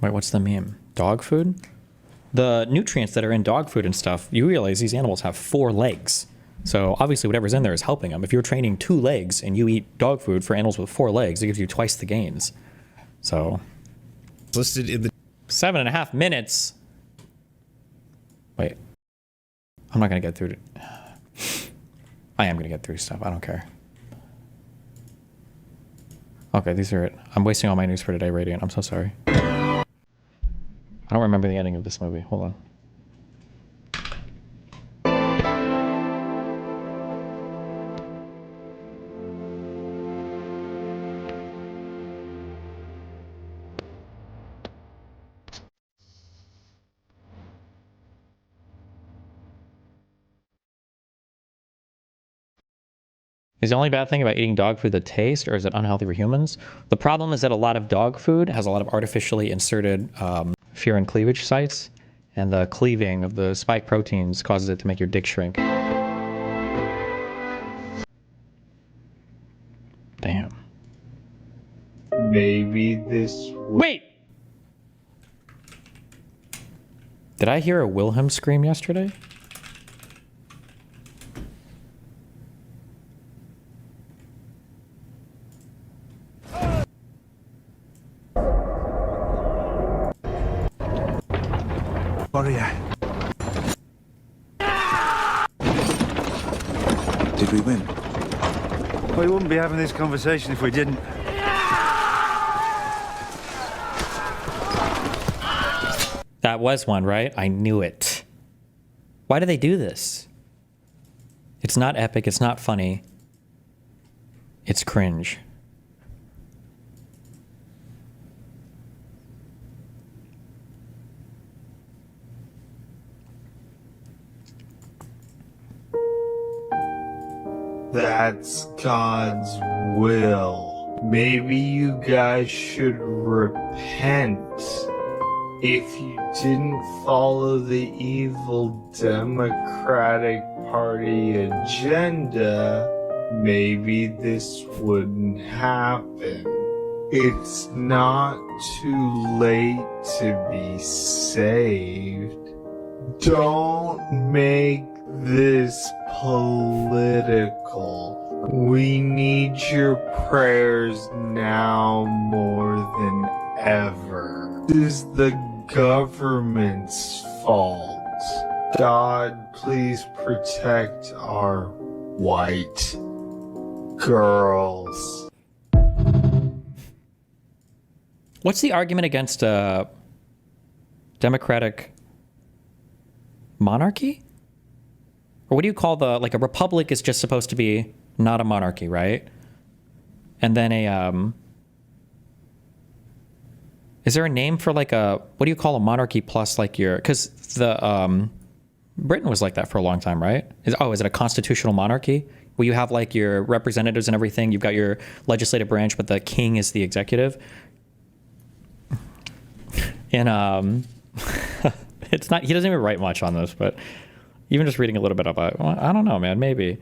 Wait, what's the meme? Dog food? The nutrients that are in dog food and stuff, you realize these animals have 4 legs. So obviously whatever's in there is helping them. If you're training 2 legs and you eat dog food for animals with 4 legs, it gives you twice the gains. So listed in the 7.5 minutes. Wait, I'm not gonna get through it. I am gonna get through stuff. I don't care. Okay, these are it. I'm wasting all my news for today, Radiant. I'm so sorry. I don't remember the ending of this movie. Hold on. Is the only bad thing about eating dog food the taste, or is it unhealthy for humans? The problem is that a lot of dog food has a lot of artificially inserted furin cleavage sites, and the cleaving of the spike proteins causes it to make your dick shrink. Damn. Maybe this... Wait! Did I hear a Wilhelm scream yesterday? Did we win? We wouldn't be having this conversation if we didn't. That was one, right? I knew it. Why do they do this? It's not epic, it's not funny. It's cringe. That's God's will. Maybe you guys should repent. If you didn't follow the evil Democratic Party agenda, maybe this wouldn't happen. It's not too late to be saved. Don't make this political. We need your prayers now more than ever. This is the government's fault. God, please protect our white girls. What's the argument against a democratic monarchy? Or what do you call the, like, a republic is just supposed to be not a monarchy, right? And then a, is there a name for like a, what do you call a monarchy plus like your, because the, Britain was like that for a long time, right? Is it a constitutional monarchy? Where you have like your representatives and everything, you've got your legislative branch, but the king is the executive. And, it's not, he doesn't even write much on this, but even just reading a little bit about it, well, I don't know, man, maybe.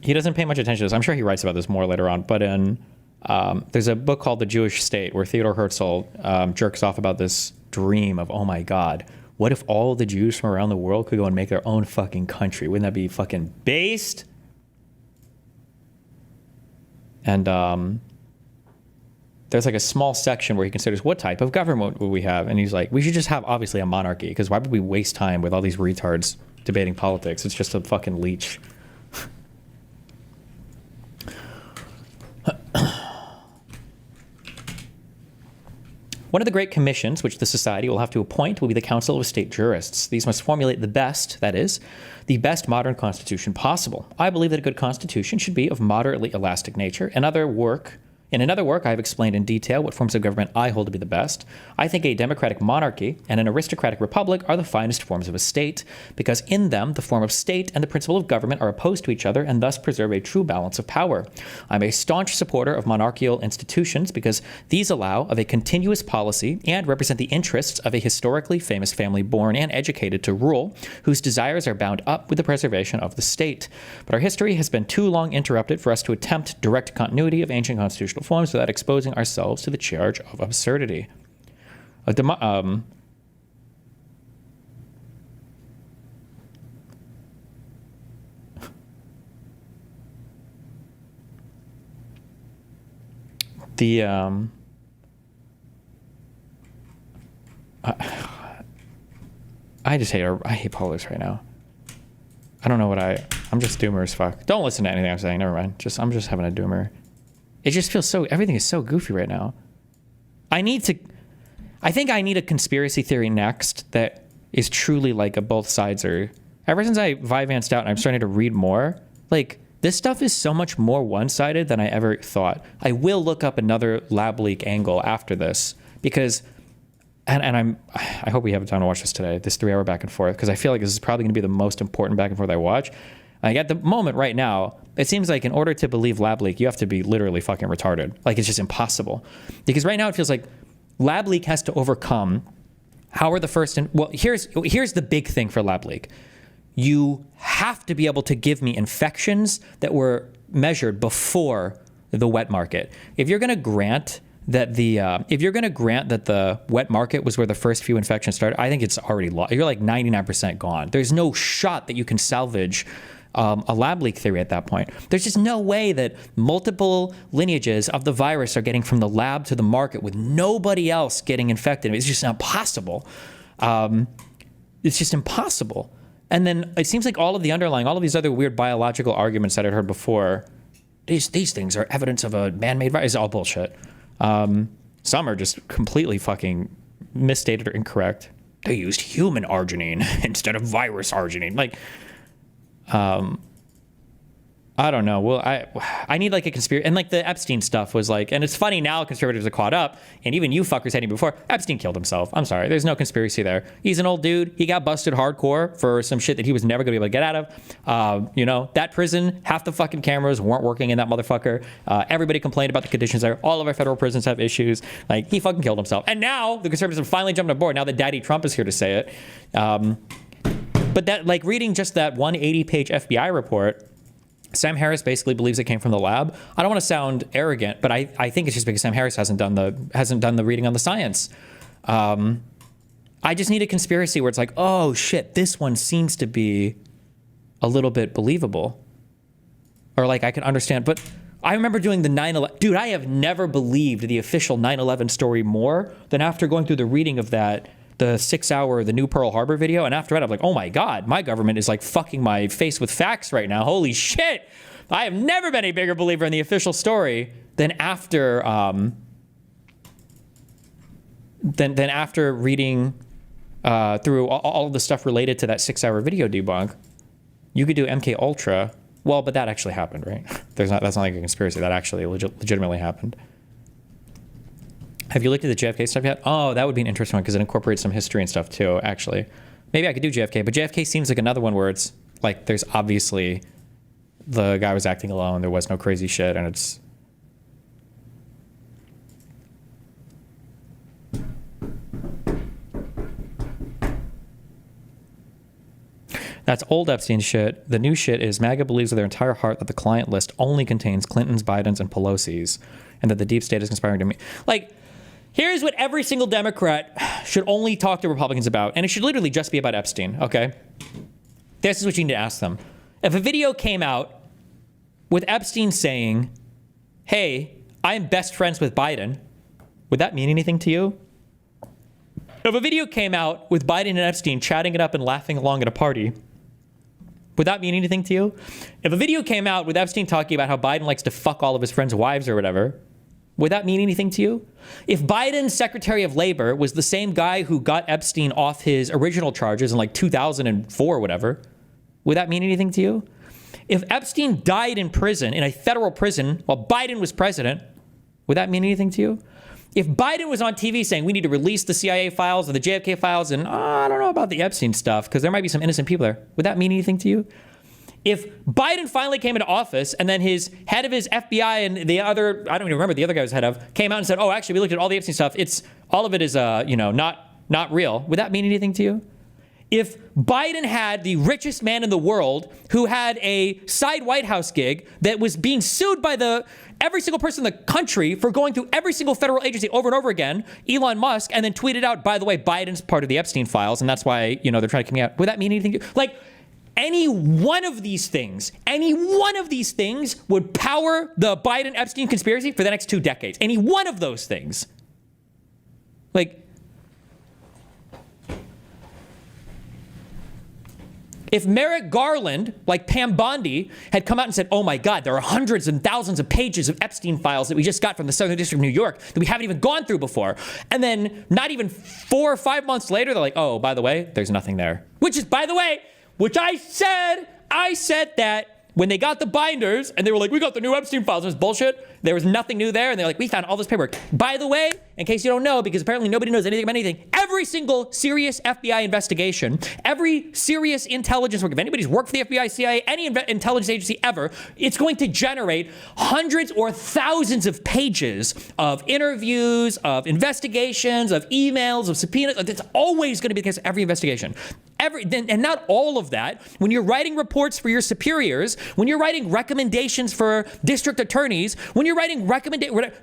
He doesn't pay much attention to this. I'm sure he writes about this more later on, but in, there's a book called The Jewish State where Theodor Herzl jerks off about this dream of, oh my God, what if all the Jews from around the world could go and make their own fucking country? Wouldn't that be fucking based? And there's like a small section where he considers what type of government would we have, and he's like, we should just have obviously a monarchy, because why would we waste time with all these retards debating politics? It's just a fucking leech. One of the great commissions which the society will have to appoint will be the Council of State Jurists. These must formulate the best, that is, the best modern constitution possible. I believe that a good constitution should be of moderately elastic nature. In another work, I have explained in detail what forms of government I hold to be the best. I think a democratic monarchy and an aristocratic republic are the finest forms of a state, because in them the form of state and the principle of government are opposed to each other and thus preserve a true balance of power. I'm a staunch supporter of monarchical institutions because these allow of a continuous policy and represent the interests of a historically famous family born and educated to rule, whose desires are bound up with the preservation of the state. But our history has been too long interrupted for us to attempt direct continuity of ancient constitutional constitutional forms without exposing ourselves to the charge of absurdity. I hate politics right now. I don't know what I'm just doomer as fuck. Don't listen to anything I'm saying. Never mind. I'm just having a doomer. It just feels everything is so goofy right now. I think I need a conspiracy theory next that is truly like both sides are. Ever since I Vyvanced out and I'm starting to read more, like this stuff is so much more one-sided than I ever thought. I will look up another lab leak angle after this because, I hope we have time to watch this today, this 3-hour back and forth, because I feel like this is probably going to be the most important back and forth I watch. Like at the moment right now, it seems like in order to believe lab leak, you have to be literally fucking retarded. Like it's just impossible. Because right now it feels like lab leak has to overcome Howard the First. Well, here's the big thing for lab leak. You have to be able to give me infections that were measured before the wet market. If you're going to grant that the wet market was where the first few infections started, I think it's already lost. You're like 99% gone. There's no shot that you can salvage a lab leak theory at that point. There's just no way that multiple lineages of the virus are getting from the lab to the market with nobody else getting infected. It's just not possible. It's just impossible. And then it seems like all of these other weird biological arguments that I'd heard before, these things are evidence of a man-made virus, is all bullshit. Some are just completely fucking misstated or incorrect. They used human arginine instead of virus arginine. Like, I don't know. Well, I need like a conspiracy, and like the Epstein stuff was like, and it's funny now conservatives are caught up, and even you fuckers had him before. Epstein killed himself. I'm sorry. There's no conspiracy there. He's an old dude. He got busted hardcore for some shit that he was never gonna be able to get out of. That prison, half the fucking cameras weren't working in that motherfucker. Everybody complained about the conditions there. All of our federal prisons have issues. Like he fucking killed himself. And now the conservatives have finally jumped on board. Now that Daddy Trump is here to say it. But that, like reading just that 180-page FBI report, Sam Harris basically believes it came from the lab. I don't want to sound arrogant, but I think it's just because Sam Harris hasn't done the reading on the science. I just need a conspiracy where it's like, oh shit, this one seems to be a little bit believable, or like I can understand. But I remember doing the 9/11. Dude, I have never believed the official 9/11 story more than after going through the reading of that. The 6-hour, the new Pearl Harbor video. And after that, I'm like, oh my God, my government is like fucking my face with facts right now. Holy shit. I have never been a bigger believer in the official story than after, than after reading through all of the stuff related to that 6-hour video debunk. You could do MK Ultra. Well, but that actually happened, right? That's not like a conspiracy. That actually legitimately happened. Have you looked at the JFK stuff yet? Oh, that would be an interesting one because it incorporates some history and stuff too, actually. Maybe I could do JFK, but JFK seems like another one where it's like there's obviously the guy was acting alone, there was no crazy shit, and it's... That's old Epstein shit. The new shit is MAGA believes with their entire heart that the client list only contains Clintons, Bidens, and Pelosi's, and that the deep state is conspiring to me. Like... Here's what every single Democrat should only talk to Republicans about, and it should literally just be about Epstein, okay? This is what you need to ask them. If a video came out with Epstein saying, hey, I'm best friends with Biden, would that mean anything to you? If a video came out with Biden and Epstein chatting it up and laughing along at a party, would that mean anything to you? If a video came out with Epstein talking about how Biden likes to fuck all of his friends' wives or whatever, would that mean anything to you? If Biden's Secretary of Labor was the same guy who got Epstein off his original charges in like 2004 or whatever, would that mean anything to you? If Epstein died in prison, in a federal prison, while Biden was president, would that mean anything to you? If Biden was on TV saying we need to release the CIA files or the JFK files and I don't know about the Epstein stuff because there might be some innocent people there, would that mean anything to you? If Biden finally came into office and then his head of his FBI and the other, I don't even remember the other guy was head of, came out and said, oh, actually, we looked at all the Epstein stuff. All of it is, not real. Would that mean anything to you? if Biden had the richest man in the world who had a side White House gig that was being sued by every single person in the country for going through every single federal agency over and over again, Elon Musk, and then tweeted out, by the way, Biden's part of the Epstein files, and that's why, they're trying to come out. Would that mean anything? Like, any one of these things would power the Biden-Epstein conspiracy for the next 2 decades. Any one of those things. Like, if Merrick Garland, like Pam Bondi, had come out and said, oh my God, there are hundreds and thousands of pages of Epstein files that we just got from the Southern District of New York that we haven't even gone through before. And then not even 4 or 5 months later, they're like, oh, by the way, there's nothing there. Which is, by the way, which I said that when they got the binders and they were like, we got the new Epstein files, it was bullshit. There was nothing new there. And they're like, we found all this paperwork. By the way, in case you don't know, because apparently nobody knows anything about anything, every single serious FBI investigation, every serious intelligence work, if anybody's worked for the FBI, CIA, any intelligence agency ever, it's going to generate hundreds or thousands of pages of interviews, of investigations, of emails, of subpoenas. It's always going to be the case of every investigation. And not all of that. When you're writing reports for your superiors, when you're writing recommendations for district attorneys, when you're writing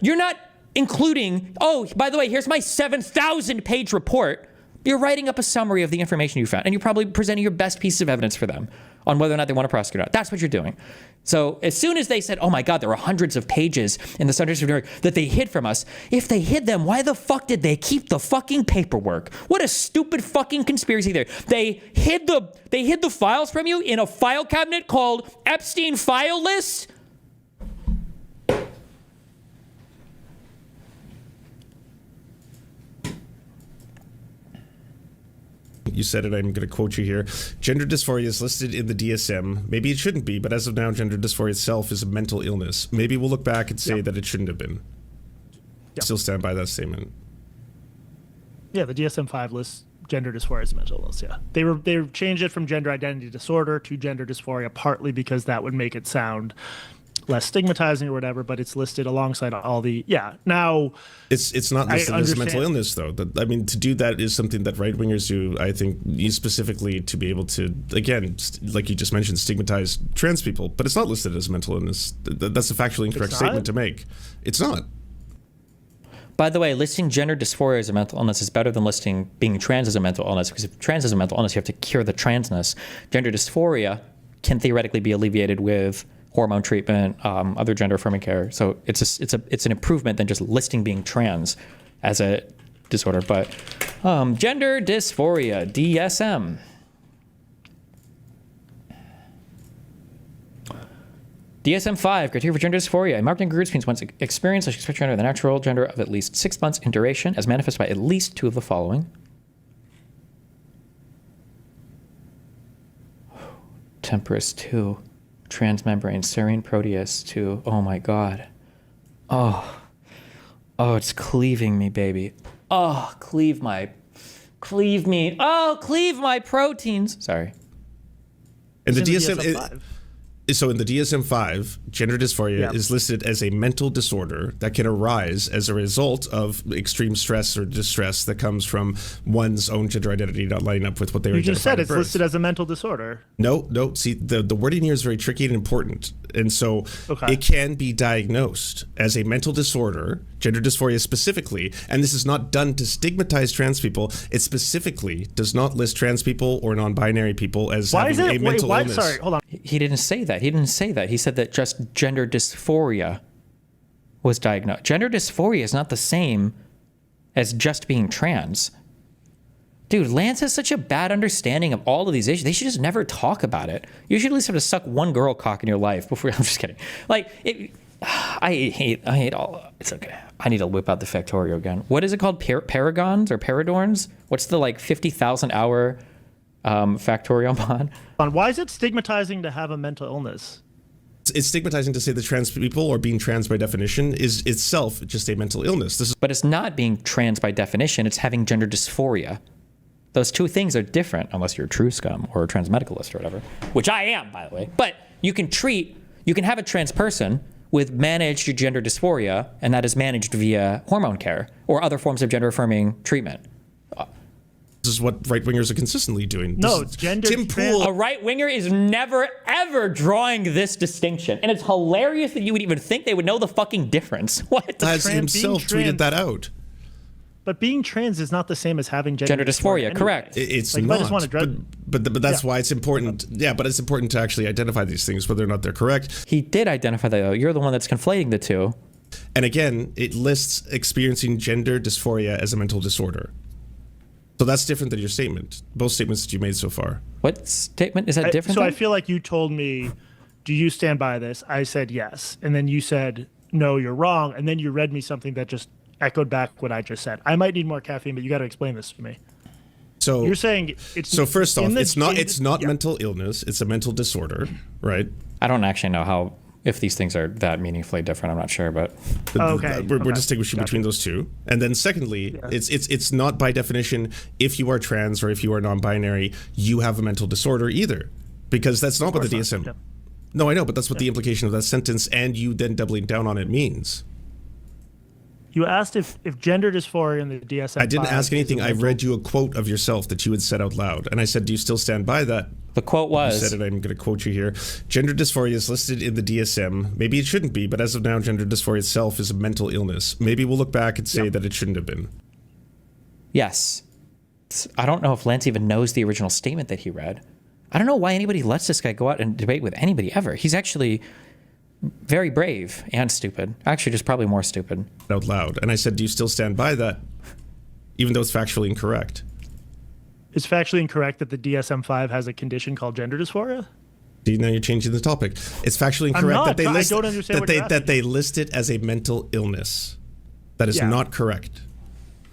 you're not including, oh, by the way, here's my 7,000-page report. You're writing up a summary of the information you found, and you're probably presenting your best piece of evidence for them on whether or not they want to prosecute or not. That's what you're doing. So as soon as they said, oh my God, there were hundreds of pages in the Southern District of New York that they hid from us, if they hid them, why the fuck did they keep the fucking paperwork? What a stupid fucking conspiracy there. They hid the files from you in a file cabinet called Epstein File List. You said it, I'm going to quote you here. Gender dysphoria is listed in the DSM. Maybe it shouldn't be, but as of now, gender dysphoria itself is a mental illness. Maybe we'll look back and say that it shouldn't have been. Still stand by that statement. Yeah, the DSM-5 lists gender dysphoria as a mental illness, yeah. They changed it from gender identity disorder to gender dysphoria, partly because that would make it sound less stigmatizing or whatever, but it's listed alongside all the, now it's not listed as a mental illness, though. I mean, to do that is something that right-wingers do, I think, specifically to be able to, again, like you just mentioned, stigmatize trans people, but it's not listed as a mental illness. That's a factually incorrect statement to make. It's not. By the way, listing gender dysphoria as a mental illness is better than listing being trans as a mental illness, because if trans is a mental illness, you have to cure the transness. Gender dysphoria can theoretically be alleviated with hormone treatment, other gender-affirming care. So it's an improvement than just listing being trans as a disorder. But gender dysphoria, DSM. DSM-5, criteria for gender dysphoria. A marked incongruence means one's experience of expected gender, the natural gender of at least 6 months in duration, as manifested by at least 2 of the following. Temperus 2. Transmembrane, serine proteus 2. Oh my God. Oh, it's cleaving me, baby. Oh, cleave me. Oh, cleave my proteins. Sorry. And the DSM, so in the DSM-5, gender dysphoria is listed as a mental disorder that can arise as a result of extreme stress or distress that comes from one's own gender identity not lining up with what they were. You just said it's listed as a mental disorder. No. See, the wording here is very tricky and important. And so it can be diagnosed as a mental disorder, gender dysphoria specifically, and this is not done to stigmatize trans people. It specifically does not list trans people or non-binary people as having a mental illness. Sorry, hold on. He didn't say that. He said that just gender dysphoria was diagnosed. Gender dysphoria is not the same as just being trans. Dude, Lance has such a bad understanding of all of these issues. They should just never talk about it. You should at least have to suck one girl cock in your life before. I'm just kidding. Like, I hate all. It's okay. I need to whip out the Factorio again. What is it called? Paragons or Paradorns? What's the 50,000 hour Factorio mod? Why is it stigmatizing to have a mental illness? It's stigmatizing to say that trans people or being trans by definition is itself just a mental illness. But it's not being trans by definition. It's having gender dysphoria. Those two things are different, unless you're a true scum or a transmedicalist or whatever, which I am, by the way. But you can have a trans person with managed gender dysphoria, and that is managed via hormone care or other forms of gender-affirming treatment. This is what right-wingers are consistently doing. No, this is, gender Tim trans- Pool. A right winger is never, ever drawing this distinction. And it's hilarious that you would even think they would know the fucking difference. What? Has being himself trans- tweeted that out. But being trans is not the same as having Gender dysphoria, anyway. correct. It's Like, if I just not. want to dress- But that's why it's important. Yeah, but it's important to actually identify these things, whether or not they're correct. He did identify that, though. You're the one that's conflating the two. And again, it lists experiencing gender dysphoria as a mental disorder. So that's different than your statement. Both statements that you made so far. What statement? Is that different? So I then? feel like you told me, do you stand by this? I said yes. And then you said, no, you're wrong. And then you read me something that just echoed back what I just said. I might need more caffeine, but you got to explain this to me. So You're saying it's so first off, it's not yeah. mental illness. It's a mental disorder, right? I don't actually know if these things are that meaningfully different. I'm not sure, but Okay. We're distinguishing between those two. And then secondly, it's not by definition, if you are trans or if you are non-binary, you have a mental disorder either. Because that's not what the DSM... Yeah. No, I know, but that's what the implication of that sentence and you then doubling down on it means. You asked if gender dysphoria in the DSM. I didn't ask anything. I read you a quote of yourself that you had said out loud. And I said, do you still stand by that? the quote You was... said it, I'm going to quote you here. Gender dysphoria is listed in the DSM. Maybe it shouldn't be, but as of now, gender dysphoria itself is a mental illness. Maybe we'll look back and say that it shouldn't have been. Yes. I don't know if Lance even knows the original statement that he read. I don't know why anybody lets this guy go out and debate with anybody ever. He's actually very brave and stupid. Actually, just probably more stupid. Out loud. And I said, do you still stand by that? Even though it's factually incorrect. It's factually incorrect that the DSM-5 has a condition called gender dysphoria? See, now you're changing the topic. It's factually incorrect not. that they I list don't understand what you're that they list it as a mental illness. That is not correct.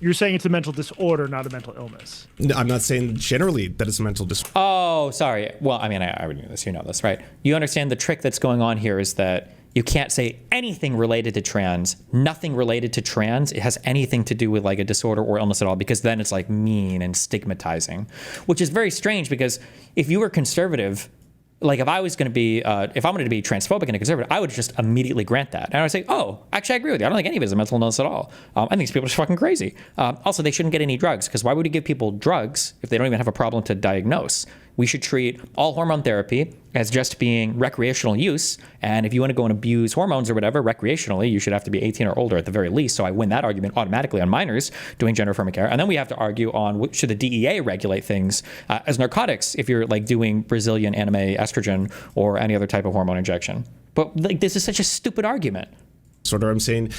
You're saying it's a mental disorder, not a mental illness. No, I'm not saying generally that it's a mental disorder. Oh, sorry. Well, I mean, I already knew this. You know this, right? You understand the trick that's going on here is that you can't say anything related to trans, nothing related to trans. It has anything to do with like a disorder or illness at all, because then it's like mean and stigmatizing, which is very strange because if you were conservative, like if I was going to be, if I'm going to be transphobic and a conservative, I would just immediately grant that. And I would say, oh, actually, I agree with you. I don't think any of it is a mental illness at all. I think these people are just fucking crazy. Also, they shouldn't get any drugs because why would you give people drugs if they don't even have a problem to diagnose? We should treat all hormone therapy as just being recreational use. And if you want to go and abuse hormones or whatever recreationally, you should have to be 18 or older at the very least. So I win that argument automatically on minors doing gender affirming care. And then we have to argue on should the DEA regulate things as narcotics if you're like doing Brazilian anime estrogen or any other type of hormone injection. But like this is such a stupid argument. Disorder. I'm saying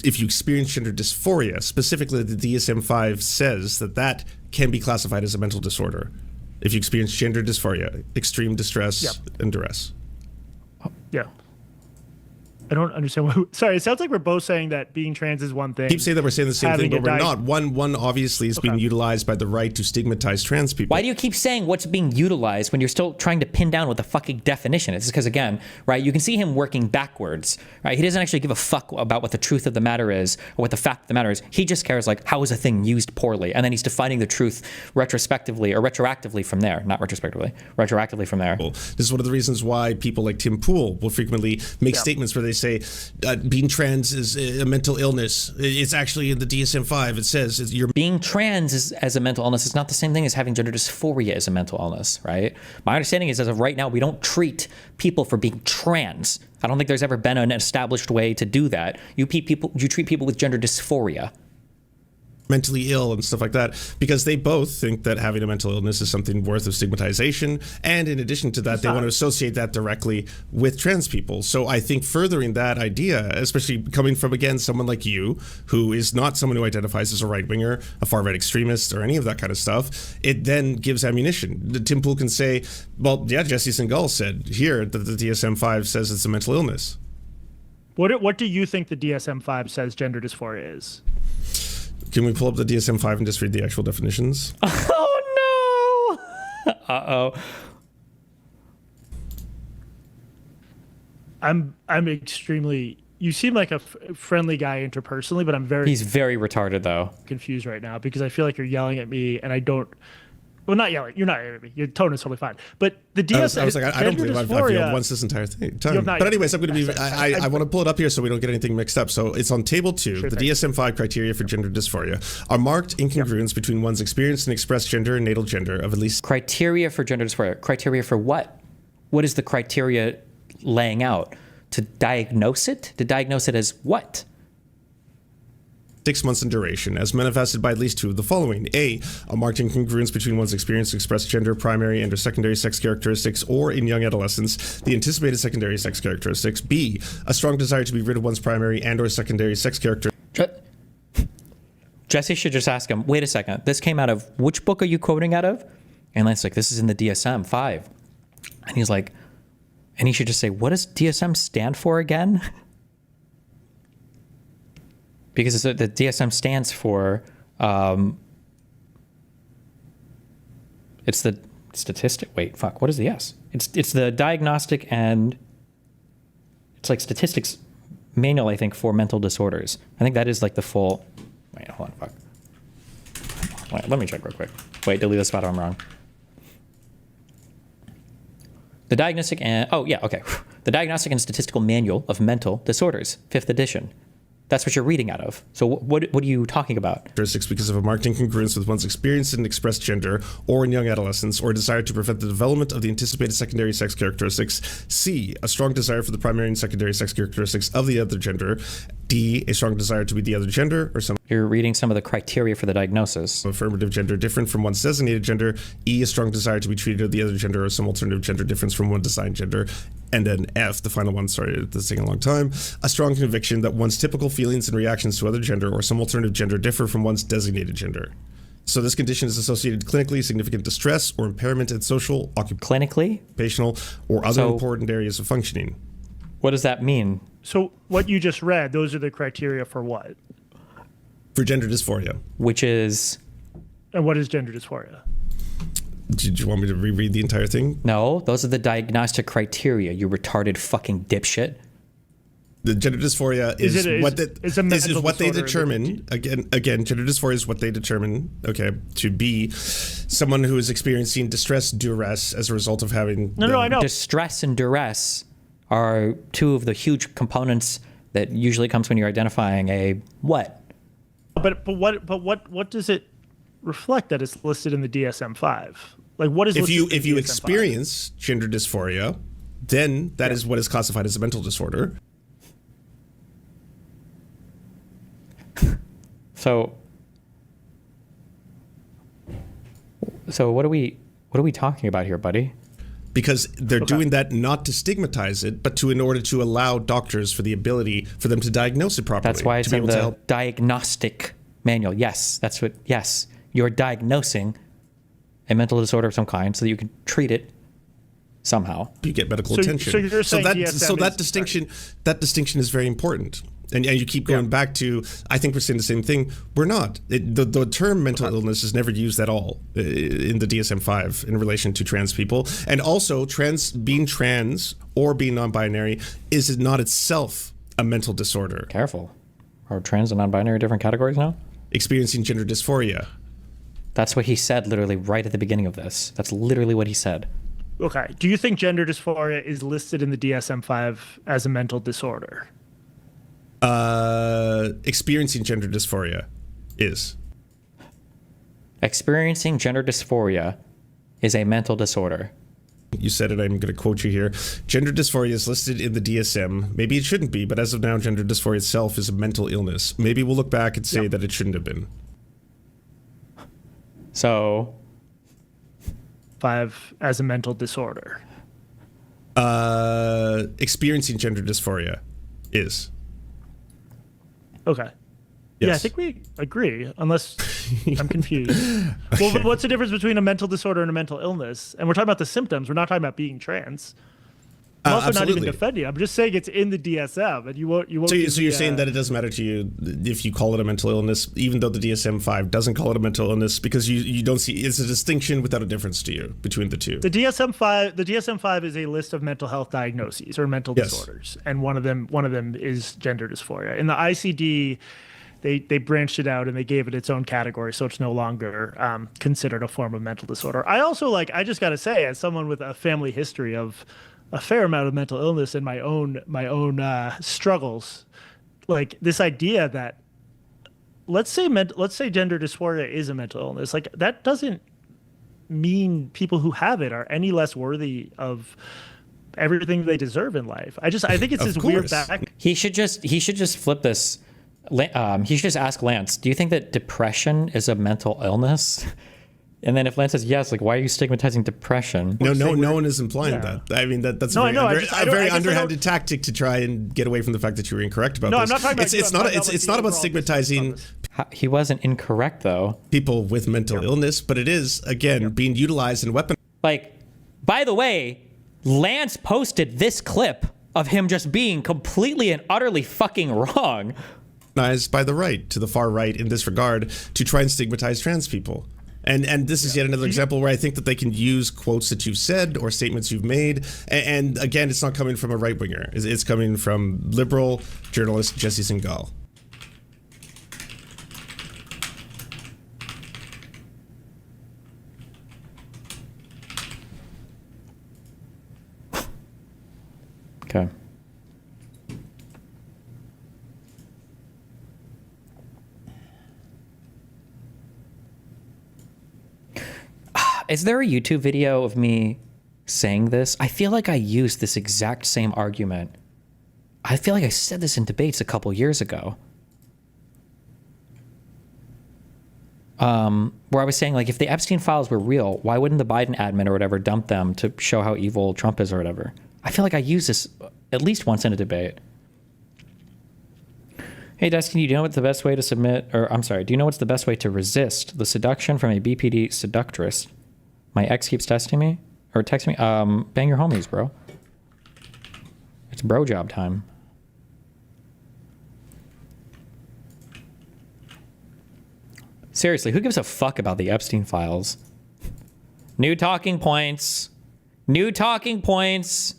if you experience gender dysphoria, specifically the DSM-5 says that can be classified as a mental disorder. If you experience gender dysphoria, extreme distress and duress. Yeah. I don't understand what... Sorry, it sounds like we're both saying that being trans is one thing. Keep saying that we're saying the same thing, Having but a we're not. One obviously is being utilized by the right to stigmatize trans people. Why do you keep saying what's being utilized when you're still trying to pin down what the fucking definition is? It's because, again, right, you can see him working backwards, right? He doesn't actually give a fuck about what the truth of the matter is or what the fact of the matter is. He just cares, like, how is a thing used poorly? And then he's defining the truth retrospectively or retroactively from there. Not retrospectively, retroactively from there. This is one of the reasons why people like Tim Pool will frequently make statements where they say, being trans is a mental illness. It's actually in the DSM-5. It says you're being trans as a mental illness is not the same thing as having gender dysphoria as a mental illness, right? My understanding is as of right now, we don't treat people for being trans. I don't think there's ever been an established way to do that. You treat people with gender dysphoria. mentally ill and stuff like that, because they both think that having a mental illness is something worth of stigmatization. And in addition to that, they want to associate that directly with trans people. So I think furthering that idea, especially coming from, again, someone like you, who is not someone who identifies as a right-winger, a far-right extremist, or any of that kind of stuff, it then gives ammunition. Tim Pool can say, well, yeah, Jesse Singal said here that the DSM-5 says it's a mental illness. What do you think the DSM-5 says gender dysphoria is? Can we pull up the DSM-5 and just read the actual definitions? Oh, no. Uh-oh. I'm extremely... You seem like a friendly guy interpersonally, but I'm very... He's very retarded, though. Confused right now because I feel like you're yelling at me and I don't... Well, not yelling. You're not yelling at me. Your tone is totally fine. But the DSM, I was like, I don't believe I've yelled once this entire time. But anyways, I'm going to be. I want to pull it up here so we don't get anything mixed up. So it's on table 2. The DSM-5 criteria for gender dysphoria are marked incongruence between one's experienced and expressed gender and natal gender of at least. Criteria for gender dysphoria. Criteria for what? What is the criteria laying out? To diagnose it? To diagnose it as what? 6 months in duration, as manifested by at least 2 of the following. A marked incongruence between one's experienced expressed gender, primary and or secondary sex characteristics, or in young adolescents, the anticipated secondary sex characteristics. B, a strong desire to be rid of one's primary and or secondary sex characteristics. Jesse should just ask him, wait a second, this came out of, which book are you quoting out of? And Lance like, this is in the DSM-5. And he's like, and he should just say, what does DSM stand for again? Because the DSM stands for, it's the statistic, wait, fuck, what is the S? It's the diagnostic and, it's like statistics manual, I think, for mental disorders. I think that is like the full, wait, hold on, fuck. Wait, let me check real quick. Wait, delete the spot if I'm wrong. The diagnostic and, oh yeah, okay. The Diagnostic and Statistical Manual of Mental Disorders, 5th edition. That's what you're reading out of. So what are you talking about? Characteristics because of a marked incongruence with one's experienced and expressed gender, or in young adolescents, or a desire to prevent the development of the anticipated secondary sex characteristics. C, a strong desire for the primary and secondary sex characteristics of the other gender. D, a strong desire to be the other gender, or some. You're reading some of the criteria for the diagnosis. Affirmative gender different from one's designated gender. E, a strong desire to be treated of the other gender, or some alternative gender difference from one's assigned gender. And then F, the final one, sorry, this is taking a long time. A strong conviction that one's typical feelings and reactions to other gender or some alternative gender differ from one's designated gender. So this condition is associated clinically significant distress or impairment in social, occupational, or other important areas of functioning. What does that mean? So what you just read, those are the criteria for what? For gender dysphoria. Which is? And what is gender dysphoria? Did you want me to reread the entire thing? No, those are the diagnostic criteria, you retarded fucking dipshit. The gender dysphoria is what they determine. Again, gender dysphoria is what they determine, okay, to be someone who is experiencing distress, duress as a result of having. No, I know. Distress and duress are 2 of the huge components that usually comes when you're identifying a what. But what does it reflect that it's listed in the DSM-5? Like, what is if you experience gender dysphoria, then that is what is classified as a mental disorder. So what are we talking about here, buddy? Because they're doing that not to stigmatize it, but in order to allow doctors for the ability for them to diagnose it properly. That's why it's in the diagnostic manual. Yes, that's what. Yes, you're diagnosing a mental disorder of some kind so that you can treat it somehow. You get medical attention. So you're saying that distinction is very important. And you keep going back to, I think we're saying the same thing. We're not. The term mental illness is never used at all in the DSM-5 in relation to trans people. And also, being trans or being non-binary is not itself a mental disorder. Careful. Are trans and non-binary different categories now? Experiencing gender dysphoria. That's what he said literally right at the beginning of this. That's literally what he said. Okay. Do you think gender dysphoria is listed in the DSM-5 as a mental disorder? Experiencing gender dysphoria is. Experiencing gender dysphoria is a mental disorder. You said it, I'm going to quote you here. Gender dysphoria is listed in the DSM. Maybe it shouldn't be, but as of now, gender dysphoria itself is a mental illness. Maybe we'll look back and say that it shouldn't have been. So 5 as a mental disorder. Experiencing gender dysphoria is. Okay. Yes. Yeah, I think we agree, unless I'm confused. Okay. Well, what's the difference between a mental disorder and a mental illness? And we're talking about the symptoms. We're not talking about being trans. I'm also not even defending. I'm just saying it's in the DSM, and you won't. So you're saying that it doesn't matter to you if you call it a mental illness, even though the DSM-5 doesn't call it a mental illness, because you don't see it's a distinction without a difference to you between the two. The DSM-5 is a list of mental health diagnoses or mental disorders, and one of them is gender dysphoria. In the ICD, they branched it out and they gave it its own category, so it's no longer considered a form of mental disorder. I also I just got to say, as someone with a family history of a fair amount of mental illness and my own struggles, like this idea that let's say gender dysphoria is a mental illness, like that doesn't mean people who have it are any less worthy of everything they deserve in life. I think it's this weird back. He should just flip this. He should just ask Lance, do you think that depression is a mental illness? And then if Lance says yes, like, why are you stigmatizing depression? No one is implying that. I mean, that's a very underhanded tactic to try and get away from the fact that you were incorrect about this. I'm not talking about it's not about stigmatizing. He wasn't incorrect, though. People with mental illness, but it is, again, being utilized and weaponized. Like, by the way, Lance posted this clip of him just being completely and utterly fucking wrong. By the right, to the far right in this regard, to try and stigmatize trans people. And this is yet another example where I think that they can use quotes that you've said or statements you've made. And again, it's not coming from a right-winger. It's coming from liberal journalist Jesse Singal. Okay. Is there a YouTube video of me saying this? I feel like I used this exact same argument. I feel like I said this in debates a couple years ago. Where I was saying, like, if the Epstein files were real, why wouldn't the Biden admin or whatever dump them to show how evil Trump is or whatever? I feel like I used this at least once in a debate. Hey, Destiny, do you know what's the best way to submit, or I'm sorry, do you know what's the best way to resist the seduction from a BPD seductress? My ex keeps texting me, bang your homies, bro. It's bro job time. Seriously, who gives a fuck about the Epstein files? New talking points. New talking points.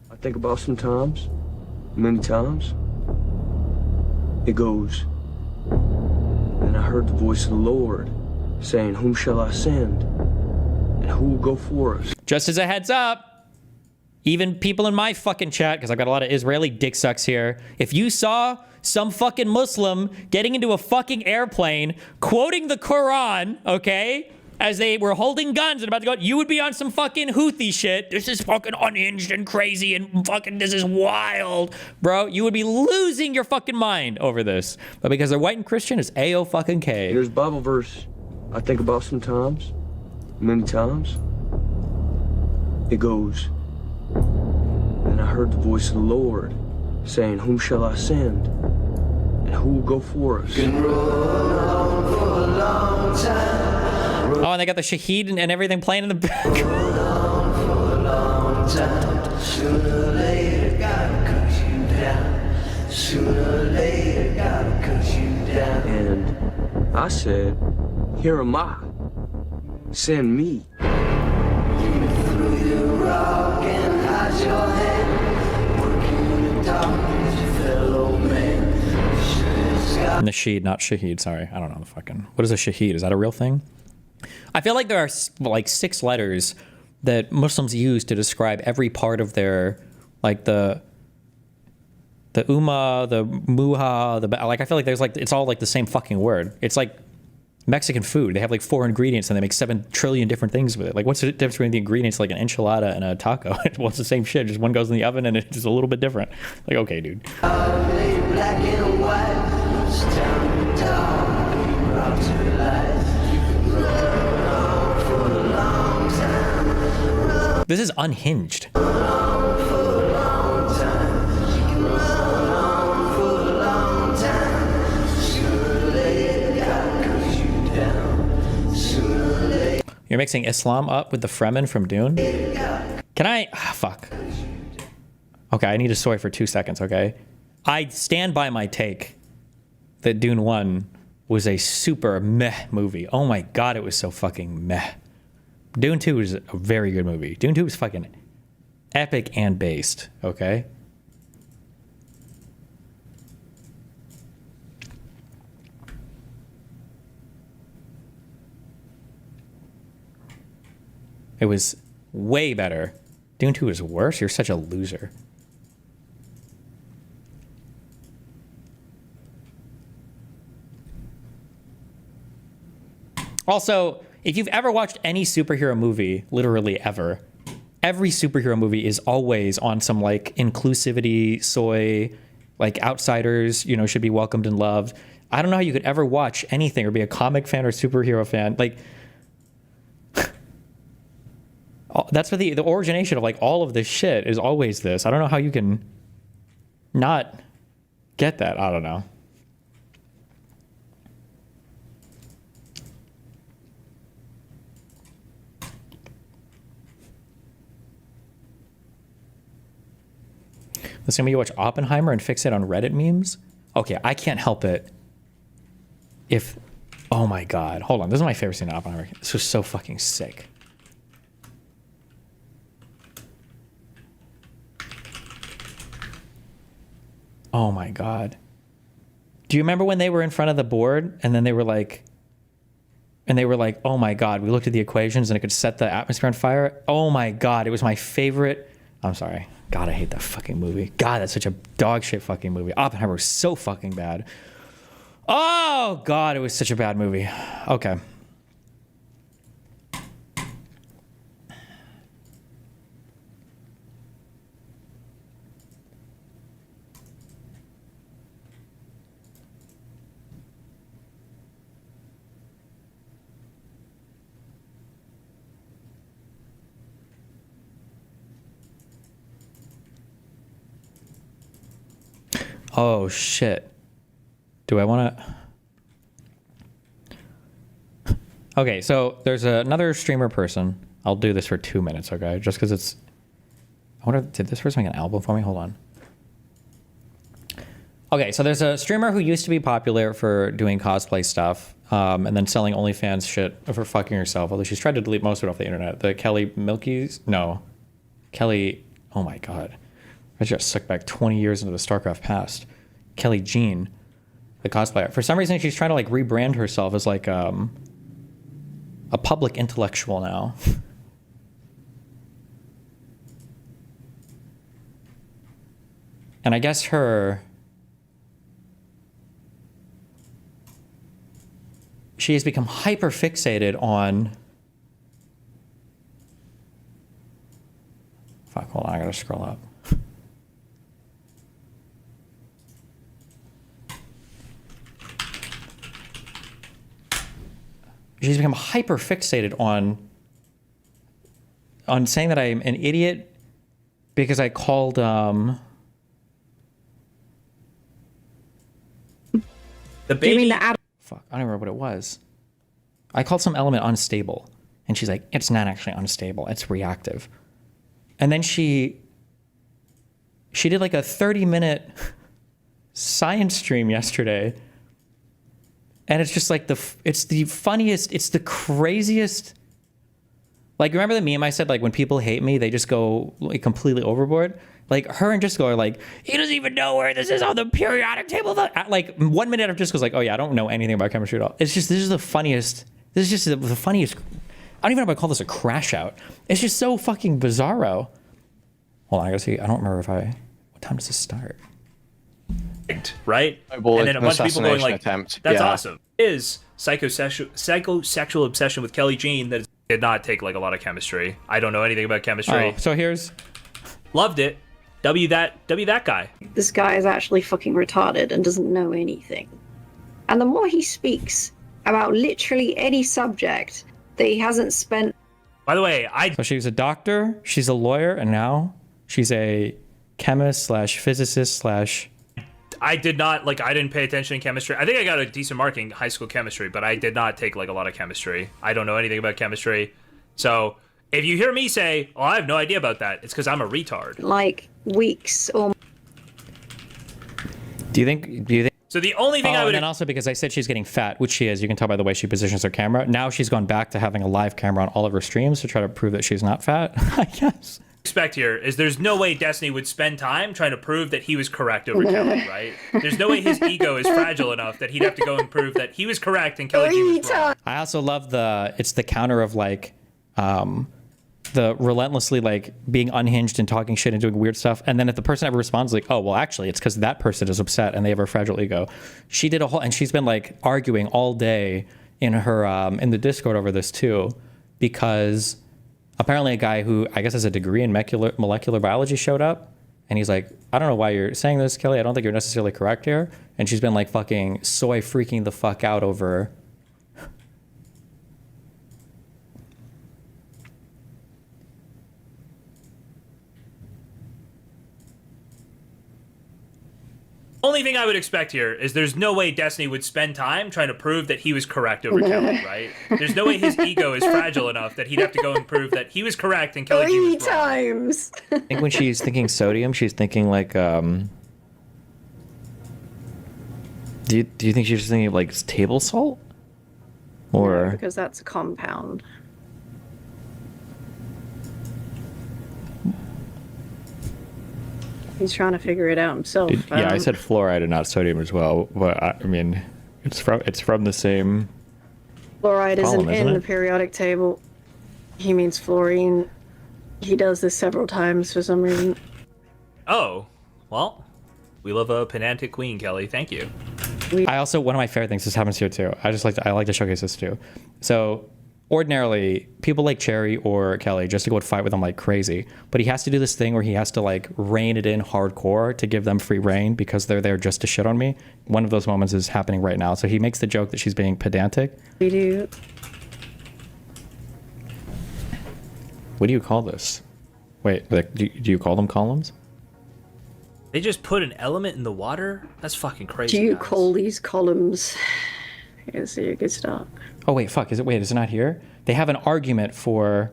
I think about sometimes, many times. It goes, and I heard the voice of the Lord saying, whom shall I send? And who will go for us? Just as a heads up, even people in my fucking chat, because I've got a lot of Israeli dick sucks here, if you saw some fucking Muslim getting into a fucking airplane, quoting the Quran, okay, as they were holding guns and about to go, you would be on some fucking Houthi shit. This is fucking unhinged and crazy and fucking this is wild. Bro, you would be losing your fucking mind over this. But because they're white and Christian, it's A-O-fucking-K. There's a Bible verse I think about sometimes, many times. It goes, and I heard the voice of the Lord saying, whom shall I send? And who will go for us? Oh, and they got the Shaheed and everything playing in the back. And I said, here am I. Send me. Nasheed, not Shaheed. Sorry, I don't know the fucking. What is a Shaheed? Is that a real thing? I feel like there are like 6 letters that Muslims use to describe every part of their, like the ummah, the muha, like I feel like there's like it's all like the same fucking word. It's like Mexican food. They have like 4 ingredients and they make 7 trillion different things with it. Like what's the difference between the ingredients like an enchilada and a taco? Well, it's the same shit. Just one goes in the oven and it's just a little bit different. Like okay, dude. This is unhinged. You're mixing Islam up with the Fremen from Dune? Can I? Fuck. Okay, I need to soy for 2 seconds, okay? I stand by my take that Dune 1 was a super meh movie. Oh my god, it was so fucking meh. Dune 2 is a very good movie. Dune 2 is fucking Epic and based, okay? It was way better. Dune 2 is worse? You're such a loser. Also, if you've ever watched any superhero movie, literally ever, every superhero movie is always on some like inclusivity, soy, like outsiders, you know, should be welcomed and loved. I don't know how you could ever watch anything or be a comic fan or superhero fan. Like, that's what the origination of like all of this shit is always this. I don't know how you can not get that. I don't know. Listen, when you watch Oppenheimer and fixate on Reddit memes, okay, I can't help it. If, oh my God, hold on. This is my favorite scene in Oppenheimer. This was so fucking sick. Oh my God. Do you remember when they were in front of the board and then they were like, oh my God, we looked at the equations and it could set the atmosphere on fire? Oh my God, it was my favorite. I'm sorry. God, I hate that fucking movie. God, that's such a dog shit fucking movie. Oppenheimer was so fucking bad. Oh God, it was such a bad movie. Okay. Oh shit. Do I want to? Okay, so there's another streamer person. I'll do this for 2 minutes, okay? Just because it's... I wonder, did this person make an album for me? Hold on. Okay, so there's a streamer who used to be popular for doing cosplay stuff and then selling OnlyFans shit for fucking herself, although she's tried to delete most of it off the internet. The Kelly Milkies? No. Kelly... Oh my God. I just sucked back 20 years into the StarCraft past. Kelly Jean, the cosplayer. For some reason, she's trying to like rebrand herself as like a public intellectual now. And I guess she has become hyper fixated on... Fuck, hold on, I gotta scroll up. She's become hyper fixated on saying that I'm an idiot because I called the baby. You mean the fuck, I don't remember what it was. I called some element unstable, and she's like, "It's not actually unstable. It's reactive." And then she did like a 30-minute science stream yesterday. And it's just like it's the funniest, it's the craziest. Like, remember the meme I said, like, when people hate me, they just go like completely overboard? Like, her and Jessica are like, he doesn't even know where this is on the periodic table. Like, 1 minute of Jessica's like, oh yeah, I don't know anything about chemistry at all. It's just, this is the funniest. This is just the funniest. I don't even know if I call this a crash out. It's just so fucking bizarro. Hold on, I gotta see. I don't remember what time does this start? Right? And then a bunch of people going like, attempt. That's awesome. Is psychosexual obsession with Kelly Jean that did not take like a lot of chemistry. I don't know anything about chemistry. Oh, so here's... Loved it. W that guy. This guy is actually fucking retarded and doesn't know anything. And the more he speaks about literally any subject that he hasn't spent... By the way, So she was a doctor, she's a lawyer, and now she's a chemist / physicist / I didn't pay attention in chemistry. I think I got a decent mark in high school chemistry, but I did not take like a lot of chemistry. I don't know anything about chemistry. So if you hear me say, oh, I have no idea about that, it's because I'm a retard. Like weeks or... Do you think... So the only thing I would... And then also because I said she's getting fat, which she is. You can tell by the way she positions her camera. Now she's gone back to having a live camera on all of her streams to try to prove that she's not fat, I guess. expect here is there's no way Destiny would spend time trying to prove that he was correct over Kelly, right? There's no way his ego is fragile enough that he'd have to go and prove that he was correct and Kelly G was wrong. I also love it's the counter of like the relentlessly like being unhinged and talking shit and doing weird stuff, and then if the person ever responds like, oh well actually it's because that person is upset and they have a fragile ego. She did a whole, and she's been like arguing all day in her in the Discord over this too, because apparently a guy who I guess has a degree in molecular biology showed up, and he's like, I don't know why you're saying this, Kelly, I don't think you're necessarily correct here. And she's been like fucking soy freaking the fuck out over Only thing I would expect here is there's no way Destiny would spend time trying to prove that he was correct over Kelly, right? There's no way his ego is fragile enough that he'd have to go and prove that he was correct and Kelly G was wrong. 3 times. I think when she's thinking sodium, she's thinking like do you think she's just thinking of like table salt? Or No, because that's a compound. He's trying to figure it out himself. yeah, I said fluoride and not sodium as well, but I mean it's from the same Fluoride column, isn't in the periodic table. He means fluorine. He does this several times for some reason. Oh, well, we love a pedantic queen, Kelly. Thank you. I also, one of my favorite things, this happens here too. I like to showcase this too. So ordinarily people like Cherry or Kelly just to go and fight with them like crazy, but he has to do this thing where he has to like rein it in hardcore to give them free reign because they're there just to shit on me. One of those moments is happening right now. So he makes the joke that she's being pedantic. We do. What do you call this? Wait, like, do you call them columns? They just put an element in the water? That's fucking crazy. Do you guys. call these columns? Here's a good start. Oh wait, fuck, is it not here? They have an argument for,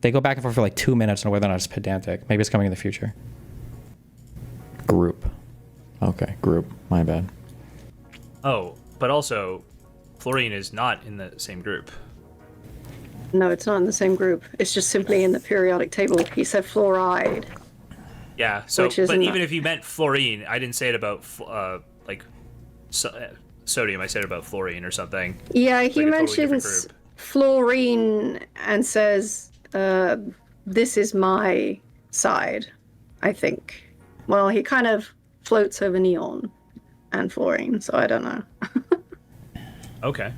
they go back and forth for like 2 minutes on whether or not it's pedantic. Maybe it's coming in the future. Group. Okay, group, my bad. Oh, but also, fluorine is not in the same group. No, it's not in the same group. It's just simply in the periodic table. He said fluoride. Yeah, so, Which but isn't even that- if you meant fluorine, I didn't say it about, sodium, I said about fluorine or something. Yeah, he Like a totally different mentions group. fluorine and says, this is my side, I think. Well, he kind of floats over neon and fluorine, so I don't know. Okay.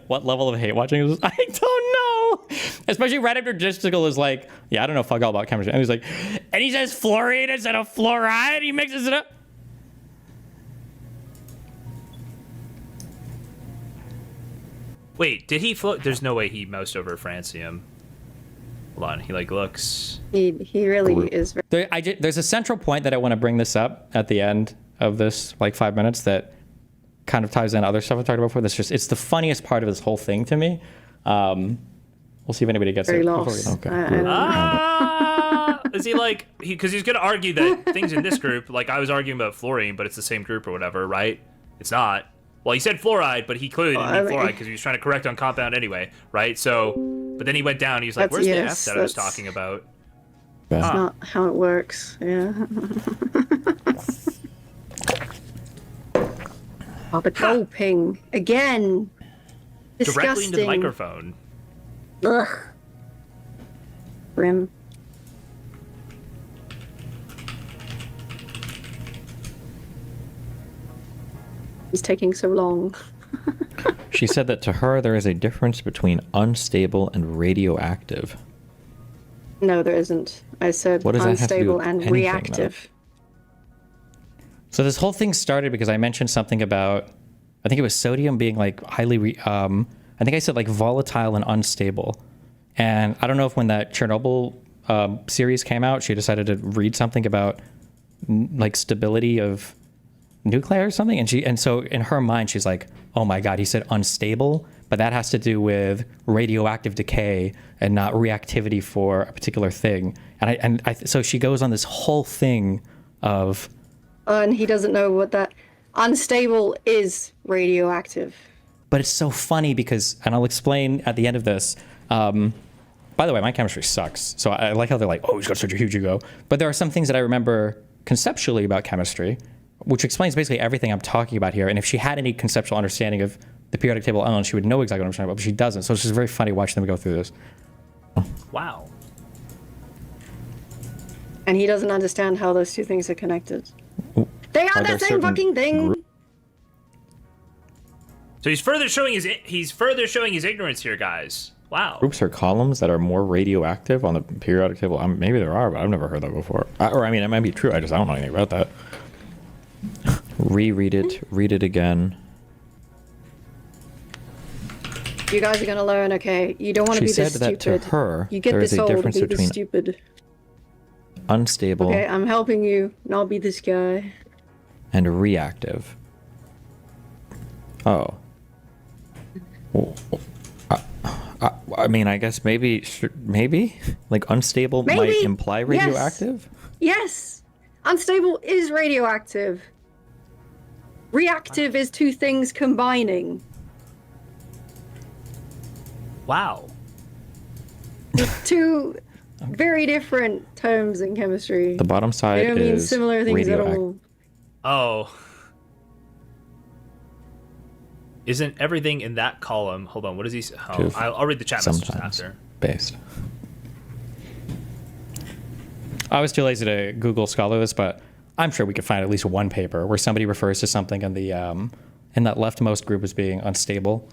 What level of hate watching is this? I don't know. Especially right after Gisticle is like, yeah, I don't know fuck all about chemistry. And he's like, and he says fluorine instead of fluoride. He mixes it up. Wait, did he float? There's no way he moused over francium. Hold on, he like looks. He really is very... There's a central point that I want to bring this up at the end of this like 5 minutes that kind of ties in other stuff I talked about before. It's the funniest part of this whole thing to me. We'll see if anybody gets very it. lost. Okay. I don't know. Is he like, because he's going to argue that things in this group, like I was arguing about fluorine, but it's the same group or whatever, right? It's not. Well, he said fluoride, but he clearly didn't mean fluoride because he was trying to correct on compound anyway, right? So, but then he went down, he was like, That's- where's the yes, F that I was that's- talking about? That's not how it works, yeah. Oh, the gulping. Again. Disgusting. Directly into the microphone. Ugh. Grim. He's taking so long. She said that to her there is a difference between unstable and radioactive. No, there isn't. I said What does that have to do unstable with and anything, reactive. So this whole thing started because I mentioned something about, I think it was sodium being like highly, I think I said like volatile and unstable. And I don't know if when that Chernobyl series came out, she decided to read something about like stability of nuclear or something. And so in her mind, she's like, oh my God, he said unstable, but that has to do with radioactive decay and not reactivity for a particular thing. So she goes on this whole thing of, And he doesn't know what that... Unstable is radioactive. but it's so funny because, and I'll explain at the end of this, By the way, my chemistry sucks. So I like how they're like, oh, he's got such a huge ego. But there are some things that I remember conceptually about chemistry, which explains basically everything I'm talking about here. And if she had any conceptual understanding of the periodic table of elements, she would know exactly what I'm talking about, but she doesn't. So it's just very funny watching them go through this. Wow. And he doesn't understand how those two things are connected. They are the same fucking thing. So he's further showing his ignorance here, guys. Wow. Groups or columns that are more radioactive on the periodic table. Maybe there are, but I've never heard that before. It might be true. I don't know anything about that. Reread it. Read it again. You guys are gonna learn, okay? You don't want to be this stupid. She said that to her, you get this old to be this stupid. Unstable. Okay, I'm helping you not be this guy. And reactive. Oh. Well, I mean, I guess maybe like unstable might imply radioactive. Yes. Unstable is radioactive. Reactive is two things combining. Wow. Two very different terms in chemistry. The bottom side they don't mean is similar things at all. Oh. Isn't everything in that column? Hold on, what does he say? Oh, I'll read the chat messages after. Based. I was too lazy to Google Scholar this, but I'm sure we could find at least one paper where somebody refers to something in the in that leftmost group as being unstable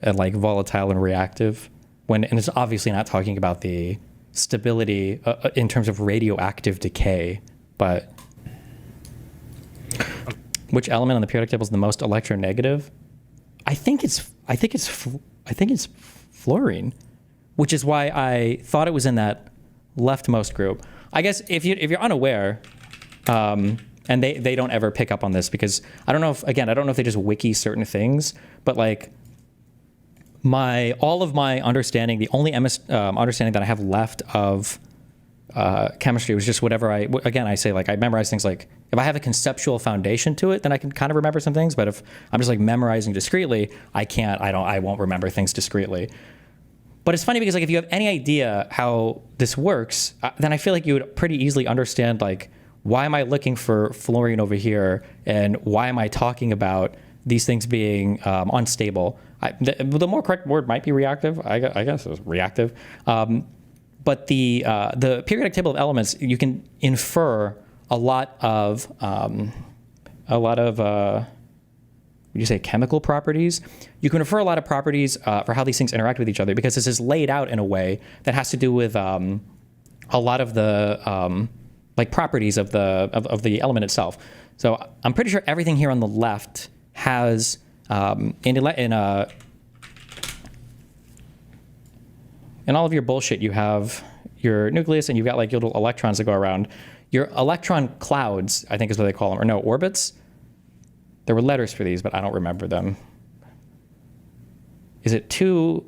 and like volatile and reactive, and it's obviously not talking about the stability in terms of radioactive decay, but which element on the periodic table is the most electronegative? I think it's fluorine, which is why I thought it was in that leftmost group. I guess if you're unaware, and they don't ever pick up on this because I don't know if they just wiki certain things, but like all of my understanding, the only understanding that I have left of chemistry was just whatever I say, like I memorize things. Like if I have a conceptual foundation to it, then I can kind of remember some things, but if I'm just like memorizing discretely, I won't remember things discretely. But it's funny because like if you have any idea how this works, then I feel like you would pretty easily understand like why am I looking for fluorine over here and why am I talking about these things being unstable. The more correct word might be reactive. I guess it was reactive. But the periodic table of elements, you can infer a lot of would you say chemical properties? You can infer a lot of properties for how these things interact with each other because this is laid out in a way that has to do with a lot of the like properties of the element itself. So I'm pretty sure everything here on the left has in all of your bullshit, you have your nucleus and you've got like little electrons that go around. Your electron clouds, I think is what they call them, or no, orbits. There were letters for these, but I don't remember them. Is it 2,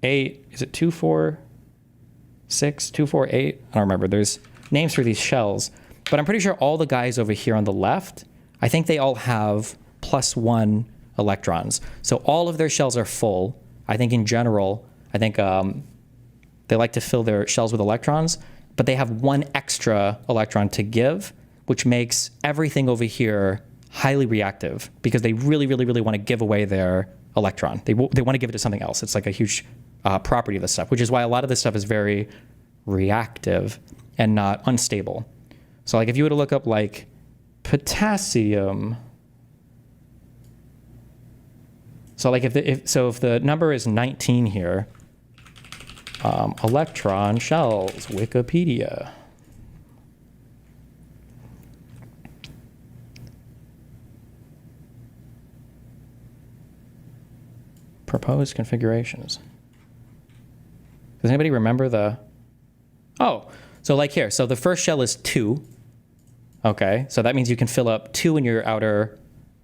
8? Is it 2, 4, 6, 2, 4, 8? I don't remember. There's names for these shells, but I'm pretty sure all the guys over here on the left, I think they all have +1 electrons. So all of their shells are full. I think in general, they like to fill their shells with electrons, but they have 1 extra electron to give, which makes everything over here highly reactive because they really, really, really want to give away their electron. They want to give it to something else. It's like a huge property of this stuff, which is why a lot of this stuff is very reactive and not unstable. So like if you were to look up like potassium, so like if the number is 19 here, electron shells, Wikipedia. Proposed configurations. Does anybody remember the... Oh, so like here. So the first shell is 2. Okay, so that means you can fill up 2 in your outer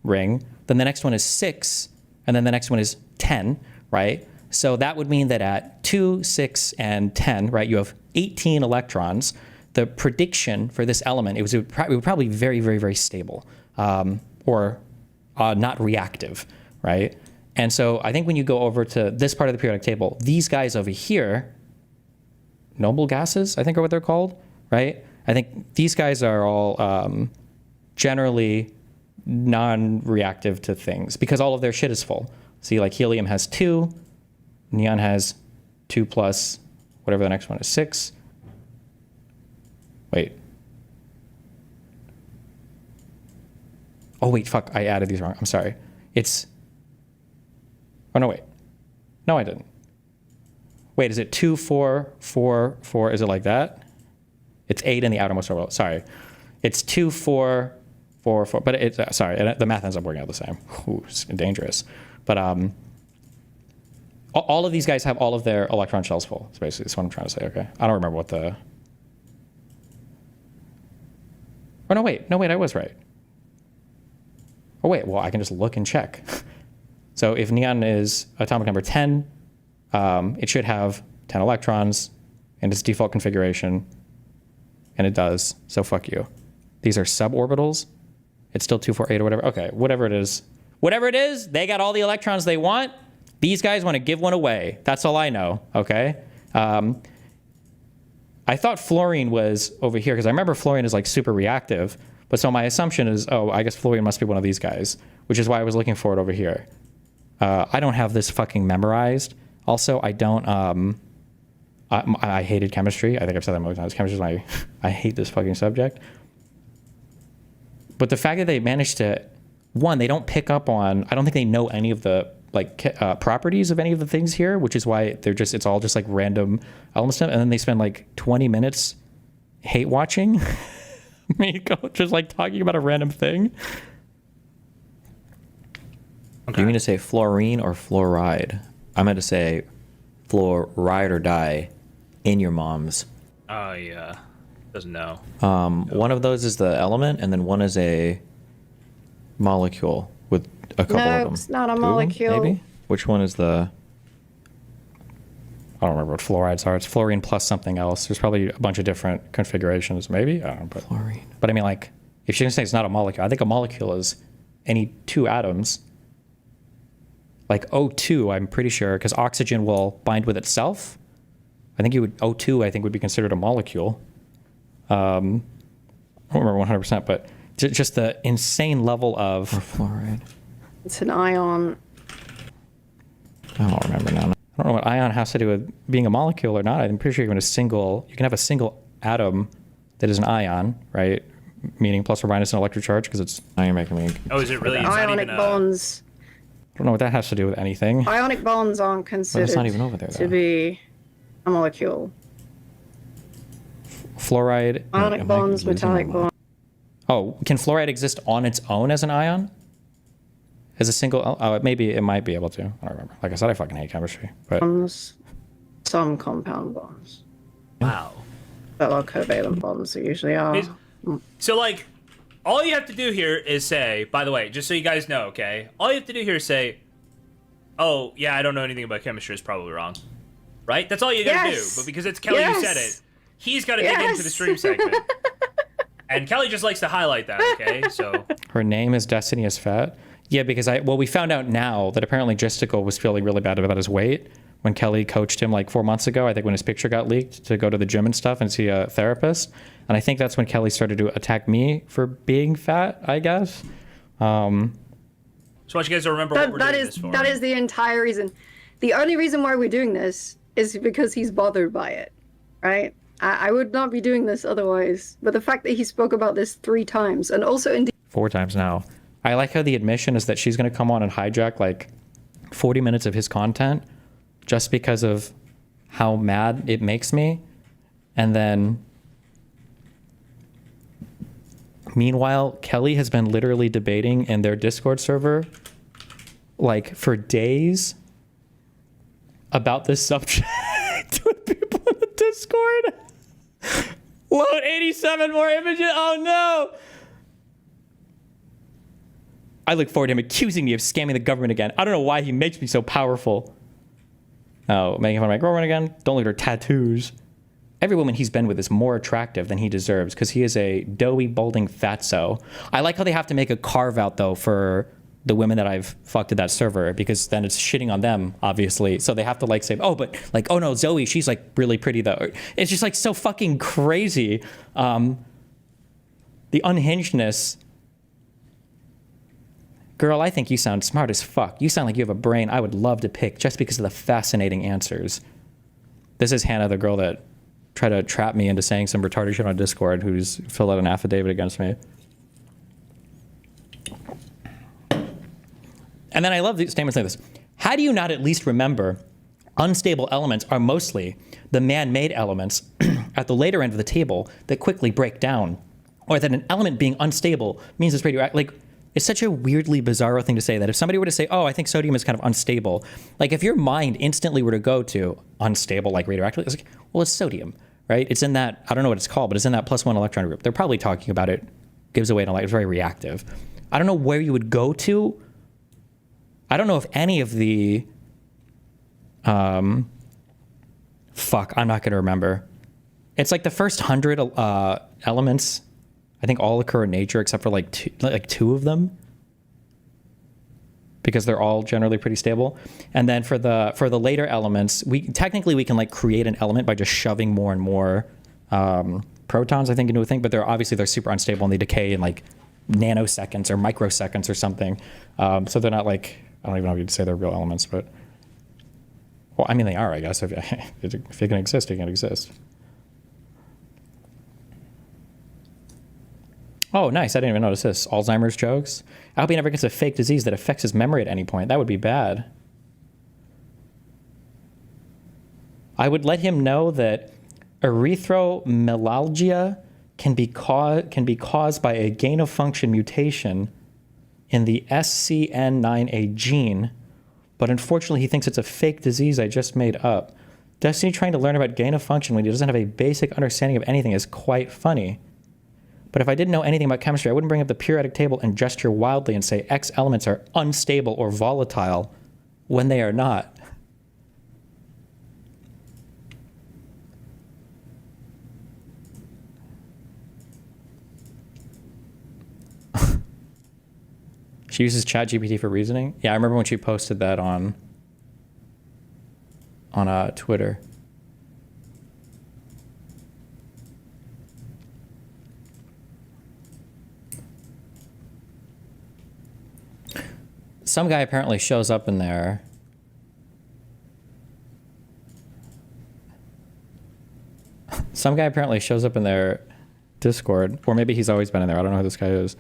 ring. Then the next one is 6, and then the next one is 10, right? So that would mean that at 2, 6, and 10, right, you have 18 electrons. The prediction for this element, it would probably be very, very, very stable, or not reactive, right? And so I think when you go over to this part of the periodic table, these guys over here noble gases, I think are what they're called, right? I think these guys are all generally non-reactive to things because all of their shit is full. See, like helium has 2, neon has 2 plus whatever the next one is, 6. Wait. Oh, wait, fuck, I added these wrong. I'm sorry. It's, oh, no, wait. No, I didn't. Wait, is it 2, 4, 4, 4? Is it like that? It's 8 in the outermost orbital. Sorry. It's 2, 4, 4, 4. But it's, sorry, the math ends up working out the same. Ooh, it's dangerous. But all of these guys have all of their electron shells full. That's basically that's what I'm trying to say, okay? I don't remember what the... Oh, no, wait, I was right. Oh, wait, well, I can just look and check. So if neon is atomic number 10, it should have 10 electrons in its default configuration, and it does, so fuck you. These are suborbitals. It's still 2, 4, 8 or whatever. Okay, whatever it is. Whatever it is, they got all the electrons they want. These guys want to give one away. That's all I know, okay? I thought fluorine was over here, because I remember fluorine is like super reactive. But so my assumption is, oh, I guess fluorine must be one of these guys, which is why I was looking for it over here. I don't have this fucking memorized. Also, I don't, I hated chemistry. I think I've said that most times. Chemistry is my, I hate this fucking subject. But the fact that they managed to, one, they don't pick up on, I don't think they know any of the like properties of any of the things here, which is why they're just, it's all just like random elements. And then they spend like 20 minutes hate watching. Me just like talking about a random thing. Okay. Do you mean to say fluorine or fluoride? I meant to say fluoride or die in your mom's. Oh, yeah. Doesn't know. One of those is the element, and then one is a molecule with a couple of them. No, it's not a 2 of them, molecule. maybe? Which one is the... I don't remember what fluorides are. It's fluorine plus something else. There's probably a bunch of different configurations, maybe. I don't know. But, fluorine. But I mean, like, if you're going to say it's not a molecule, I think a molecule is any 2 atoms. Like O2, I'm pretty sure, because oxygen will bind with itself. I think O2, I think, would be considered a molecule. I don't remember 100%, but just the insane level of... Or fluoride. It's an ion. I don't remember now. I don't know what ion has to do with being a molecule or not. I'm pretty sure you can have a single atom that is an ion, right? Meaning plus or minus an electric charge, because it's... Now you're making me... Oh, is it really? It's Ionic not even bonds. I don't know what that has to do with anything. Ionic bonds aren't considered not even over there, to though. be a molecule. Fluoride... Ionic bonds, metallic bonds. Oh, can fluoride exist on its own as an ion? As a single... maybe it might be able to. I don't remember. Like I said, I fucking hate chemistry. But Bonds, some compound bonds. Wow. But are covalent bonds, they usually are. So, like, all you have to do here is say, by the way, just so you guys know, okay? All you have to do here is say, oh, yeah, I don't know anything about chemistry, it's probably wrong. Right? That's all you gotta do. But because it's Kelly who said it, he's gotta dig into the stream segment. And Kelly just likes to highlight that, okay? So her name is Destiny is fat. Yeah, because we found out now that apparently Gisticle was feeling really bad about his weight when Kelly coached him like 4 months ago. I think when his picture got leaked to go to the gym and stuff and see a therapist. And I think that's when Kelly started to attack me for being fat, I guess. So I want you guys to remember what we're doing this for. That is the entire reason. The only reason why we're doing this is because he's bothered by it, right? I would not be doing this otherwise. But the fact that he spoke about this 3 times and also in 4 times now. I like how the admission is that she's going to come on and hijack like 40 minutes of his content just because of how mad it makes me. And then meanwhile, Kelly has been literally debating in their Discord server like for days about this subject with people in the Discord. Load 87 more images. Oh no. I look forward to him accusing me of scamming the government again. I don't know why he makes me so powerful. Oh, making fun of my girlfriend again? Don't look at her tattoos. Every woman he's been with is more attractive than he deserves because he is a doughy, balding fatso. I like how they have to make a carve out, though, for the women that I've fucked at that server, because then it's shitting on them, obviously. So they have to like say, oh, but like, oh no, Zoe, she's like really pretty though. It's just like so fucking crazy. The unhingedness. Girl, I think you sound smart as fuck. You sound like you have a brain I would love to pick just because of the fascinating answers. This is Hannah, the girl that tried to trap me into saying some retarded shit on Discord, who's filled out an affidavit against me. And then I love the statements like this. How do you not at least remember unstable elements are mostly the man-made elements at the later end of the table that quickly break down, or that an element being unstable means it's radioactive? Like, it's such a weirdly bizarro thing to say that if somebody were to say, oh, I think sodium is kind of unstable, like if your mind instantly were to go to unstable, like radioactive, it's like, well, it's sodium, right? It's in that, I don't know what it's called, but it's in that +1 electron group. They're probably talking about it, gives away an electron, it's very reactive. I don't know where you would go to. I don't know if any of the, fuck, I'm not going to remember. It's like the first 100 elements, I think all occur in nature except for like two of them, because they're all generally pretty stable. And then for the later elements, we can like create an element by just shoving more and more protons, I think, into a thing. But they're super unstable and they decay in like nanoseconds or microseconds or something. So they're not like, I don't even know if you'd say they're real elements, but well, I mean they are, I guess. If they can exist, they can exist. Oh, nice. I didn't even notice this. Alzheimer's jokes. I hope he never gets a fake disease that affects his memory at any point. That would be bad. I would let him know that erythromelalgia can be caused by a gain-of-function mutation in the SCN9A gene, but unfortunately he thinks it's a fake disease I just made up. Destiny trying to learn about gain-of-function when he doesn't have a basic understanding of anything is quite funny. But if I didn't know anything about chemistry, I wouldn't bring up the periodic table and gesture wildly and say X elements are unstable or volatile when they are not. She uses ChatGPT for reasoning? Yeah, I remember when she posted that on Twitter. Some guy apparently shows up in there. Some guy apparently shows up in their Discord, or maybe he's always been in there. I don't know who this guy is.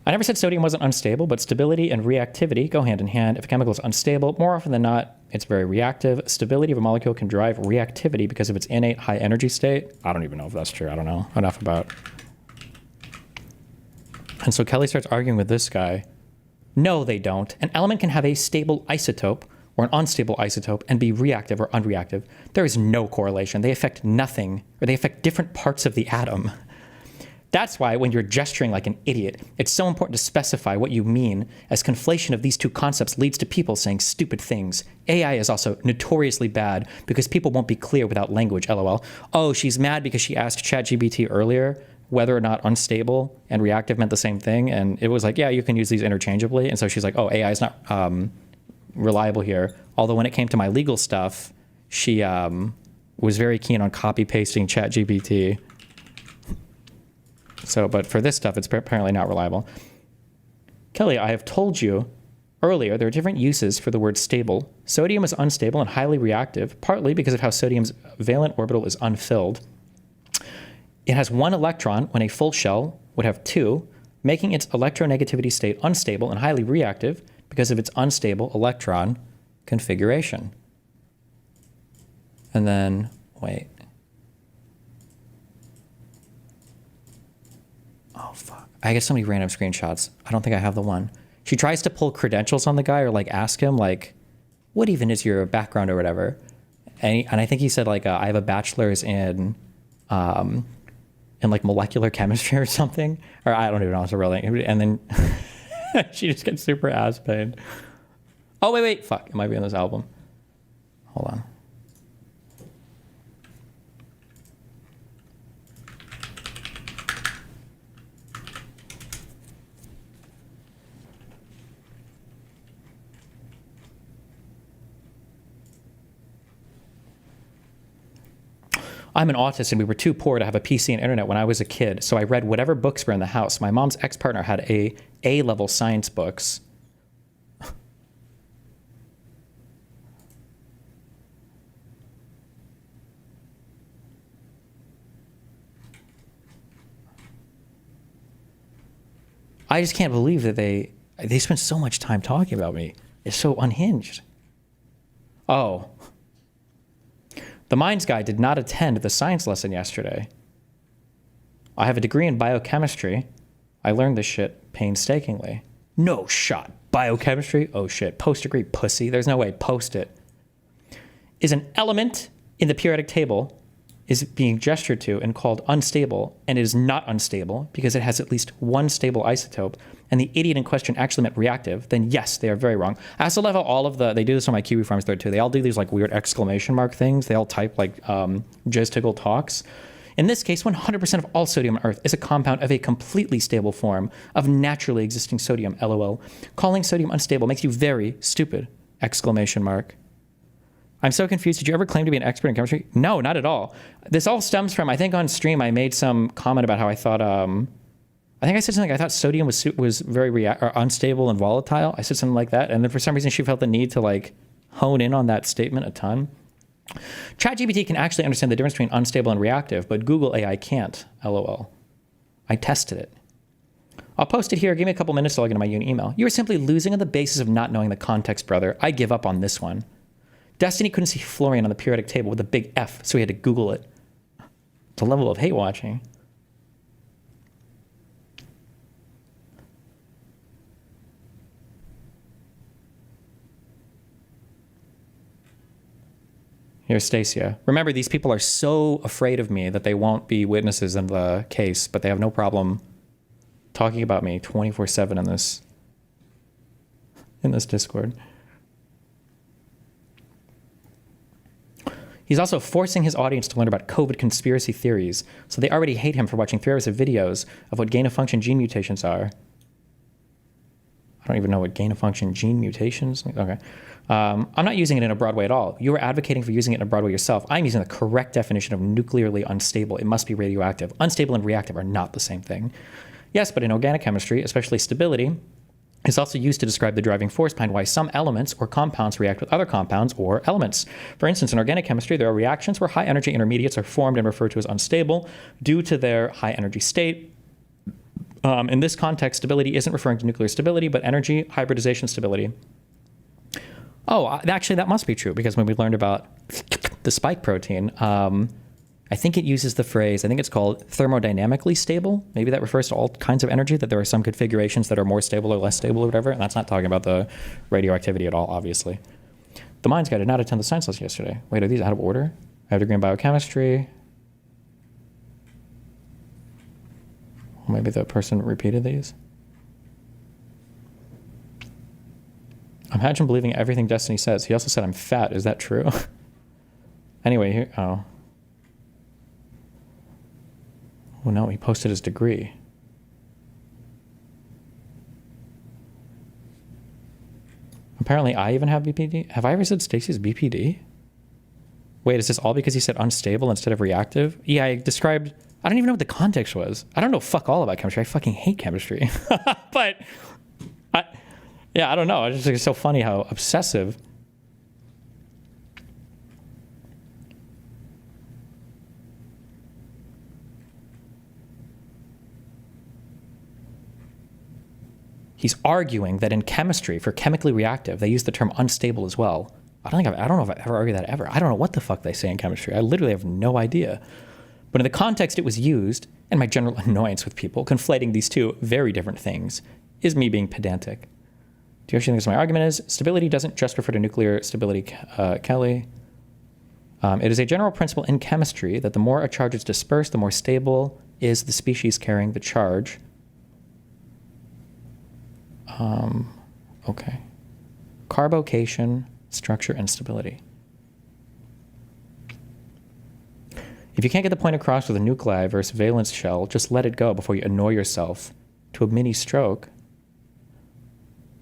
I never said sodium wasn't unstable, but stability and reactivity go hand in hand. If a chemical is unstable, more often than not, it's very reactive. Stability of a molecule can drive reactivity because of its innate high energy state. I don't even know if that's true. I don't know enough about. And so Kelly starts arguing with this guy. No, they don't. An element can have a stable isotope or an unstable isotope and be reactive or unreactive. There is no correlation. They affect nothing, or they affect different parts of the atom. That's why when you're gesturing like an idiot, it's so important to specify what you mean, as conflation of these two concepts leads to people saying stupid things. AI is also notoriously bad because people won't be clear without language, lol. Oh, she's mad because she asked ChatGPT earlier whether or not unstable and reactive meant the same thing, and it was like, yeah, you can use these interchangeably. And so she's like, oh, AI is not reliable here. Although when it came to my legal stuff, she was very keen on copy-pasting ChatGPT. So, but for this stuff, it's apparently not reliable. Kelly, I have told you earlier there are different uses for the word stable. Sodium is unstable and highly reactive, partly because of how sodium's valent orbital is unfilled. It has one electron when a full shell would have two, making its electronegativity state unstable and highly reactive because of its unstable electron configuration. And then, wait. Oh, fuck. I get so many random screenshots. I don't think I have the one. She tries to pull credentials on the guy or like ask him like, what even is your background or whatever? And I think he said like, I have a bachelor's in like molecular chemistry or something. Or I don't even know if it's a real thing. And then she just gets super ass paid. Oh, wait. Fuck. It might be on this album. Hold on. I'm an autist and we were too poor to have a PC and internet when I was a kid, so I read whatever books were in the house. My mom's ex-partner had A-level science books. I just can't believe that they spent so much time talking about me. It's so unhinged. Oh. The Minds guy did not attend the science lesson yesterday. I have a degree in biochemistry. I learned this shit painstakingly. No shot. Biochemistry? Oh shit. Post-degree pussy. There's no way. Post it. Is an element in the periodic table is being gestured to and called unstable, and it is not unstable because it has at least one stable isotope, and the idiot in question actually meant reactive, then yes, they are very wrong. I also love how all of they do this on my Kiwi Farms thread too. They all do these like weird exclamation mark things. They all type like Jiztiggle talks. In this case, 100% of all sodium on Earth is a compound of a completely stable form of naturally existing sodium, LOL. Calling sodium unstable makes you very stupid, exclamation mark. I'm so confused. Did you ever claim to be an expert in chemistry? No, not at all. This all stems from, I think on stream, I made some comment about how I thought, I think I said something, I thought sodium was very unstable and volatile. I said something like that. And then for some reason, she felt the need to like hone in on that statement a ton. ChatGPT can actually understand the difference between unstable and reactive, but Google AI can't, LOL. I tested it. I'll post it here. Give me a couple minutes to log into my uni email. You are simply losing on the basis of not knowing the context, brother. I give up on this one. Destiny couldn't see fluorine on the periodic table with a big F, so he had to Google it. It's a level of hate watching. Here's Stacia. Remember, these people are so afraid of me that they won't be witnesses in the case, but they have no problem talking about me 24/7 in this Discord. He's also forcing his audience to learn about COVID conspiracy theories, so they already hate him for watching 3 hours of videos of what gain-of-function gene mutations are. I don't even know what gain-of-function gene mutations. Okay. I'm not using it in a broad way at all. You are advocating for using it in a broad way yourself. I'm using the correct definition of nuclearly unstable. It must be radioactive. Unstable and reactive are not the same thing. Yes, but in organic chemistry, especially stability, is also used to describe the driving force behind why some elements or compounds react with other compounds or elements. For instance, in organic chemistry, there are reactions where high-energy intermediates are formed and referred to as unstable due to their high-energy state. In this context, stability isn't referring to nuclear stability, but energy hybridization stability. Oh, actually, that must be true, because when we learned about the spike protein, I think it uses the phrase, I think it's called thermodynamically stable. Maybe that refers to all kinds of energy, that there are some configurations that are more stable or less stable or whatever. And that's not talking about the radioactivity at all, obviously. The Minds guy did not attend the science lesson yesterday. Wait, are these out of order? I have a degree in biochemistry. Maybe the person repeated these. Imagine believing everything Destiny says. He also said I'm fat. Is that true? Anyway, here. Oh. Oh no, he posted his degree. Apparently I even have BPD. Have I ever said Stacy's BPD? Wait, is this all because he said unstable instead of reactive? Yeah, I described, I don't even know what the context was. I don't know fuck all about chemistry. I fucking hate chemistry. But, yeah, I don't know. It's just so funny how obsessive. He's arguing that in chemistry, for chemically reactive, they use the term unstable as well. I don't know if I've ever argued that ever. I don't know what the fuck they say in chemistry. I literally have no idea. But in the context it was used, and my general annoyance with people conflating these two very different things, is me being pedantic. Do you actually think this my argument is? Stability doesn't just refer to nuclear stability, Kelly. It is a general principle in chemistry that the more a charge is dispersed, the more stable is the species carrying the charge. Okay. Carbocation, structure, and stability. If you can't get the point across with a nuclei versus valence shell, just let it go before you annoy yourself to a mini stroke.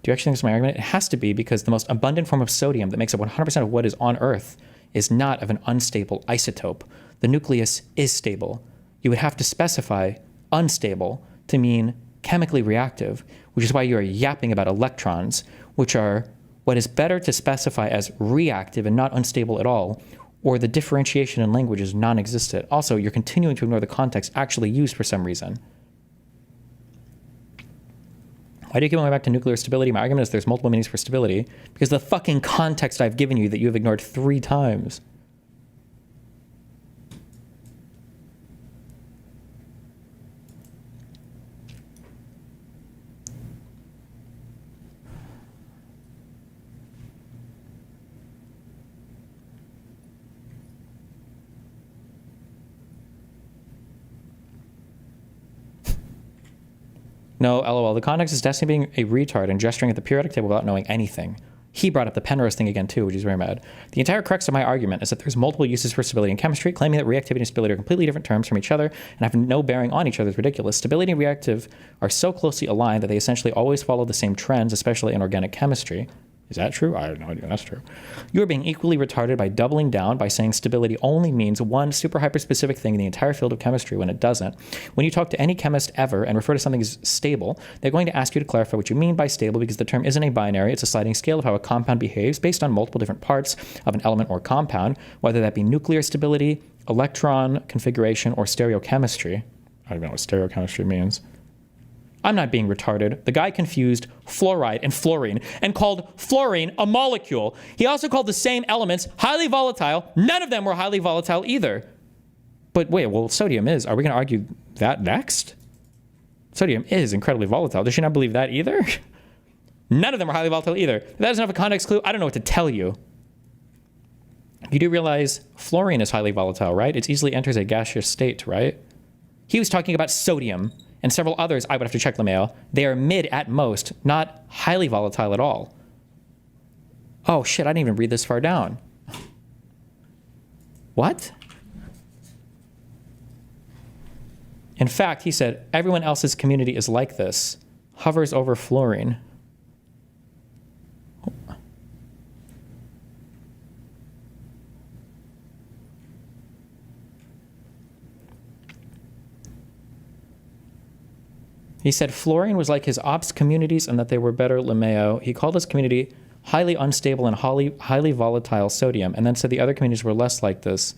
Do you actually think this is my argument? It has to be, because the most abundant form of sodium that makes up 100% of what is on Earth is not of an unstable isotope. The nucleus is stable. You would have to specify unstable to mean chemically reactive, which is why you are yapping about electrons, which are what is better to specify as reactive and not unstable at all, or the differentiation in language is non-existent. Also, you're continuing to ignore the context actually used for some reason. Why do you keep going back to nuclear stability? My argument is there's multiple meanings for stability because the fucking context I've given you that you have ignored 3 times. No, lol, the context is Destiny being a retard and gesturing at the periodic table without knowing anything. He brought up the Penrose thing again too, which is very mad. The entire crux of my argument is that there's multiple uses for stability in chemistry. Claiming that reactivity and stability are completely different terms from each other and have no bearing on each other is ridiculous. Stability and reactive are so closely aligned that they essentially always follow the same trends, especially in organic chemistry. Is that true? I have no idea that's true. You are being equally retarded by doubling down by saying stability only means one super hyper-specific thing in the entire field of chemistry when it doesn't. When you talk to any chemist ever and refer to something as stable, they're going to ask you to clarify what you mean by stable because the term isn't a binary, it's a sliding scale of how a compound behaves based on multiple different parts of an element or compound, whether that be nuclear stability, electron configuration, or stereochemistry. I don't know what stereochemistry means. I'm not being retarded. The guy confused fluoride and fluorine and called fluorine a molecule. He also called the same elements highly volatile. None of them were highly volatile either. But wait, well, sodium is. Are we going to argue that next? Sodium is incredibly volatile. Does she not believe that either? None of them are highly volatile either. If that is enough of a context clue, I don't know what to tell you. You do realize fluorine is highly volatile, right? It easily enters a gaseous state, right? He was talking about sodium. And several others, I would have to check LeMail. They are mid at most, not highly volatile at all. Oh shit, I didn't even read this far down. What? In fact, he said, everyone else's community is like this. Hovers over fluorine. He said fluorine was like his ops communities and that they were better LeMayo. He called his community highly unstable and highly volatile sodium, and then said the other communities were less like this.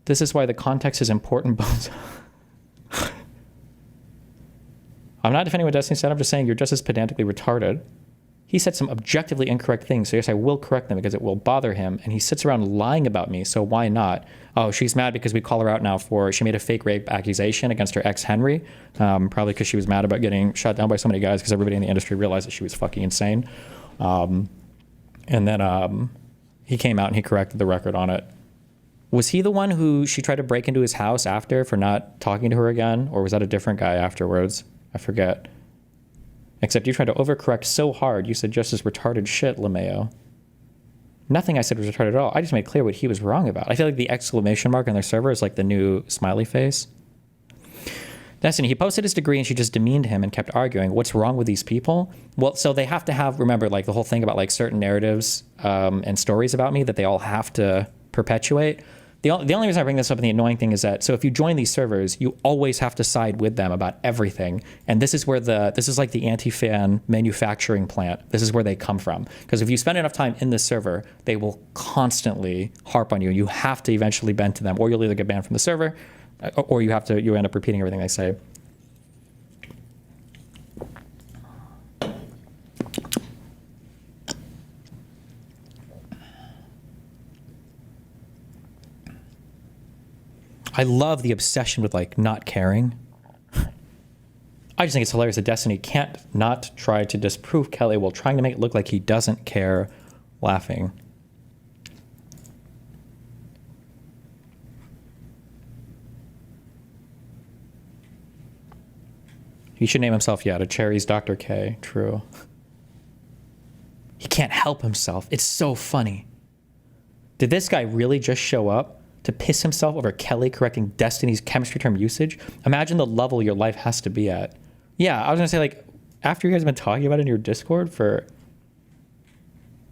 This is why the context is important both. I'm not defending what Destiny said, I'm just saying you're just as pedantically retarded. He said some objectively incorrect things, so yes, I will correct them because it will bother him, and he sits around lying about me, so why not? Oh, she's mad because we call her out now for, she made a fake rape accusation against her ex, Henry, probably because she was mad about getting shut down by so many guys because everybody in the industry realized that she was fucking insane. And then he came out and he corrected the record on it. Was he the one who she tried to break into his house after for not talking to her again, or was that a different guy afterwards? I forget. Except you tried to overcorrect so hard, you said just as retarded shit, LeMayo. Nothing I said was retarded at all. I just made clear what he was wrong about. I feel like the exclamation mark on their server is like the new smiley face. Destiny, he posted his degree and she just demeaned him and kept arguing. What's wrong with these people? Well, so they have to have, remember, like the whole thing about like certain narratives and stories about me that they all have to perpetuate. The only reason I bring this up and the annoying thing is that, so if you join these servers, you always have to side with them about everything. And this is where this is like the anti-fan manufacturing plant. This is where they come from. Because if you spend enough time in this server, they will constantly harp on you. You have to eventually bend to them, or you'll either get banned from the server, or you end up repeating everything they say. I love the obsession with like not caring. I just think it's hilarious that Destiny can't not try to disprove Kelly while trying to make it look like he doesn't care, laughing. He should name himself, yeah, to Cherry's Dr. K. True. He can't help himself. It's so funny. Did this guy really just show up to piss himself over Kelly correcting Destiny's chemistry term usage? Imagine the level your life has to be at. Yeah, I was gonna say, like, after you guys have been talking about it in your Discord for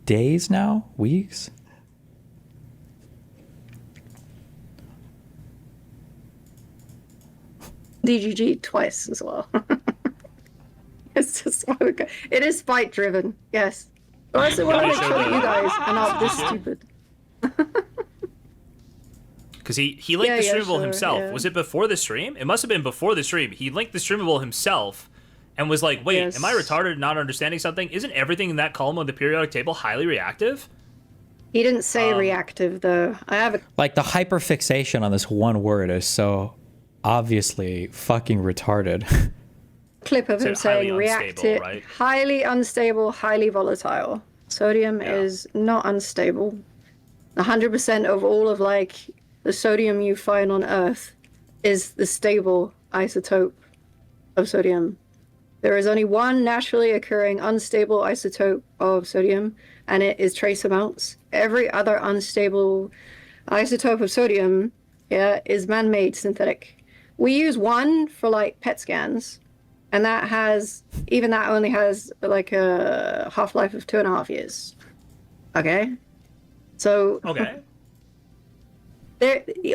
days now, weeks. DGG twice as well. It's just it is spite driven, yes. But I also want to make sure that you guys are not this stupid. Because he linked the streamable sure, himself. yeah. Was it before the stream? It must have been before the stream. He linked the streamable himself and was like, wait, Yes. am I retarded not understanding something? Isn't everything in that column of the periodic table highly reactive? He didn't say reactive though. I have a Like the hyperfixation on this one word is so obviously fucking retarded. clip of him Said highly saying unstable, reactive, right? highly unstable, highly volatile. Sodium is not unstable. 100% of all of like the sodium you find on Earth is the stable isotope of sodium. There is only one naturally occurring unstable isotope of sodium, and it is trace amounts. Every other unstable isotope of sodium is man-made synthetic. We use one for like PET scans, and that only has like a half-life of 2.5 years. Okay? So Okay.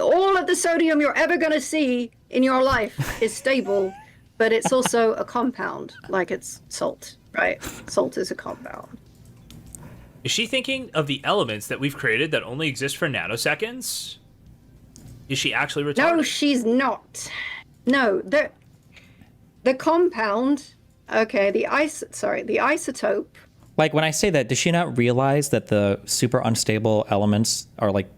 all of the sodium you're ever going to see in your life is stable, but it's also a compound, like it's salt, right? Salt is a compound. Is she thinking of the elements that we've created that only exist for nanoseconds? Is she actually retarded? No, she's not. No, the compound, okay, the isotope. Like when I say that, does she not realize that the super unstable elements are like,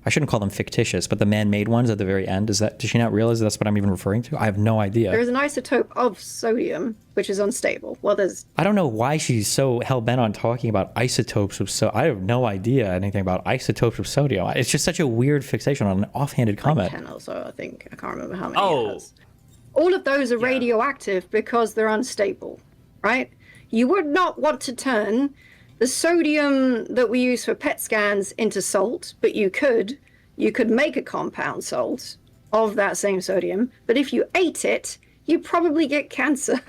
I shouldn't call them fictitious, but the man-made ones at the very end, does she not realize that's what I'm even referring to? I have no idea. There's an isotope of sodium, which is unstable. Well, I don't know why she's so hell-bent on talking about isotopes of I have no idea anything about isotopes of sodium. It's just such a weird fixation on an offhanded comment. 10 or so, I think. I can't remember how many it has. All of those are radioactive because they're unstable, right? You would not want to turn the sodium that we use for PET scans into salt, but you could make a compound salt of that same sodium, but if you ate it, you'd probably get cancer.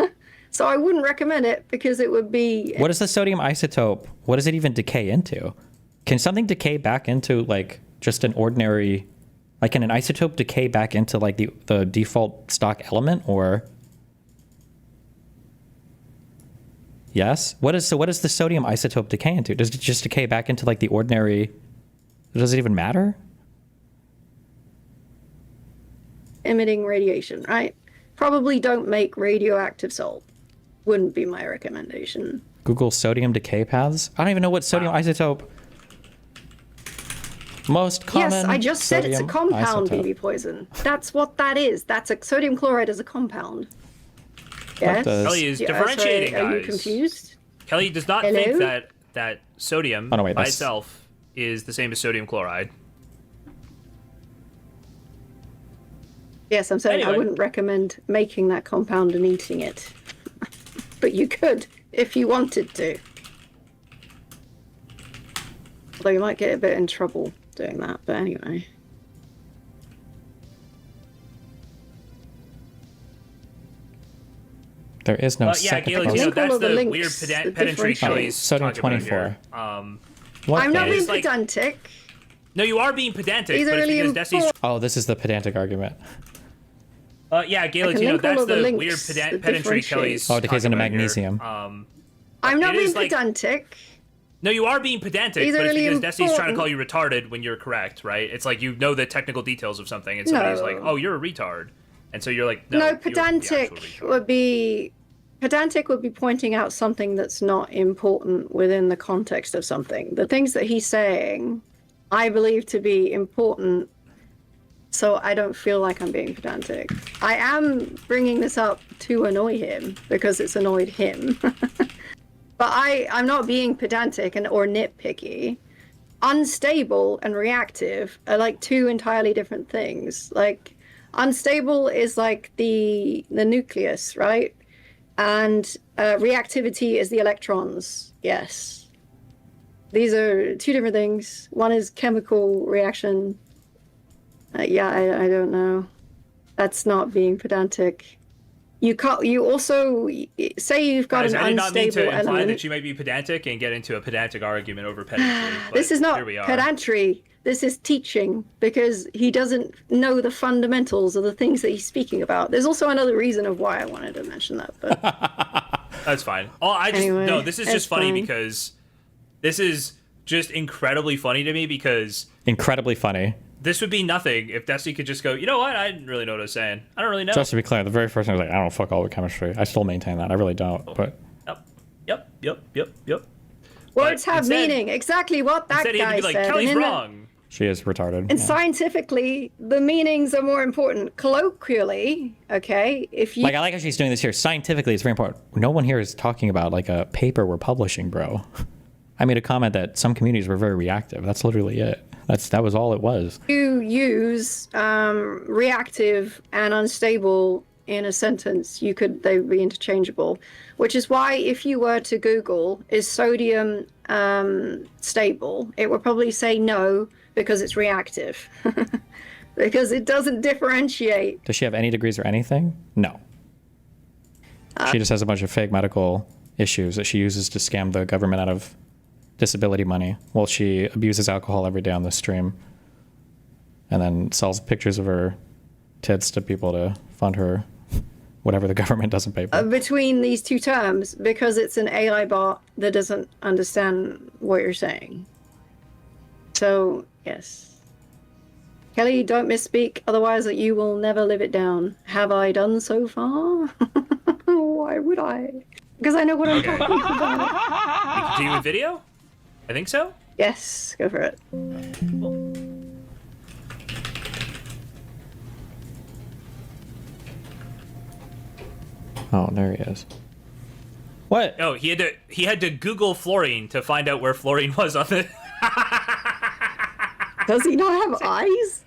So I wouldn't recommend it because it would be... What is the sodium isotope? What does it even decay into? Can something decay back into like just an ordinary, like can an isotope decay back into like the default stock element or... Yes. What is the sodium isotope decay into? Does it just decay back into like the ordinary? Does it even matter? Emitting radiation, right? Probably don't make radioactive salt. Wouldn't be my recommendation. Google sodium decay paths. I don't even know what sodium isotope. Most common. Yes, I just said it's a compound, isotope. BB poison. That's what that is. Sodium chloride is a compound. Yes. Kelly is differentiating, sorry, are you guys. confused? Kelly does not Hello? think that sodium Oh, no, wait, by that's- itself is the same as sodium chloride. Yes, I'm saying Anyway. I wouldn't recommend making that compound and eating it. But you could if you wanted to. Although you might get a bit in trouble doing that, but anyway. There is no Yeah, second Gaelic, proposal. link all that's of the the links, weird the pedantry differentials. Kelly's Sodium talking about 24. here. What I'm not the- being It's like- pedantic. No, you are being pedantic, These but are it's really because Destiny's... important. Oh, this is the pedantic argument. Yeah, Gaelic, I can link all that's of the the links, weird the pedantry Kelly's Oh, it decays talking into about here. magnesium. I'm not It being is like- pedantic. No, you are being pedantic, These but are it's really because Destiny's trying to call important. you retarded when you're correct, right? It's like you know the technical details of something, and somebody's No. like, "Oh, you're a retard," and so you're like, "No, No, you're the pedantic actual retard." would be pointing out something that's not important within the context of something. The things that he's saying, I believe to be important, so I don't feel like I'm being pedantic. I am bringing this up to annoy him because it's annoyed him. But I'm not being pedantic or nitpicky. Unstable and reactive are like two entirely different things. Like unstable is like the nucleus, right? And reactivity is the electrons. Yes. These are two different things. One is chemical reaction. I don't know. That's not being pedantic. You can't. You also say you've got Guys, an I did not mean unstable to imply element. that she might be pedantic and get into a pedantic argument over pedantry. but This is not here we are. pedantry. This is teaching, because he doesn't know the fundamentals of the things that he's speaking about. There's also another reason of why I wanted to mention that, but That's fine. Oh, Anyway, no, this is just it's funny fine. because this is just incredibly funny to me because Incredibly funny. this would be nothing if Destiny could just go, you know what? I didn't really know what I was saying. I don't really know. Just to be clear, the very first thing I was like, I don't fuck all with chemistry. I still maintain that. I really don't. But Yep. words have instead- meaning. Exactly what that Instead, he had to guy be like, said. Kelly's and in the- wrong. she is retarded. And yeah. scientifically, the meanings are more important. Colloquially, okay, if you Like, I like how she's doing this here. Scientifically, it's very important. No one here is talking about like a paper we're publishing, bro. I made a comment that some communities were very reactive. That's literally it. That was all it was. you use reactive and unstable in a sentence, they would be interchangeable. Which is why if you were to Google, is sodium stable, it would probably say no, because it's reactive. Because it doesn't differentiate. Does she have any degrees or anything? No. She just has a bunch of fake medical issues that she uses to scam the government out of disability money while she abuses alcohol every day on the stream and then sells pictures of her tits to people to fund her whatever the government doesn't pay for. Between these two terms, because it's an AI bot that doesn't understand what you're saying. So, yes. Kelly, don't misspeak, otherwise you will never live it down. Have I done so far? Why would I? Because I know what I'm talking about. We continue with video? I think so. Yes, go for it. Oh, there he is. What? Oh, he had to Google fluorine to find out where fluorine was on the. Does he not have eyes?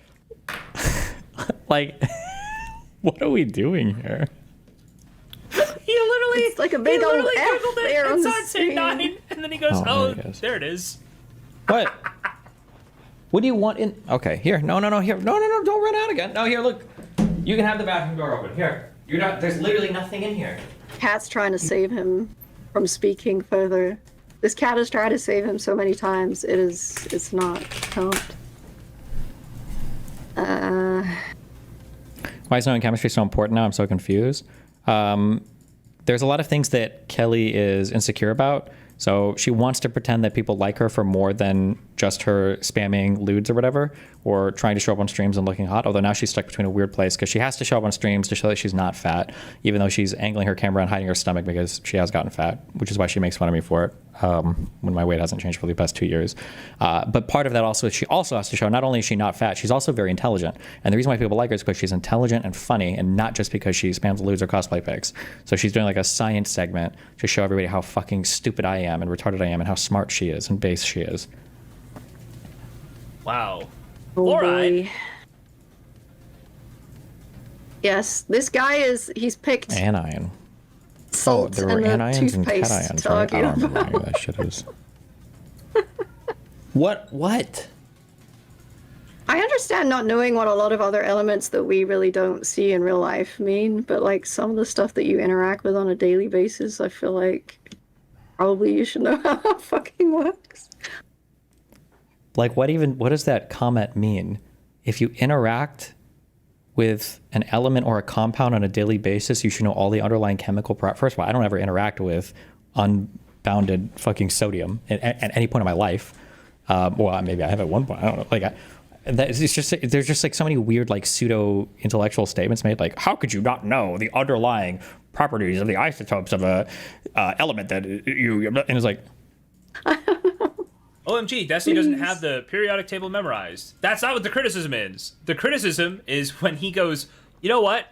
Like, what are we doing here? He literally. It's like a big he old literally F Googled it there on and the saw it say screen. 9, and then he goes, Oh, "Oh, there he is. there it is." What? What do you want in? Okay, here. No, here. No, don't run out again. No, here, look. You can have the bathroom door open. Here. You're not. There's literally nothing in here. Cat's trying to save him from speaking further. This cat has tried to save him so many times. It's not helped. Why is knowing chemistry so important now? I'm so confused. There's a lot of things that Kelly is insecure about. So she wants to pretend that people like her for more than just her spamming lewds or whatever, or trying to show up on streams and looking hot. Although now she's stuck between a weird place because she has to show up on streams to show that she's not fat, even though she's angling her camera and hiding her stomach because she has gotten fat, which is why she makes fun of me for it when my weight hasn't changed for the past 2 years. But part of that also is she also has to show not only is she not fat, she's also very intelligent. And the reason why people like her is because she's intelligent and funny, and not just because she spams lewds or cosplay pics. So she's doing like a science segment to show everybody how fucking stupid I am and retarded I am and how smart she is and base she is. Wow. Oh Fluoride. boy. Yes, this guy he's picked Anion. salt There were and the anions and toothpaste cations, to right? I argue don't remember about. what that shit is. What? I understand not knowing what a lot of other elements that we really don't see in real life mean, but like some of the stuff that you interact with on a daily basis, I feel like probably you should know how it fucking works. Like, what does that comment mean? If you interact with an element or a compound on a daily basis, you should know all the underlying chemical First of all, I don't ever interact with unbounded fucking sodium at any point in my life. Well, maybe I have at one point. I don't know. Like, there's just like so many weird like pseudo intellectual statements made. Like, how could you not know the underlying properties of the isotopes of a element that you? And it's like, OMG, Destiny doesn't have the periodic table memorized. That's not what the criticism is. The criticism is when he goes, you know what?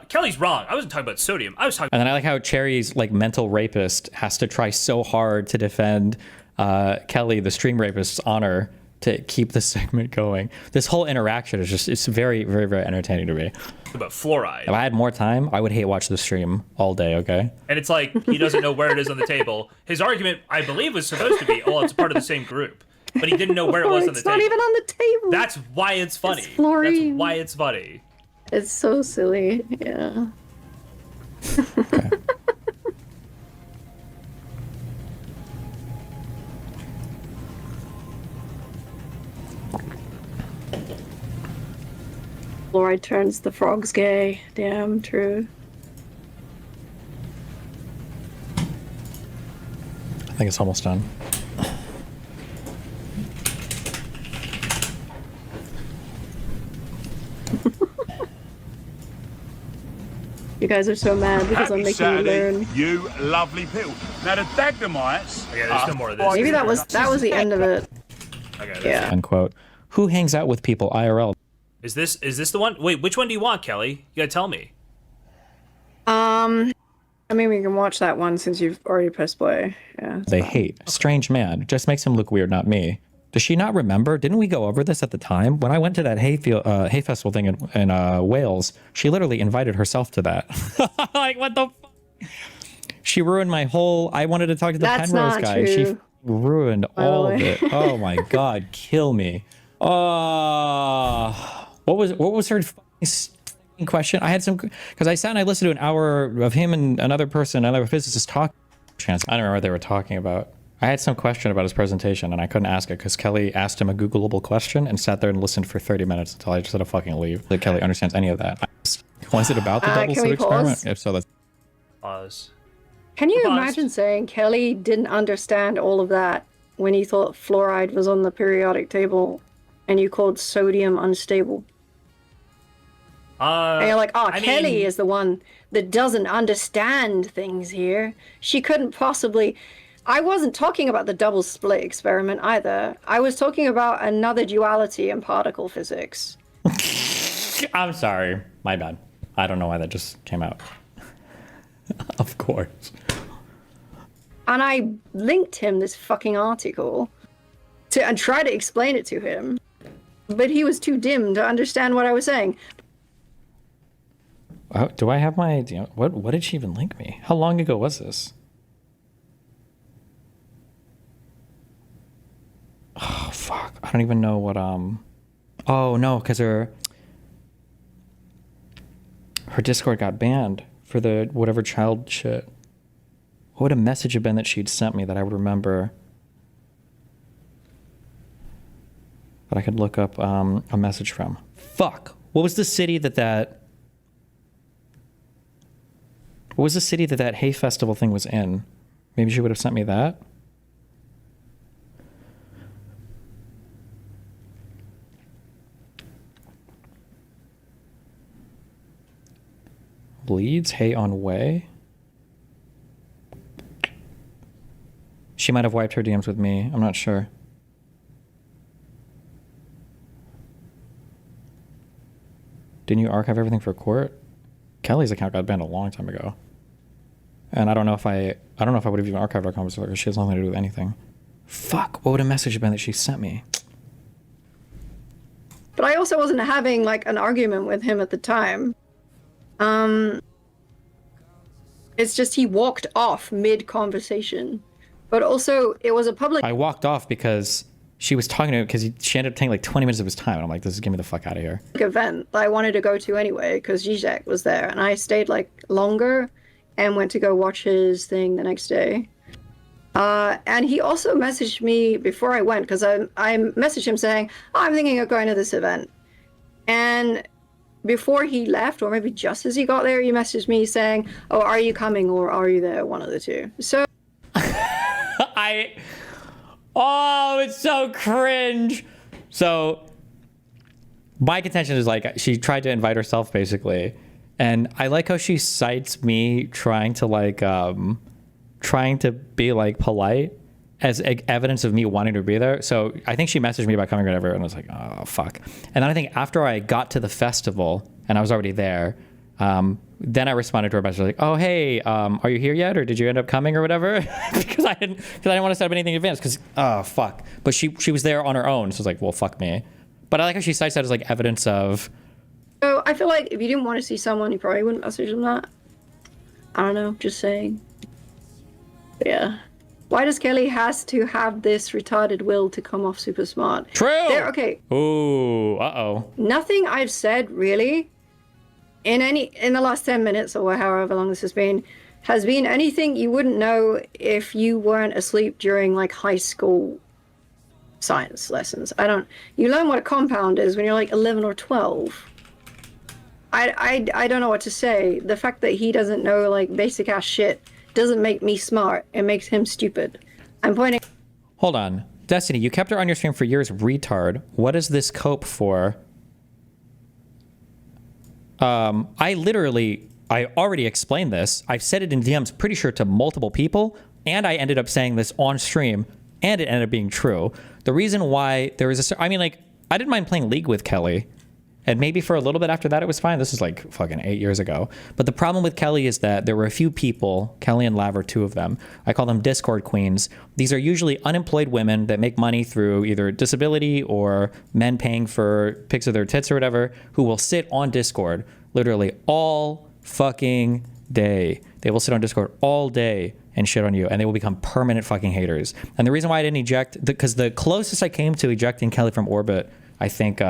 Kelly's wrong. I wasn't talking about sodium. I was talking. And then I like how Cherry's like mental rapist has to try so hard to defend Kelly, the stream rapist's honor, to keep the segment going. This whole interaction is it's very, very, very entertaining to me. about fluoride. If I had more time, I would hate watch the stream all day, okay? And it's like, he doesn't know where it is on the table. His argument, I believe, was supposed to be, oh, it's part of the same group. But he didn't know where it was on the It's table. not even on the table. That's why it's funny. It's fluorine. That's why it's funny. It's so silly. Yeah. Okay. Fluoride turns the frogs gay. Damn, true. I think it's almost done. You guys are so mad because I'm making you learn. You lovely pill. Now the Dagdamites. Okay, there's no more of this. Maybe that was the end of it. Okay, Yeah. Unquote. Who hangs out with people IRL? Is this the one? Wait, which one do you want, Kelly? You gotta tell me. I mean, we can watch that one since you've already pressed play. Yeah. They hate. Strange man. Just makes him look weird, not me. Does she not remember? Didn't we go over this at the time? When I went to that hay festival thing in Wales, she literally invited herself to that. Like, what the fuck? She ruined my whole... I wanted to talk to the That's Penrose not guy. true. She ruined all of way. it. Oh my God, kill me. What was her fucking question? I had some... Because I sat and I listened to an hour of him and another physicist talk. I don't remember what they were talking about. I had some question about his presentation and I couldn't ask it because Kelly asked him a Googleable question and sat there and listened for 30 minutes until I just had to fucking leave. Like Kelly understands any of that. Was it about the double can we slit experiment? pause? If so, let's Pause. Can you Pause. imagine saying Kelly didn't understand all of that when he thought fluoride was on the periodic table and you called sodium unstable? And you're like, oh, Kelly is the one that doesn't understand things here. She couldn't possibly... I wasn't talking about the double split experiment either. I was talking about another duality in particle physics. I'm sorry. My bad. I don't know why that just came out. Of course. And I linked him this fucking article and tried to explain it to him. But he was too dim to understand what I was saying. Do I have my... What did she even link me? How long ago was this? Oh, fuck. I don't even know what... Oh, no, because her Discord got banned for the whatever child shit. What would a message have been that she'd sent me that I would remember? That I could look up a message from. Fuck. What was the city that... What was the city that hay festival thing was in? Maybe she would have sent me that. Leeds, hay on way. She might have wiped her DMs with me. I'm not sure. Didn't you archive everything for court? Kelly's account got banned a long time ago. And I don't know if I would have even archived our conversation because she has nothing to do with anything. Fuck, what would a message have been that she sent me? But I also wasn't having like an argument with him at the time. It's just he walked off mid-conversation. But also, it was a public... I walked off because she was talking to him because she ended up taking like 20 minutes of his time. And I'm like, this is get me the fuck out of here. event that I wanted to go to anyway because Zizek was there. And I stayed like longer and went to go watch his thing the next day. And he also messaged me before I went because I messaged him saying, oh, I'm thinking of going to this event. And before he left, or maybe just as he got there, he messaged me saying, oh, are you coming or are you there? One of the two. So oh, it's so cringe. So my contention is like she tried to invite herself basically. And I like how she cites me trying to be like polite as evidence of me wanting to be there. So I think she messaged me about coming or whatever, and I was like, oh, fuck. And then I think after I got to the festival and I was already there, then I responded to her message like, oh, hey, are you here yet? Or did you end up coming or whatever? because I didn't want to set up anything in advance because, oh, fuck. But she was there on her own. So I was like, well, fuck me. But I like how she cites that as like evidence of... So I feel like if you didn't want to see someone, you probably wouldn't message them that. I don't know, just saying. But yeah. Why does Kelly has to have this retarded will to come off super smart? True! Okay. Ooh, uh-oh. Nothing I've said, really, in the last 10 minutes or however long this has been anything you wouldn't know if you weren't asleep during like high school science lessons. You learn what a compound is when you're like 11 or 12. I don't know what to say. The fact that he doesn't know like basic ass shit doesn't make me smart. It makes him stupid. I'm pointing. Hold on. Destiny, you kept her on your stream for years, retard. What is this cope for? I already explained this. I've said it in DMs, pretty sure to multiple people, and I ended up saying this on stream, and it ended up being true. The reason why there is I mean, like, I didn't mind playing League with Kelly, and maybe for a little bit after that it was fine. This was like fucking 8 years ago. But the problem with Kelly is that there were a few people, Kelly and Lav are two of them. I call them Discord queens. These are usually unemployed women that make money through either disability or men paying for pics of their tits or whatever, who will sit on Discord literally all fucking day. They will sit on Discord all day and shit on you, and they will become permanent fucking haters. And the reason why I didn't eject, because the closest I came to ejecting Kelly from Orbit, I think,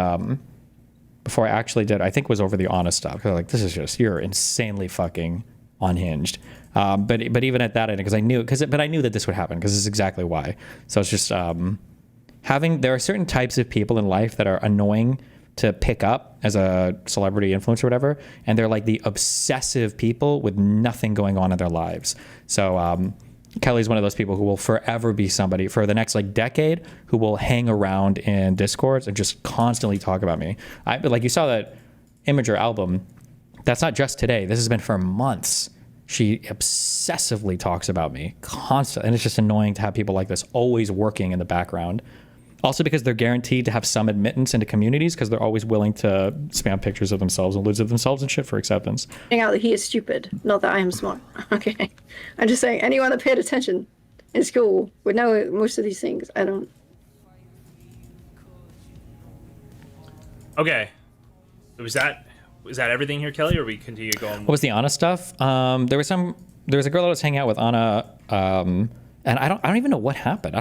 before I actually did, I think was over the honest stuff. Because like, this is just, you're insanely fucking unhinged. But even at that, I because I knew, but I knew that this would happen because this is exactly why. So it's just there are certain types of people in life that are annoying to pick up as a celebrity influencer or whatever, and they're like the obsessive people with nothing going on in their lives. So Kelly's one of those people who will forever be somebody for the next like decade who will hang around in Discords and just constantly talk about me. Like you saw that Imager album, that's not just today. This has been for months. She obsessively talks about me constantly, and it's just annoying to have people like this always working in the background. Also because they're guaranteed to have some admittance into communities because they're always willing to spam pictures of themselves and nudes of themselves and shit for acceptance. Out that he is stupid, not that I am smart. Okay. I'm just saying anyone that paid attention in school would know most of these things. I don't. Okay. Was that everything here, Kelly, or we continue going? What was the Anna stuff? There was a girl that I was hanging out with, Anna, and I don't even know what happened. I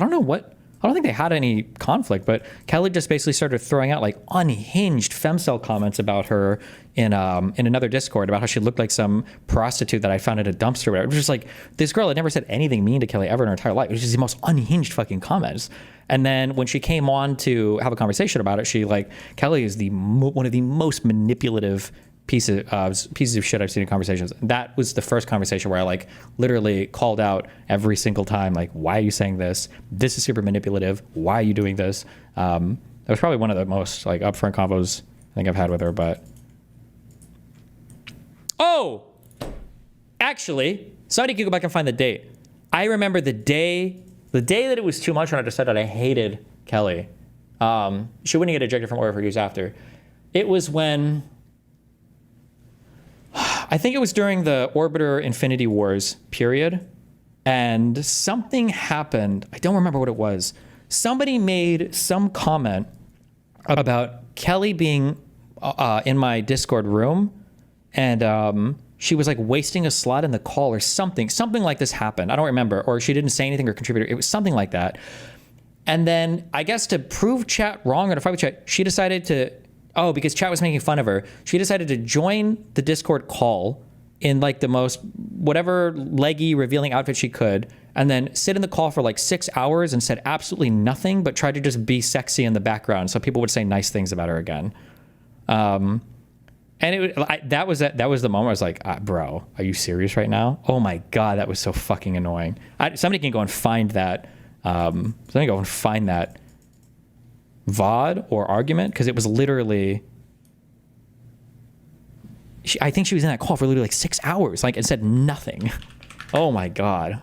don't think they had any conflict, but Kelly just basically started throwing out like unhinged femcel comments about her in another Discord about how she looked like some prostitute that I found at a dumpster or whatever. It was just like, this girl had never said anything mean to Kelly ever in her entire life. It was just the most unhinged fucking comments. And then when she came on to have a conversation about it, Kelly is one of the most manipulative pieces of shit I've seen in conversations. That was the first conversation where I like literally called out every single time, like, why are you saying this? This is super manipulative. Why are you doing this? That was probably one of the most like upfront convos I think I've had with her. But actually, somebody can go back and find the date. I remember the day that it was too much when I decided I hated Kelly. She wouldn't get ejected from Order for years after. It was when I think it was during the Orbiter Infinity Wars period, and something happened. I don't remember what it was. Somebody made some comment about Kelly being in my Discord room, and she was like wasting a slot in the call or something. Something like this happened. I don't remember. Or she didn't say anything or contribute. It was something like that. And then I guess to prove chat wrong or to fight with chat, she decided to... because chat was making fun of her, she decided to join the Discord call in like the most whatever leggy revealing outfit she could, and then sit in the call for like 6 hours and said absolutely nothing, but tried to just be sexy in the background so people would say nice things about her again. And that was the moment I was like, bro, are you serious right now? Oh my God, that was so fucking annoying. Somebody can go and find that. VOD or argument, because it was literally, I think she was in that call for literally like 6 hours, like, and said nothing. Oh my God.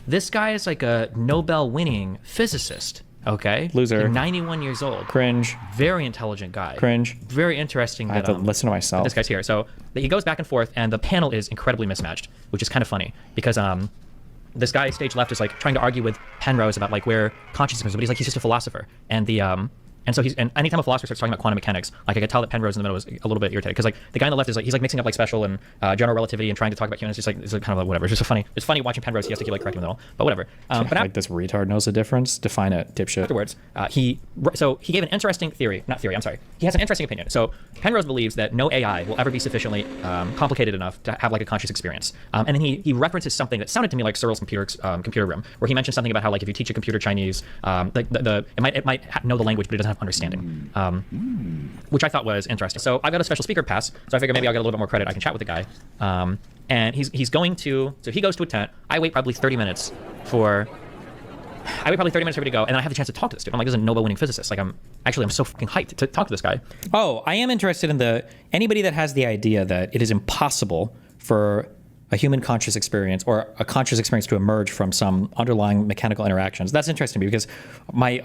This guy is like a Nobel-winning physicist, okay? Loser. Like 91 years old. Cringe. Very intelligent guy. Cringe. Very interesting. I have to listen to myself. This guy's here. So he goes back and forth, and the panel is incredibly mismatched, which is kind of funny, because this guy stage left is like trying to argue with Penrose about like where consciousness is, but he's just a philosopher. And the And so and anytime a philosopher starts talking about quantum mechanics, like I could tell that Penrose in the middle was a little bit irritated because like the guy on the left is like he's like mixing up like special and general relativity and trying to talk about humans. It's kind of like whatever. It's just funny. It's funny watching Penrose. He has to keep like correcting them all, but whatever. But like this retard knows the difference. Define it, dipshit. afterwards, he gave an interesting theory. Not theory. I'm sorry. He has an interesting opinion. So Penrose believes that no AI will ever be sufficiently complicated enough to have like a conscious experience. And then he references something that sounded to me like Searle's computer room, where he mentioned something about how like if you teach a computer Chinese, like it might know the language, but it doesn't have understanding, which I thought was interesting. So I got a special speaker pass, so I figured maybe I'll get a little bit more credit. I can chat with the guy, and he goes to a tent. I wait probably 30 minutes for me to go, and then I have the chance to talk to this dude. I'm like, this is a Nobel-winning physicist. Like, I'm so fucking hyped to talk to this guy. Oh, I am interested in anybody that has the idea that it is impossible for a human conscious experience or a conscious experience to emerge from some underlying mechanical interactions. That's interesting to me because my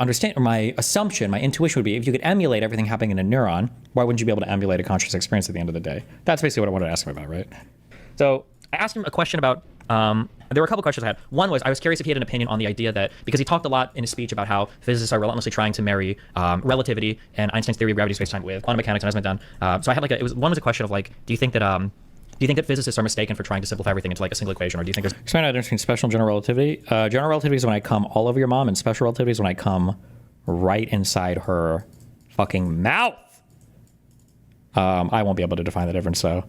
assumption, my intuition would be if you could emulate everything happening in a neuron, why wouldn't you be able to emulate a conscious experience at the end of the day? That's basically what I wanted to ask him about, right? So I asked him a question about, there were a couple questions I had. One was, I was curious if he had an opinion on the idea that, because he talked a lot in his speech about how physicists are relentlessly trying to marry relativity and Einstein's theory of gravity space-time with quantum mechanics, and I went down. So I had one was a question of like, do you think that physicists are mistaken for trying to simplify everything into like a single equation, or do you think there's... Explain out between special and general relativity. General relativity is when I come all over your mom, and special relativity is when I come right inside her fucking mouth. I won't be able to define the difference, so...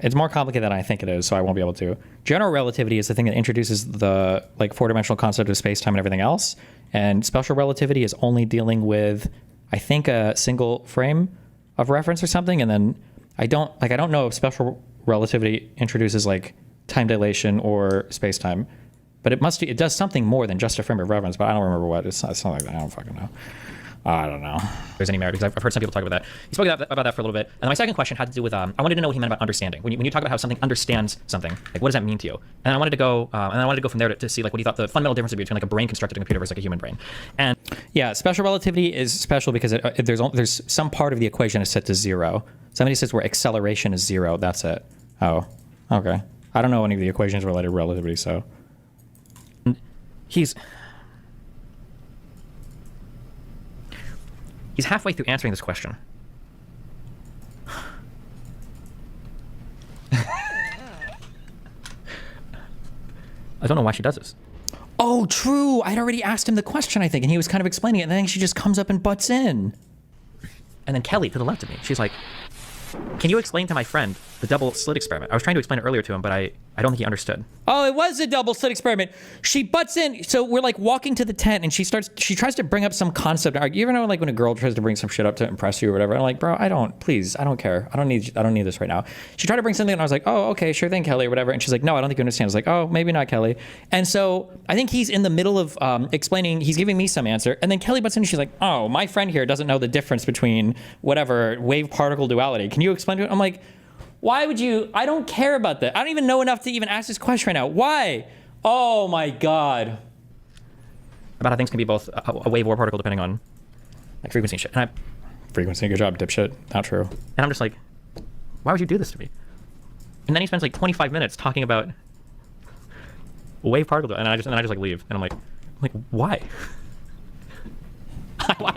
It's more complicated than I think it is, so I won't be able to. General relativity is the thing that introduces the like four-dimensional concept of space-time and everything else, and special relativity is only dealing with, I think, a single frame of reference or something, and then I don't know if special relativity introduces like time dilation or space-time, but it does something more than just a frame of reference, but I don't remember what. It's something like that. I don't fucking know. I don't know. There's any merit, because I've heard some people talk about that. He spoke about that for a little bit. And my second question had to do with, I wanted to know what he meant about understanding. When you talk about how something understands something, like what does that mean to you? And I wanted to go, from there to see like what he thought the fundamental difference would be between like a brain constructed in a computer versus like a human brain. And yeah, special relativity is special because there's some part of the equation is set to zero. Somebody says where acceleration is zero, that's it. Oh, okay. I don't know any of the equations related to relativity, so. He's halfway through answering this question. I don't know why she does this. Oh, true. I'd already asked him the question, I think, and he was kind of explaining it, and then she just comes up and butts in. And then Kelly, to the left of me, she's like, can you explain to my friend the double slit experiment? I was trying to explain it earlier to him, but I don't think he understood. Oh, it was a double slit experiment. She butts in. So we're like walking to the tent, and she tries to bring up some concept. You ever know like when a girl tries to bring some shit up to impress you or whatever? I'm like, bro, I don't care. I don't need this right now. She tried to bring something, and I was like, oh, okay, sure thing, Kelly, or whatever. And she's like, no, I don't think you understand. I was like, oh, maybe not, Kelly. And so I think he's in the middle of explaining. He's giving me some answer, and then Kelly butts in, and she's like, oh, my friend here doesn't know the difference between whatever wave-particle duality. Can you explain to it? I'm like, why would you? I don't care about that. I don't even know enough to even ask this question right now. Why? Oh my God. About how things can be both a wave or a particle depending on like frequency and shit. And frequency, good job, dipshit. Not true. And I'm just like, why would you do this to me? And then he spends like 25 minutes talking about wave particle, and I just like leave. And I'm like, why?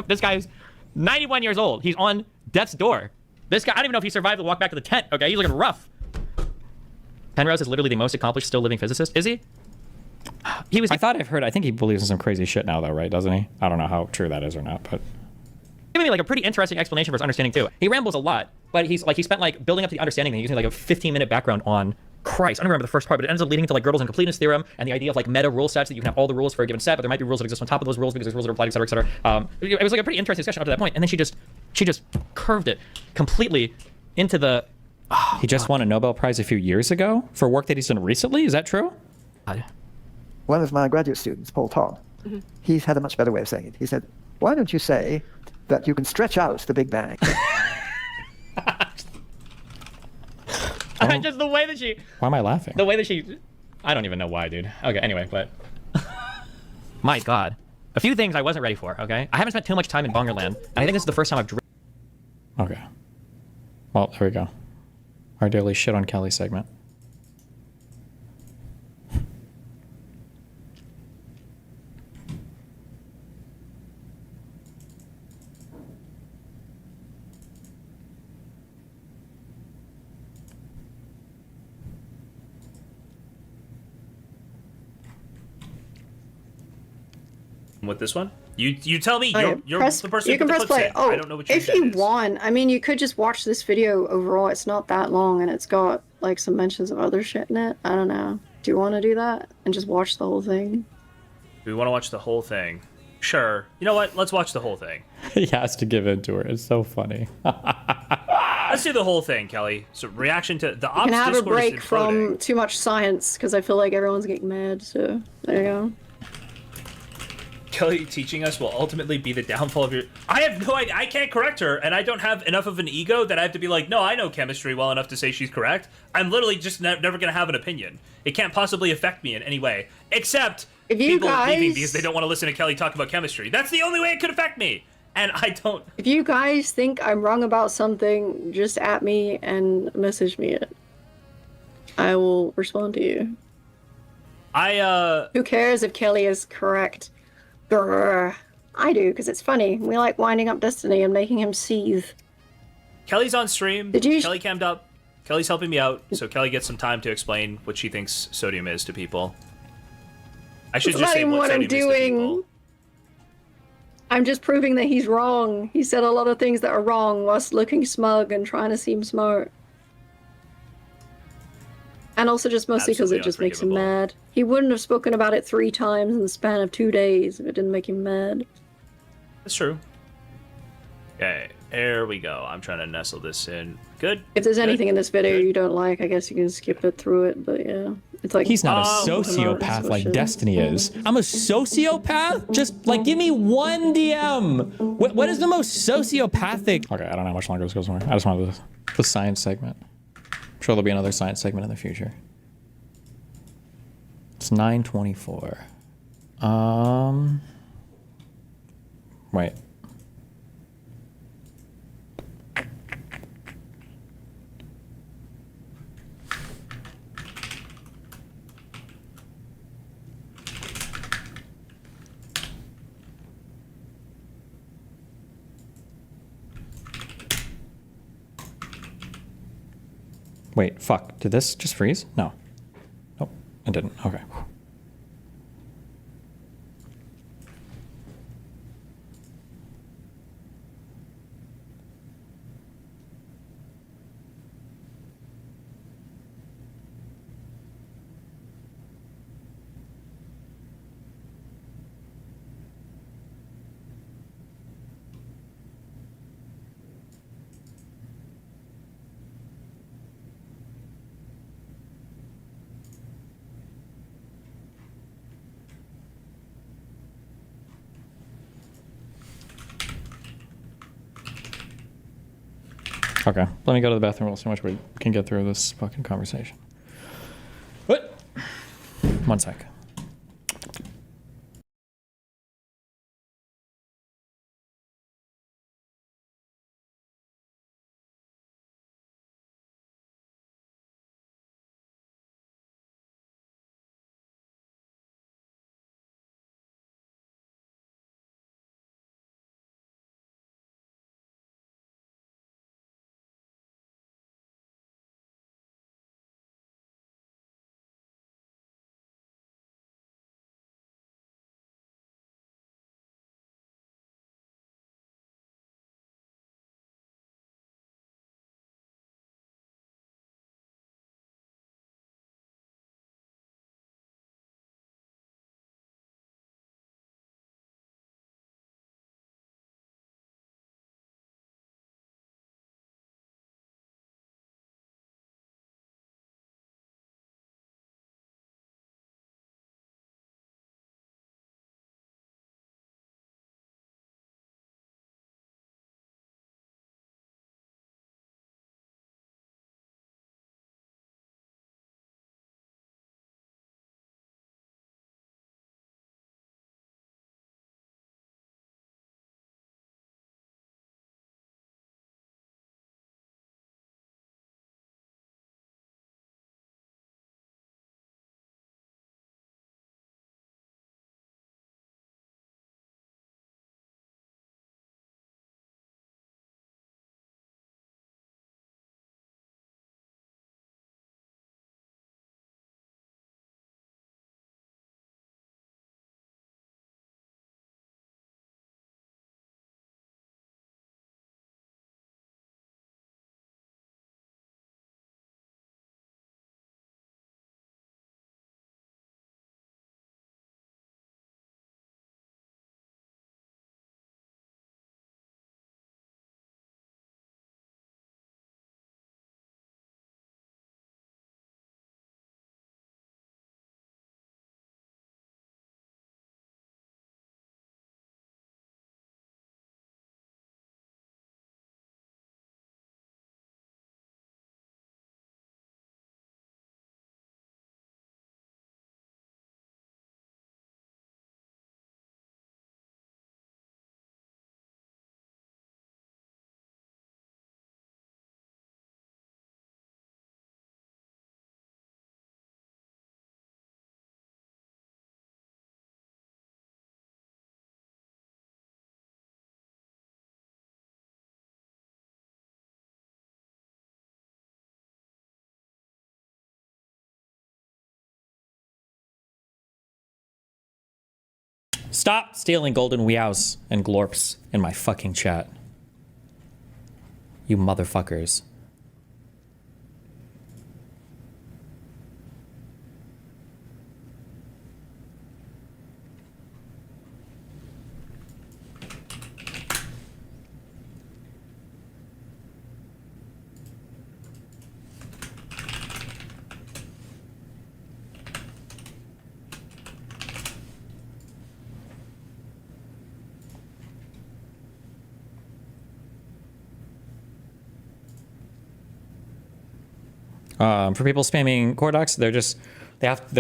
This guy's 91 years old. He's on death's door. This guy, I don't even know if he survived the walk back to the tent. Okay, he's looking rough. Penrose is literally the most accomplished still living physicist. Is he? I think he believes in some crazy shit now though, right? Doesn't he? I don't know how true that is or not, but. Giving me like a pretty interesting explanation for his understanding too. He rambles a lot, but he spent like building up the understanding thing using like a 15-minute background on Christ. I don't remember the first part, but it ends up leading to like Gödel's incompleteness theorem and the idea of like meta rule sets, that you can have all the rules for a given set, but there might be rules that exist on top of those rules because there's rules that are applied, et cetera, et cetera. It was like a pretty interesting discussion up to that point, and then she just curved it completely into the. He just won a Nobel Prize a few years ago for work that he's done recently. Is that true? One of my graduate students, Paul Todd, he's had a much better way of saying it. He said, "Why don't you say that you can stretch out the Big Bang?" Just the way that she. Why am I laughing? The way that she. I don't even know why, dude. Okay, anyway, but. My God. A few things I wasn't ready for, okay? I haven't spent too much time in Bongerland, and I think this is the first time I've. Okay. Well, there we go. Our daily shit on Kelly segment. with this one? You tell me. Okay, You're press, the person you who can put press the clips play. in. Oh, I don't know what your if you intent is. want, I mean, you could just watch this video overall. It's not that long, and it's got like some mentions of other shit in it. I don't know. Do you want to do that and just watch the whole thing? Do we want to watch the whole thing? Sure. You know what? Let's watch the whole thing. He has to give in to her. It's so funny. Let's do the whole thing, Kelly. So reaction to the You can have a discourse break is from imploding. too much science because I feel like everyone's getting mad. So there you go. Kelly teaching us will ultimately be the downfall of your... I have no idea. I can't correct her, and I don't have enough of an ego that I have to be like, no, I know chemistry well enough to say she's correct. I'm literally just never going to have an opinion. It can't possibly affect me in any way, except if you people guys... leaving because they don't want to listen to Kelly talk about chemistry. That's the only way it could affect me, and I don't... If you guys think I'm wrong about something, just at me and message me it. I will respond to you. Who cares if Kelly is correct? Brr. I do, because it's funny. We like winding up Destiny and making him seethe. Kelly's on stream. Did you... Kelly cammed up. Kelly's helping me out, so Kelly gets some time to explain what she thinks sodium is to people. I should just say what sodium is to people. I'm just proving that he's wrong. He said a lot of things that are wrong whilst looking smug and trying to seem smart. And also just mostly because it just makes him mad. He wouldn't have spoken about it 3 times in the span of 2 days if it didn't make him mad. That's true. Okay, here we go. I'm trying to nestle this in. Good. If there's anything in this video you don't like, I guess you can skip it through it, but yeah. It's like... He's not a sociopath like Destiny is. I'm a sociopath? Just, like, give me one DM! What is the most sociopathic... Okay, I don't know how much longer this goes on. I just wanted the science segment. I'm sure there'll be another science segment in the future. It's 9:24. Wait. Wait, fuck. Did this just freeze? No. Nope, it didn't. Okay. Okay, let me go to the bathroom. We'll see how much we can get through this fucking conversation. What? 1 sec. Stop stealing golden weows and glorps in my fucking chat. You motherfuckers. For people spamming core docs, they're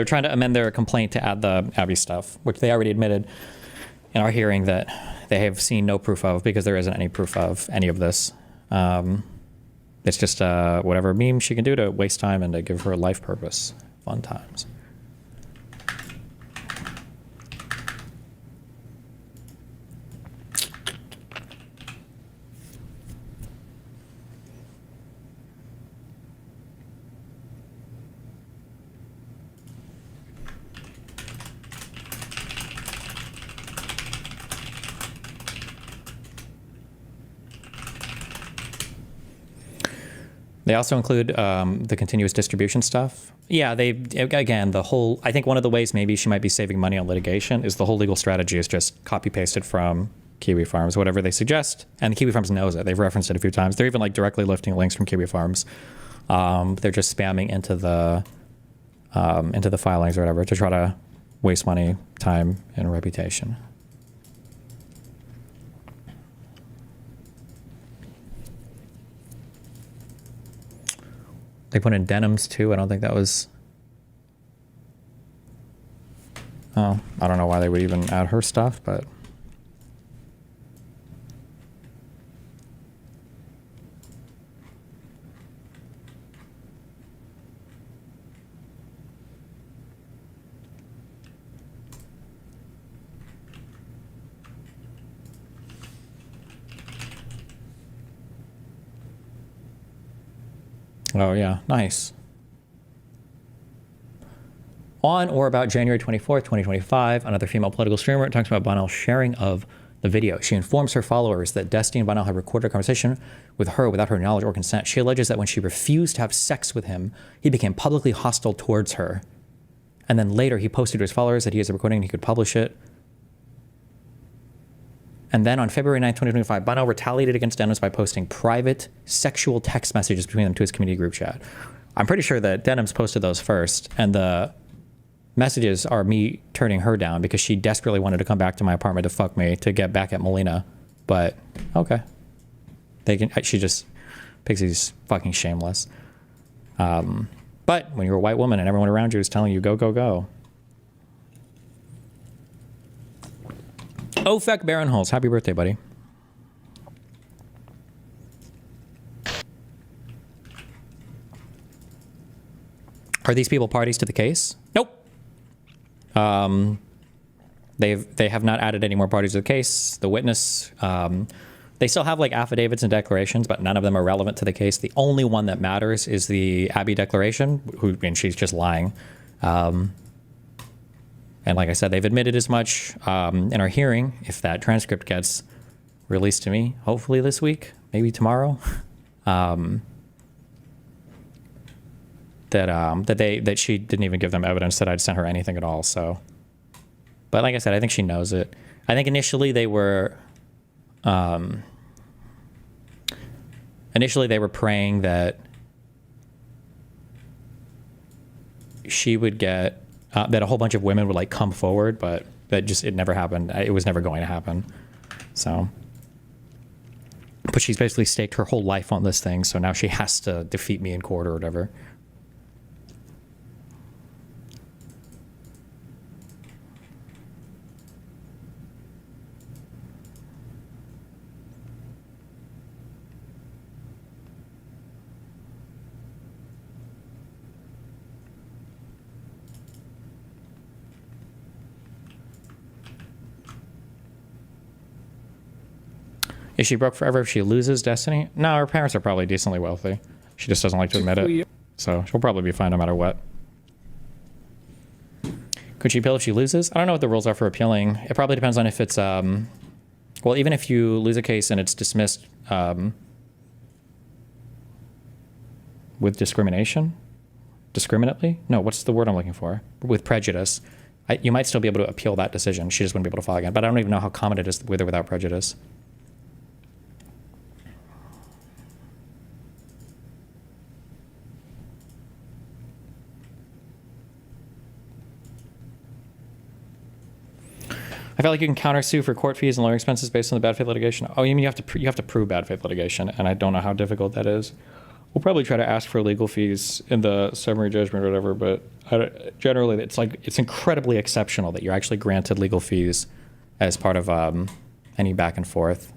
trying to amend their complaint to add the Abby stuff, which they already admitted in our hearing that they have seen no proof of, because there isn't any proof of any of this. It's just whatever meme she can do to waste time and to give her a life purpose. Fun times. They also include the continuous distribution stuff. Yeah, again, I think one of the ways maybe she might be saving money on litigation is the whole legal strategy is just copy pasted from Kiwi Farms, whatever they suggest. And Kiwi Farms knows it. They've referenced it a few times. They're even like directly lifting links from Kiwi Farms. They're just spamming into the filings or whatever to try to waste money, time, and reputation. They put in denims too. I don't think that was. Oh, I don't know why they would even add her stuff, but. Oh, yeah. Nice. On or about January 24th, 2025, another female political streamer talks about Bonnell's sharing of the video. She informs her followers that Destiny and Bonnell had recorded a conversation with her without her knowledge or consent. She alleges that when she refused to have sex with him, he became publicly hostile towards her. And then later he posted to his followers that he has a recording and he could publish it. And then on February 9th, 2025, Bonnell retaliated against Denims by posting private sexual text messages between them to his community group chat. I'm pretty sure that Denims posted those first, and the messages are me turning her down because she desperately wanted to come back to my apartment to fuck me to get back at Melina. But okay, she just Pixie's fucking shameless. But when you're a white woman and everyone around you is telling you go, go, go. Ofek Baronholz, happy birthday, buddy. Are these people parties to the case? Nope. They have not added any more parties to the case. The witness, they still have like affidavits and declarations, but none of them are relevant to the case. The only one that matters is the Abby declaration, and she's just lying. And like I said, they've admitted as much in our hearing. If that transcript gets released to me, hopefully this week, maybe tomorrow, that she didn't even give them evidence that I'd sent her anything at all. So, but like I said, I think she knows it. I think initially they were praying that she would get. That a whole bunch of women would like come forward, but it never happened. It was never going to happen. So, but she's basically staked her whole life on this thing, so now she has to defeat me in court or whatever. Is she broke forever if she loses Destiny? No, her parents are probably decently wealthy. She just doesn't like to admit it. So she'll probably be fine no matter what. Could she appeal if she loses? I don't know what the rules are for appealing. It probably depends on if it's, well, even if you lose a case and it's dismissed with discrimination? Discriminately? No, what's the word I'm looking for? With prejudice. You might still be able to appeal that decision. She just wouldn't be able to file again. But I don't even know how common it is with or without prejudice. I feel like you can countersue for court fees and lawyer expenses based on the bad faith litigation. Oh, you mean you have to prove bad faith litigation, and I don't know how difficult that is. We'll probably try to ask for legal fees in the summary judgment or whatever, but generally it's incredibly exceptional that you're actually granted legal fees as part of any back and forth.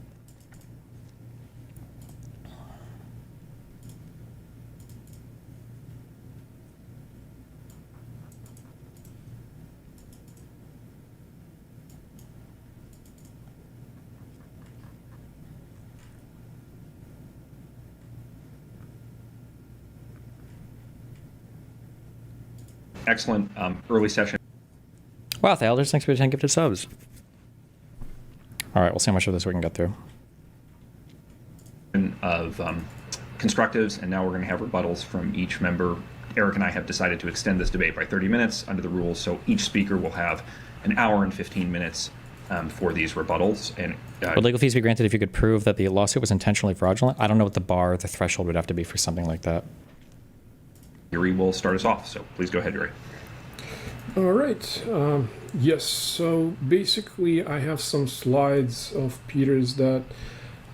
Excellent early session. Wow, Theodor, thanks for the 10 gifted subs. All right, we'll see how much of this we can get through. Of constructives, and now we're going to have rebuttals from each member. Eric and I have decided to extend this debate by 30 minutes under the rules, so each speaker will have an hour and 15 minutes for these rebuttals. And would legal fees be granted if you could prove that the lawsuit was intentionally fraudulent? I don't know what the bar, the threshold would have to be for something like that. Yuri will start us off, so please go ahead, Yuri. All right. Yes, so basically I have some slides of Peter's that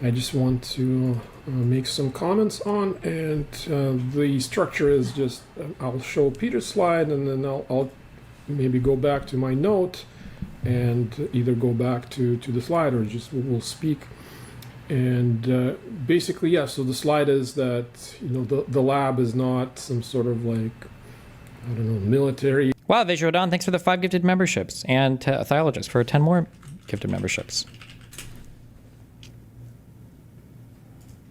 I just want to make some comments on, and the structure is just I'll show Peter's slide, and then I'll maybe go back to my note and either go back to the slide or just we'll speak. And basically, yeah, so the slide is that, you know, the lab is not some sort of like, I don't know, military. Wow, Visuodon, thanks for the 5 gifted memberships. And Thiologist for 10 more gifted memberships.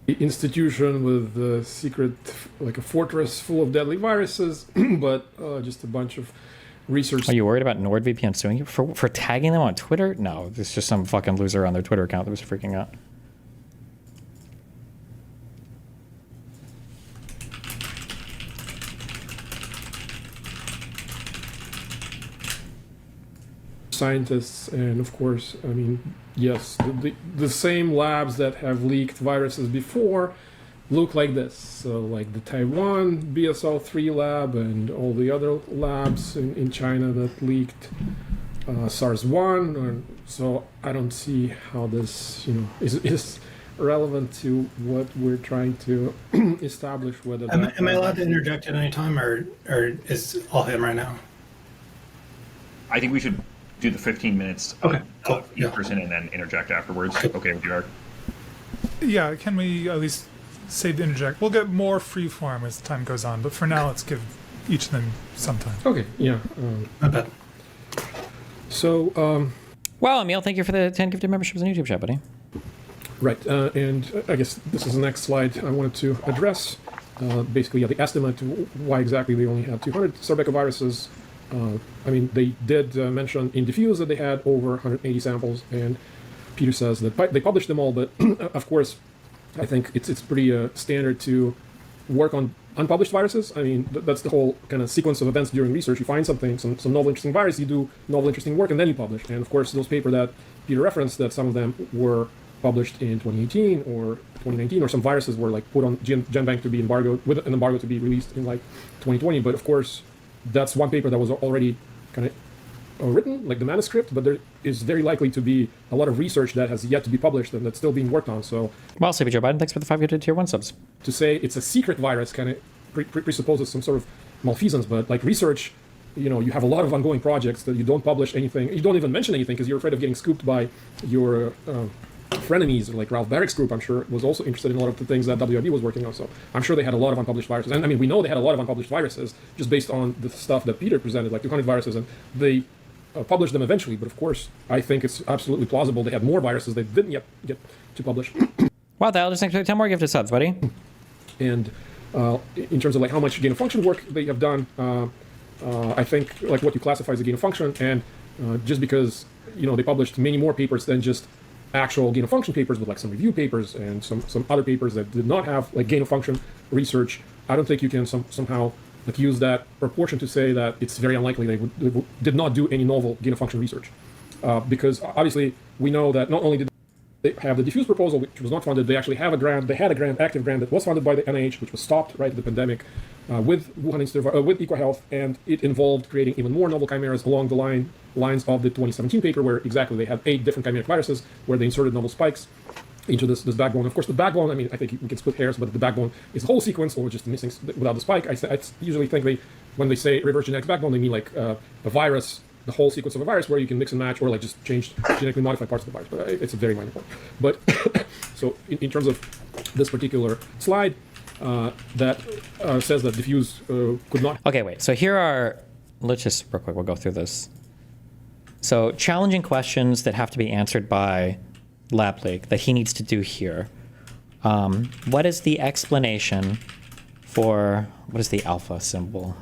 Institution with a secret, like a fortress full of deadly viruses, but just a bunch of research. Are you worried about NordVPN suing you for tagging them on Twitter? No, it's just some fucking loser on their Twitter account that was freaking out. Scientists, and of course, I mean, yes, the same labs that have leaked viruses before look like this. So like the Taiwan BSL-3 lab and all the other labs in China that leaked SARS-1. So I don't see how this, you know, is relevant to what we're trying to establish. Whether am I allowed to interject at any time, or is all him right now? I think we should do the 15 minutes of each person and then interject afterwards. Okay with you, Eric? Yeah, can we at least say to interject? We'll get more free form as time goes on, but for now, let's give each of them some time. Okay, yeah. Not bad. So, wow, Emil, thank you for the 10 gifted memberships on YouTube chat, buddy. Right, and I guess this is the next slide I wanted to address. Basically, the estimate why exactly they only had 200 sarbecoviruses. I mean, they did mention in diffuse that they had over 180 samples, and Peter says that they published them all, but of course, I think it's pretty standard to work on unpublished viruses. I mean, that's the whole kind of sequence of events during research. You find something, some novel, interesting virus, you do novel, interesting work, and then you publish. And of course, those papers that Peter referenced, that some of them were published in 2018 or 2019, or some viruses were like put on GenBank to be embargoed, with an embargo to be released in like 2020. But of course, that's one paper that was already kind of written, like the manuscript, but there is very likely to be a lot of research that has yet to be published and that's still being worked on. So, well, Savvy Joe Biden, thanks for the 5 gifted tier 1 subs. To say it's a secret virus kind of presupposes some sort of malfeasance, but like research, you know, you have a lot of ongoing projects that you don't publish anything, you don't even mention anything because you're afraid of getting scooped by your frenemies, like Ralph Barrick's group, I'm sure, was also interested in a lot of the things that WIB was working on. So I'm sure they had a lot of unpublished viruses. And I mean, we know they had a lot of unpublished viruses just based on the stuff that Peter presented, like 200 viruses, and they published them eventually. But of course, I think it's absolutely plausible they had more viruses they didn't yet get to publish. Wow, that'll just take 10 more gifted subs, buddy. And in terms of like how much gain of function work they have done, I think like what you classify as a gain of function, and just because they published many more papers than just actual gain of function papers, but like some review papers and some other papers that did not have like gain of function research, I don't think you can somehow like use that proportion to say that it's very unlikely they did not do any novel gain of function research, because obviously we know that not only did they have the diffuse proposal, which was not funded, they actually have a grant. They had a grant, active grant, that was funded by the NIH, which was stopped right at the pandemic, with Wuhan Institute with EcoHealth, and it involved creating even more novel chimeras along the lines of the 2017 paper, where exactly they had 8 different chimeric viruses, where they inserted novel spikes into this backbone. Of course, the backbone, I mean, I think we can split hairs, but the backbone is the whole sequence, or just missing without the spike. I usually think when they say reverse genetic backbone, they mean like a virus, the whole sequence of a virus, where you can mix and match, or like just change genetically modify parts of the virus. But it's a very minor point. But so in terms of this particular slide, that says that diffuse could not. Okay, wait. So here are, let's just real quick, we'll go through this. So challenging questions that have to be answered by LabLeak that he needs to do here. What is the explanation for, what is the alpha symbol?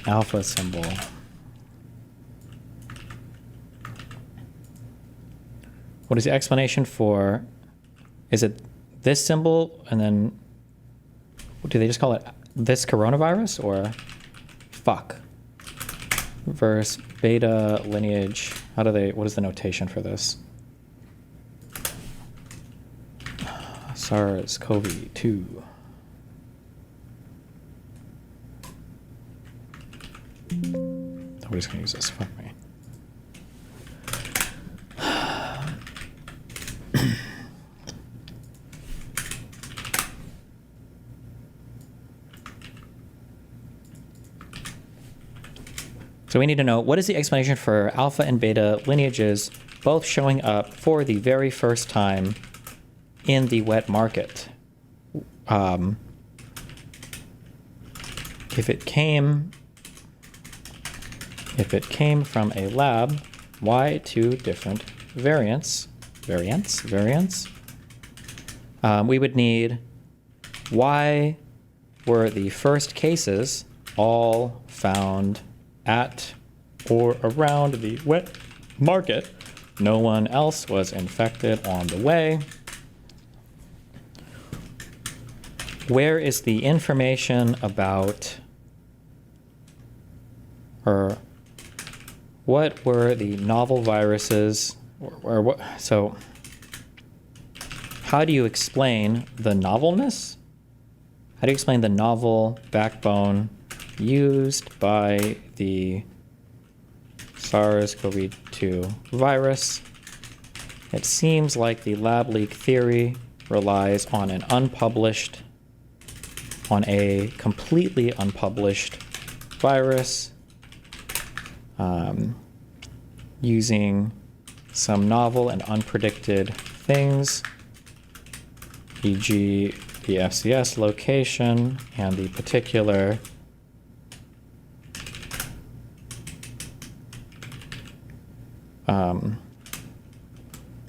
Alpha symbol. What is the explanation for, is it this symbol and then, do they just call it this coronavirus, or fuck? Verse beta lineage, what is the notation for this? SARS-CoV-2. Nobody's gonna use this, fuck me. So we need to know, what is the explanation for alpha and beta lineages both showing up for the very first time in the wet market? If it came from a lab, why 2 different variants? We would need, why were the first cases all found at or around the wet market? No one else was infected on the way. Where is the information about, or what were the novel viruses, or what? So how do you explain the novelness? How do you explain the novel backbone used by the SARS-CoV-2 virus? It seems like the lab leak theory relies on a completely unpublished virus, using some novel and unpredicted things, e.g. the FCS location and the particular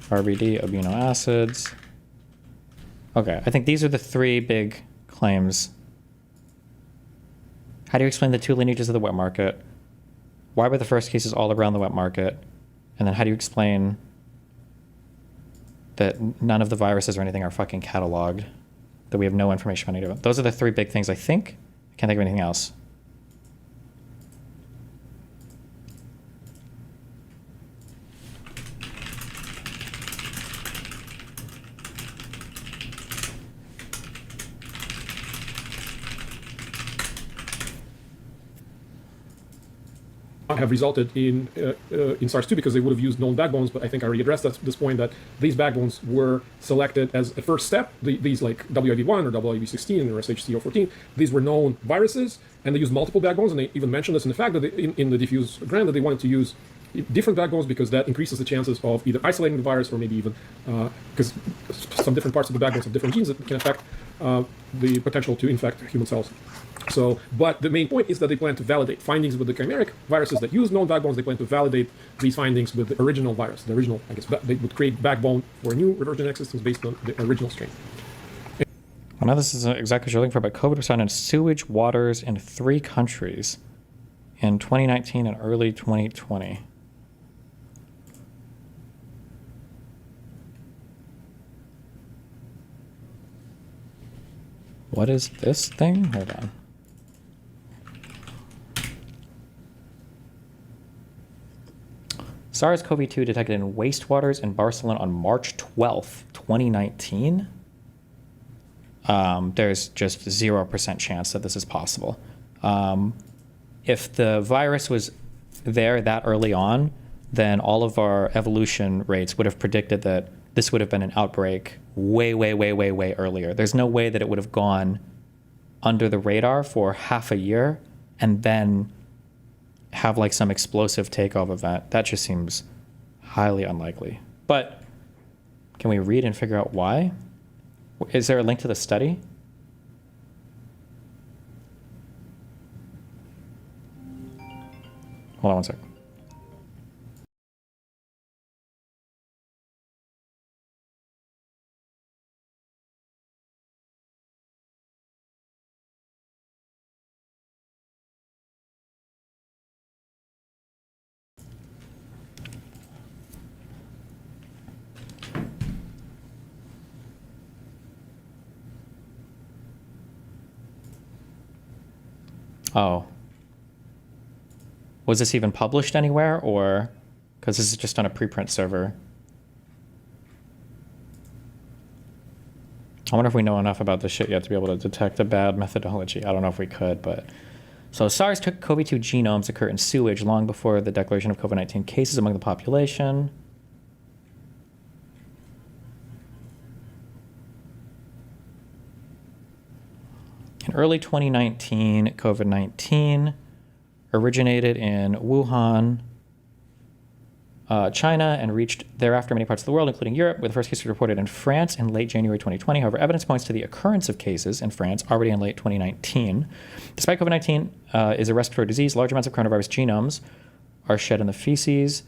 RBD amino acids. Okay, I think these are the 3 big claims. How do you explain the 2 lineages of the wet market? Why were the first cases all around the wet market? And then how do you explain that none of the viruses or anything are fucking cataloged, that we have no information on any of it? Those are the 3 big things, I think. I can't think of anything else. Have resulted in SARS-2 because they would have used known backbones, but I think I already addressed this point, that these backbones were selected as a first step. These like WIV1 or WIV16 or SHCO14, these were known viruses, and they used multiple backbones, and they even mentioned this in the fact that in the diffuse grant that they wanted to use different backbones because that increases the chances of either isolating the virus or maybe even because some different parts of the backbones have different genes that can affect the potential to infect human cells. So, but the main point is that they plan to validate findings with the chimeric viruses that use known backbones. They plan to validate these findings with the original virus. The original, I guess, they would create backbone for new reverse genetic systems based on the original strain. Well, now this is exactly what you're looking for, but COVID was found in sewage waters in 3 countries in 2019 and early 2020. What is this thing? Hold on. SARS-CoV-2 detected in wastewaters in Barcelona on March 12th, 2019. There's just 0% chance that this is possible. If the virus was there that early on, then all of our evolution rates would have predicted that this would have been an outbreak way, way, way, way, way earlier. There's no way that it would have gone under the radar for half a year and then have like some explosive takeoff event. That just seems highly unlikely. But can we read and figure out why? Is there a link to the study? Hold on one second. Oh. Was this even published anywhere, or because this is just on a preprint server? I wonder if we know enough about this shit yet to be able to detect a bad methodology. I don't know if we could, but... So SARS-CoV-2 genomes occur in sewage long before the declaration of COVID-19 cases among the population. In early 2019, COVID-19 originated in Wuhan, China, and reached thereafter many parts of the world, including Europe, with the first cases reported in France in late January 2020. However, evidence points to the occurrence of cases in France already in late 2019. Despite COVID-19 is a respiratory disease, large amounts of coronavirus genomes are shed in the feces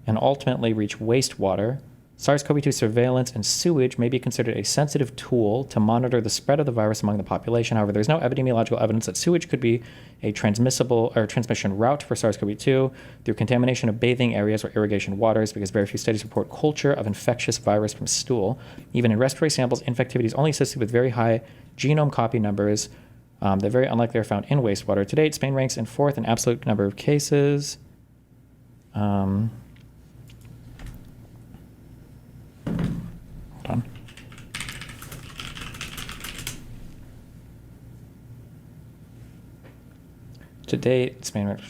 and ultimately reach wastewater. SARS-CoV-2 surveillance in sewage may be considered a sensitive tool to monitor the spread of the virus among the population. However, there's no epidemiological evidence that sewage could be a transmissible or transmission route for SARS-CoV-2 through contamination of bathing areas or irrigation waters, because very few studies report culture of infectious virus from stool. Even in respiratory samples, infectivity is only associated with very high genome copy numbers that very unlikely are found in wastewater. To date, Spain ranks in fourth in absolute number of cases. Hold on. To date, Spain.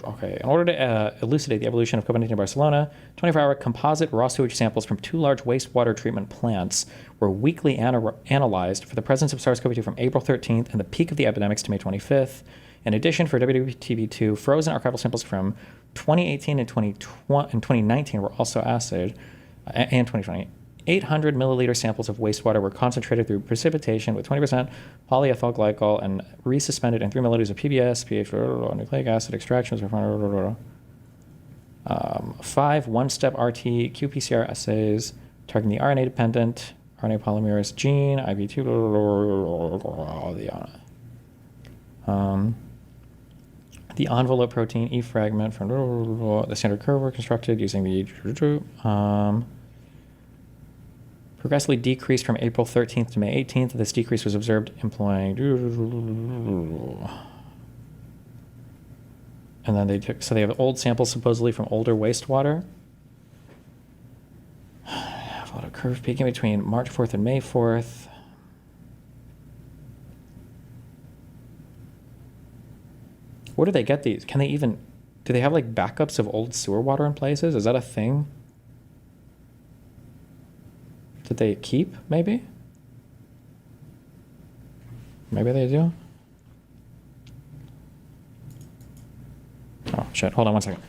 Okay. In order to elucidate the evolution of COVID-19 in Barcelona, 24-hour composite raw sewage samples from 2 large wastewater treatment plants were weekly analyzed for the presence of SARS-CoV-2 from April 13th and the peak of the epidemics to May 25th. In addition, for WTB2, frozen archival samples from 2018 and 2019 were also assayed, and 2020. 800 milliliter samples of wastewater were concentrated through precipitation with 20% polyethyl glycol and resuspended in 3 milliliters of PBS, pH, nucleic acid extractions. 5 one-step RT qPCR assays targeting the RNA-dependent RNA polymerase gene, IP2, the envelope protein E fragment from the standard curve were constructed using the progressively decreased from April 13th to May 18th. This decrease was observed employing... And then they took... So they have old samples supposedly from older wastewater. Photo curve peaking between March 4th and May 4th. Where do they get these? Can they even... Do they have like backups of old sewer water in places? Is that a thing? Did they keep, maybe? Maybe they do? Oh, shit. Hold on one second.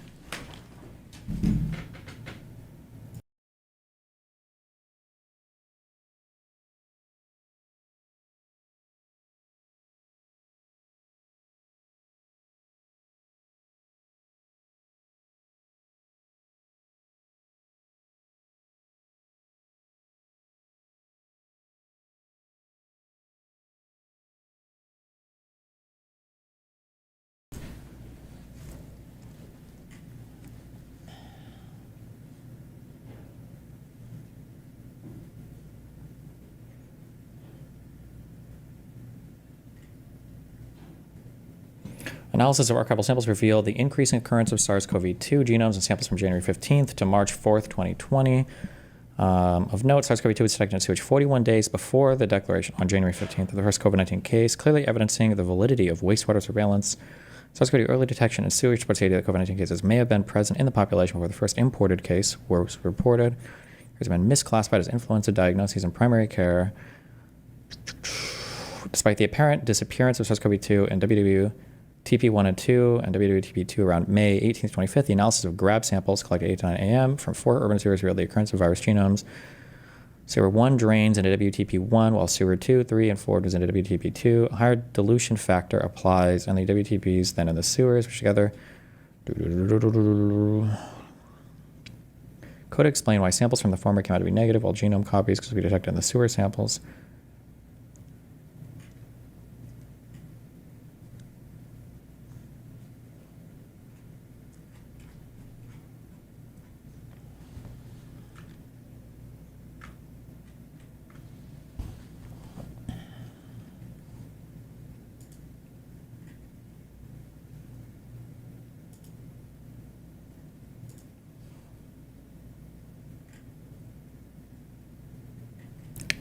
Analysis of archival samples revealed the increasing occurrence of SARS-CoV-2 genomes in samples from January 15th to March 4th, 2020. Of note, SARS-CoV-2 was detected in sewage 41 days before the declaration on January 15th of the first COVID-19 case, clearly evidencing the validity of wastewater surveillance. SARS-CoV-2 early detection in sewage supports the idea that COVID-19 cases may have been present in the population before the first imported case was reported. Has been misclassified as influenza diagnoses in primary care. Despite the apparent disappearance of SARS-CoV-2 and WWTP1 and 2 and WWTP2 around May 18th, 25th, the analysis of grab samples collected at 8 to 9 a.m. from 4 urban sewers revealed the occurrence of virus genomes. Sewer 1 drains into WTP1, while sewer 2, 3, and 4 goes into WTP2. A higher dilution factor applies on the WTPs than in the sewers, which together could explain why samples from the former came out to be negative, while genome copies could be detected in the sewer samples.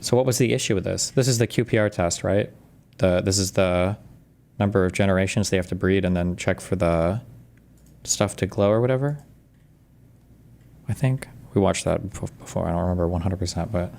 So what was the issue with this? This is the QPR test, right? This is the number of generations they have to breed and then check for the stuff to glow or whatever. I think we watched that before. I don't remember 100%, but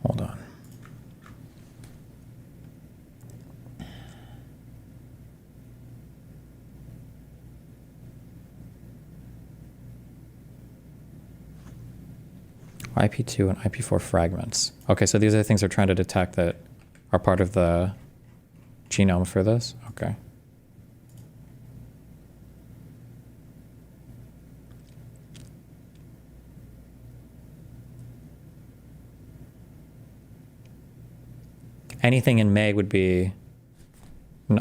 hold on. IP2 and IP4 fragments. Okay, so these are the things they're trying to detect that are part of the genome for this? Okay. Anything in May would be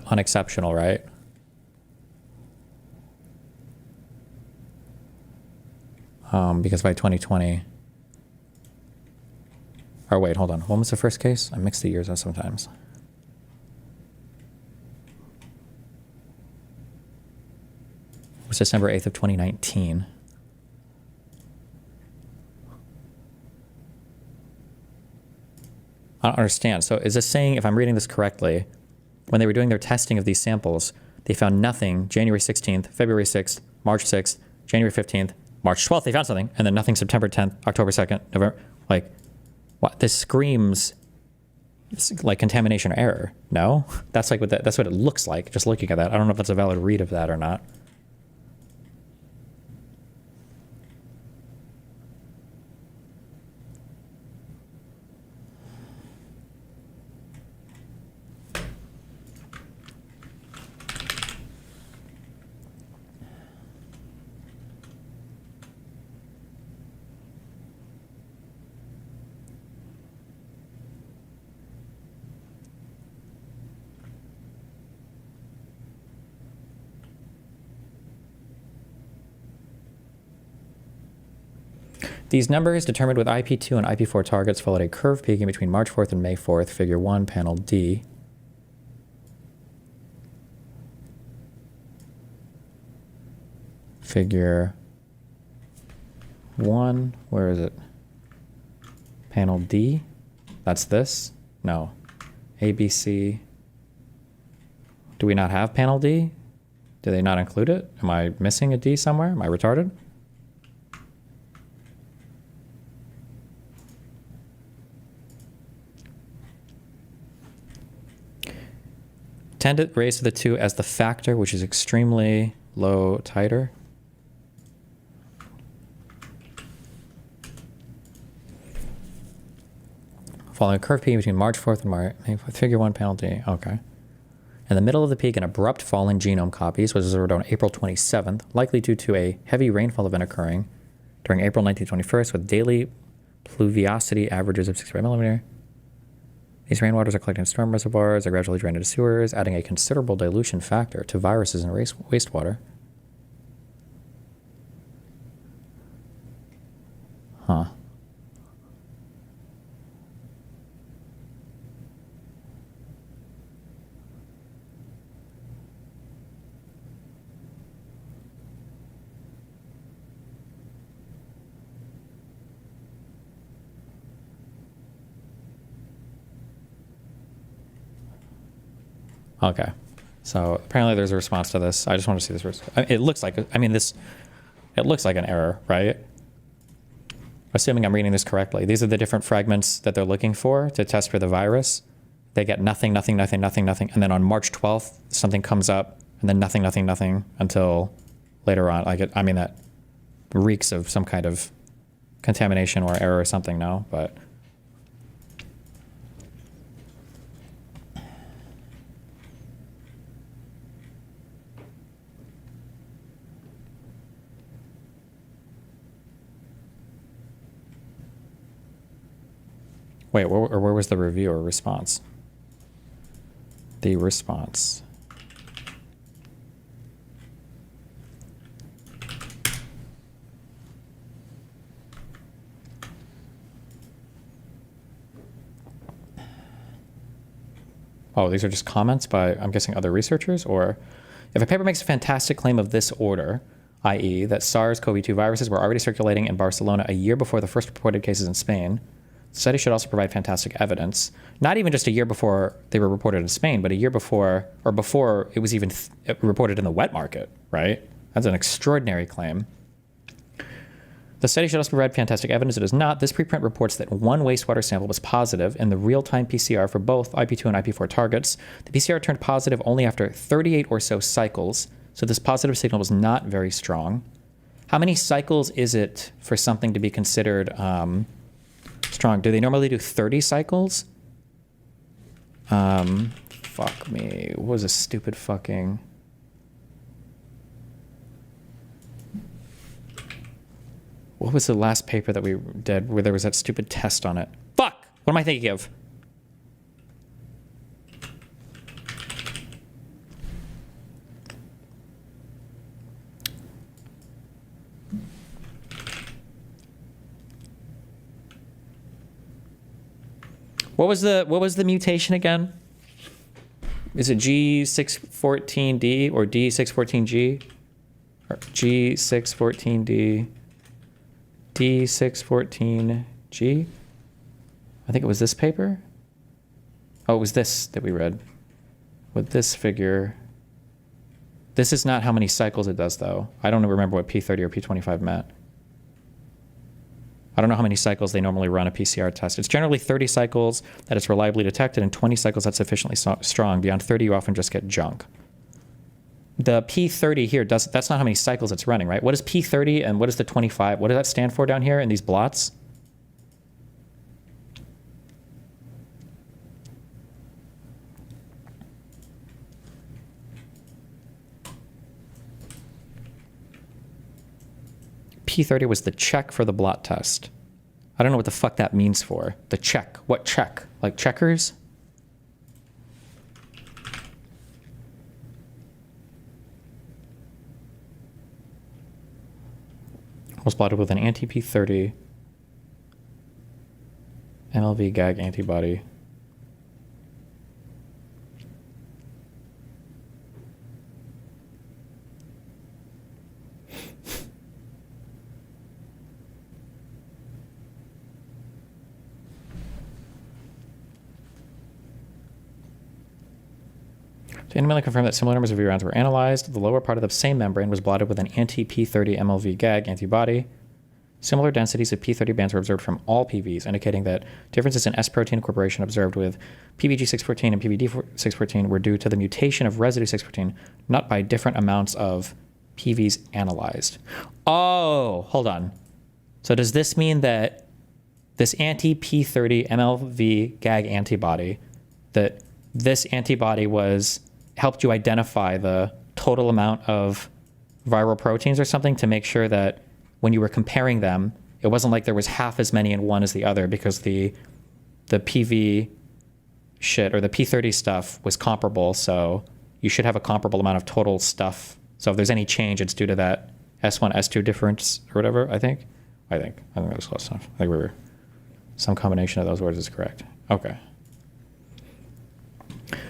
unexceptional, right? Because by 2020... Or wait, hold on. When was the first case? I mix the years up sometimes. It was December 8th of 2019. I don't understand. So is this saying, if I'm reading this correctly, when they were doing their testing of these samples, they found nothing January 16th, February 6th, March 6th, January 15th, March 12th, they found something, and then nothing September 10th, October 2nd, November, like, what? This screams like contamination or error. No? That's like that's what it looks like, just looking at that. I don't know if that's a valid read of that or not. These numbers, determined with IP2 and IP4 targets, followed a curve peaking between March 4th and May 4th, figure 1, panel D. Figure 1, where is it? Panel D? That's this? No. ABC. Do we not have panel D? Do they not include it? Am I missing a D somewhere? Am I retarded? Tend to raise to the 2 as the factor, which is extremely low titer. Following a curve P between March 4th and May 4th, figure 1 panel D. Okay. And In the middle of the peak, an abrupt fall in genome copies was observed on April 27th, likely due to a heavy rainfall event occurring during April 1921 with daily pluviosity averages of 65 millimeter. These rainwaters are collected in storm reservoirs, are gradually drained into sewers, adding a considerable dilution factor to viruses in wastewater. Huh. Okay, so apparently there's a response to this. I just want to see this. It looks like, it looks like an error, right? Assuming I'm reading this correctly. These are the different fragments that they're looking for to test for the virus. They get nothing, nothing, nothing, nothing, nothing. And then on March 12th, something comes up and then nothing, nothing, nothing until later on. That reeks of some kind of contamination or error or something, no? But wait, where was the review or response? The response. Oh, these are just comments by, I'm guessing, other researchers? Or if a paper makes a fantastic claim of this order, i.e. that SARS-CoV-2 viruses were already circulating in Barcelona a year before the first reported cases in Spain, the study should also provide fantastic evidence, not even just a year before they were reported in Spain, but a year before, or before it was even reported in the wet market, right? That's an extraordinary claim. The study should also provide fantastic evidence. It is not. This preprint reports that one wastewater sample was positive in the real-time PCR for both IP2 and IP4 targets. The PCR turned positive only after 38 or so cycles, so this positive signal was not very strong. How many cycles is it for something to be considered strong? Do they normally do 30 cycles? Fuck me. What was a stupid fucking... What was the last paper that we did where there was that stupid test on it? Fuck! What am I thinking of? What was the mutation again? Is it G614D or D614G? Or G614D, D614G? I think it was this paper. Oh, it was this that we read. With this figure. This is not how many cycles it does, though. I don't remember what P30 or P25 meant. I don't know how many cycles they normally run a PCR test. It's generally 30 cycles that it's reliably detected and 20 cycles that's sufficiently strong. Beyond 30, you often just get junk. The P30 here, that's not how many cycles it's running, right? What is P30 and what is the 25? What does that stand for down here in these blots? P30 was the check for the blot test. I don't know what the fuck that means for. The check. What check? Like checkers? Was blotted with an anti-P30 MLV gag antibody. To independently confirm that similar numbers of virions were analyzed, the lower part of the same membrane was blotted with an anti-P30 MLV gag antibody. Similar densities of P30 bands were observed from all PVs, indicating that differences in S protein incorporation observed with PBG614 and PBD614 were due to the mutation of residue 614, not by different amounts of PVs analyzed. Oh, hold on. So does this mean that this anti-P30 MLV gag antibody, that this antibody helped you identify the total amount of viral proteins or something to make sure that when you were comparing them, it wasn't like there was half as many in one as the other, because the PV shit or the P30 stuff was comparable. So you should have a comparable amount of total stuff. So if there's any change, it's due to that S1, S2 difference or whatever, I think that was close enough. I think we were, some combination of those words is correct. Okay.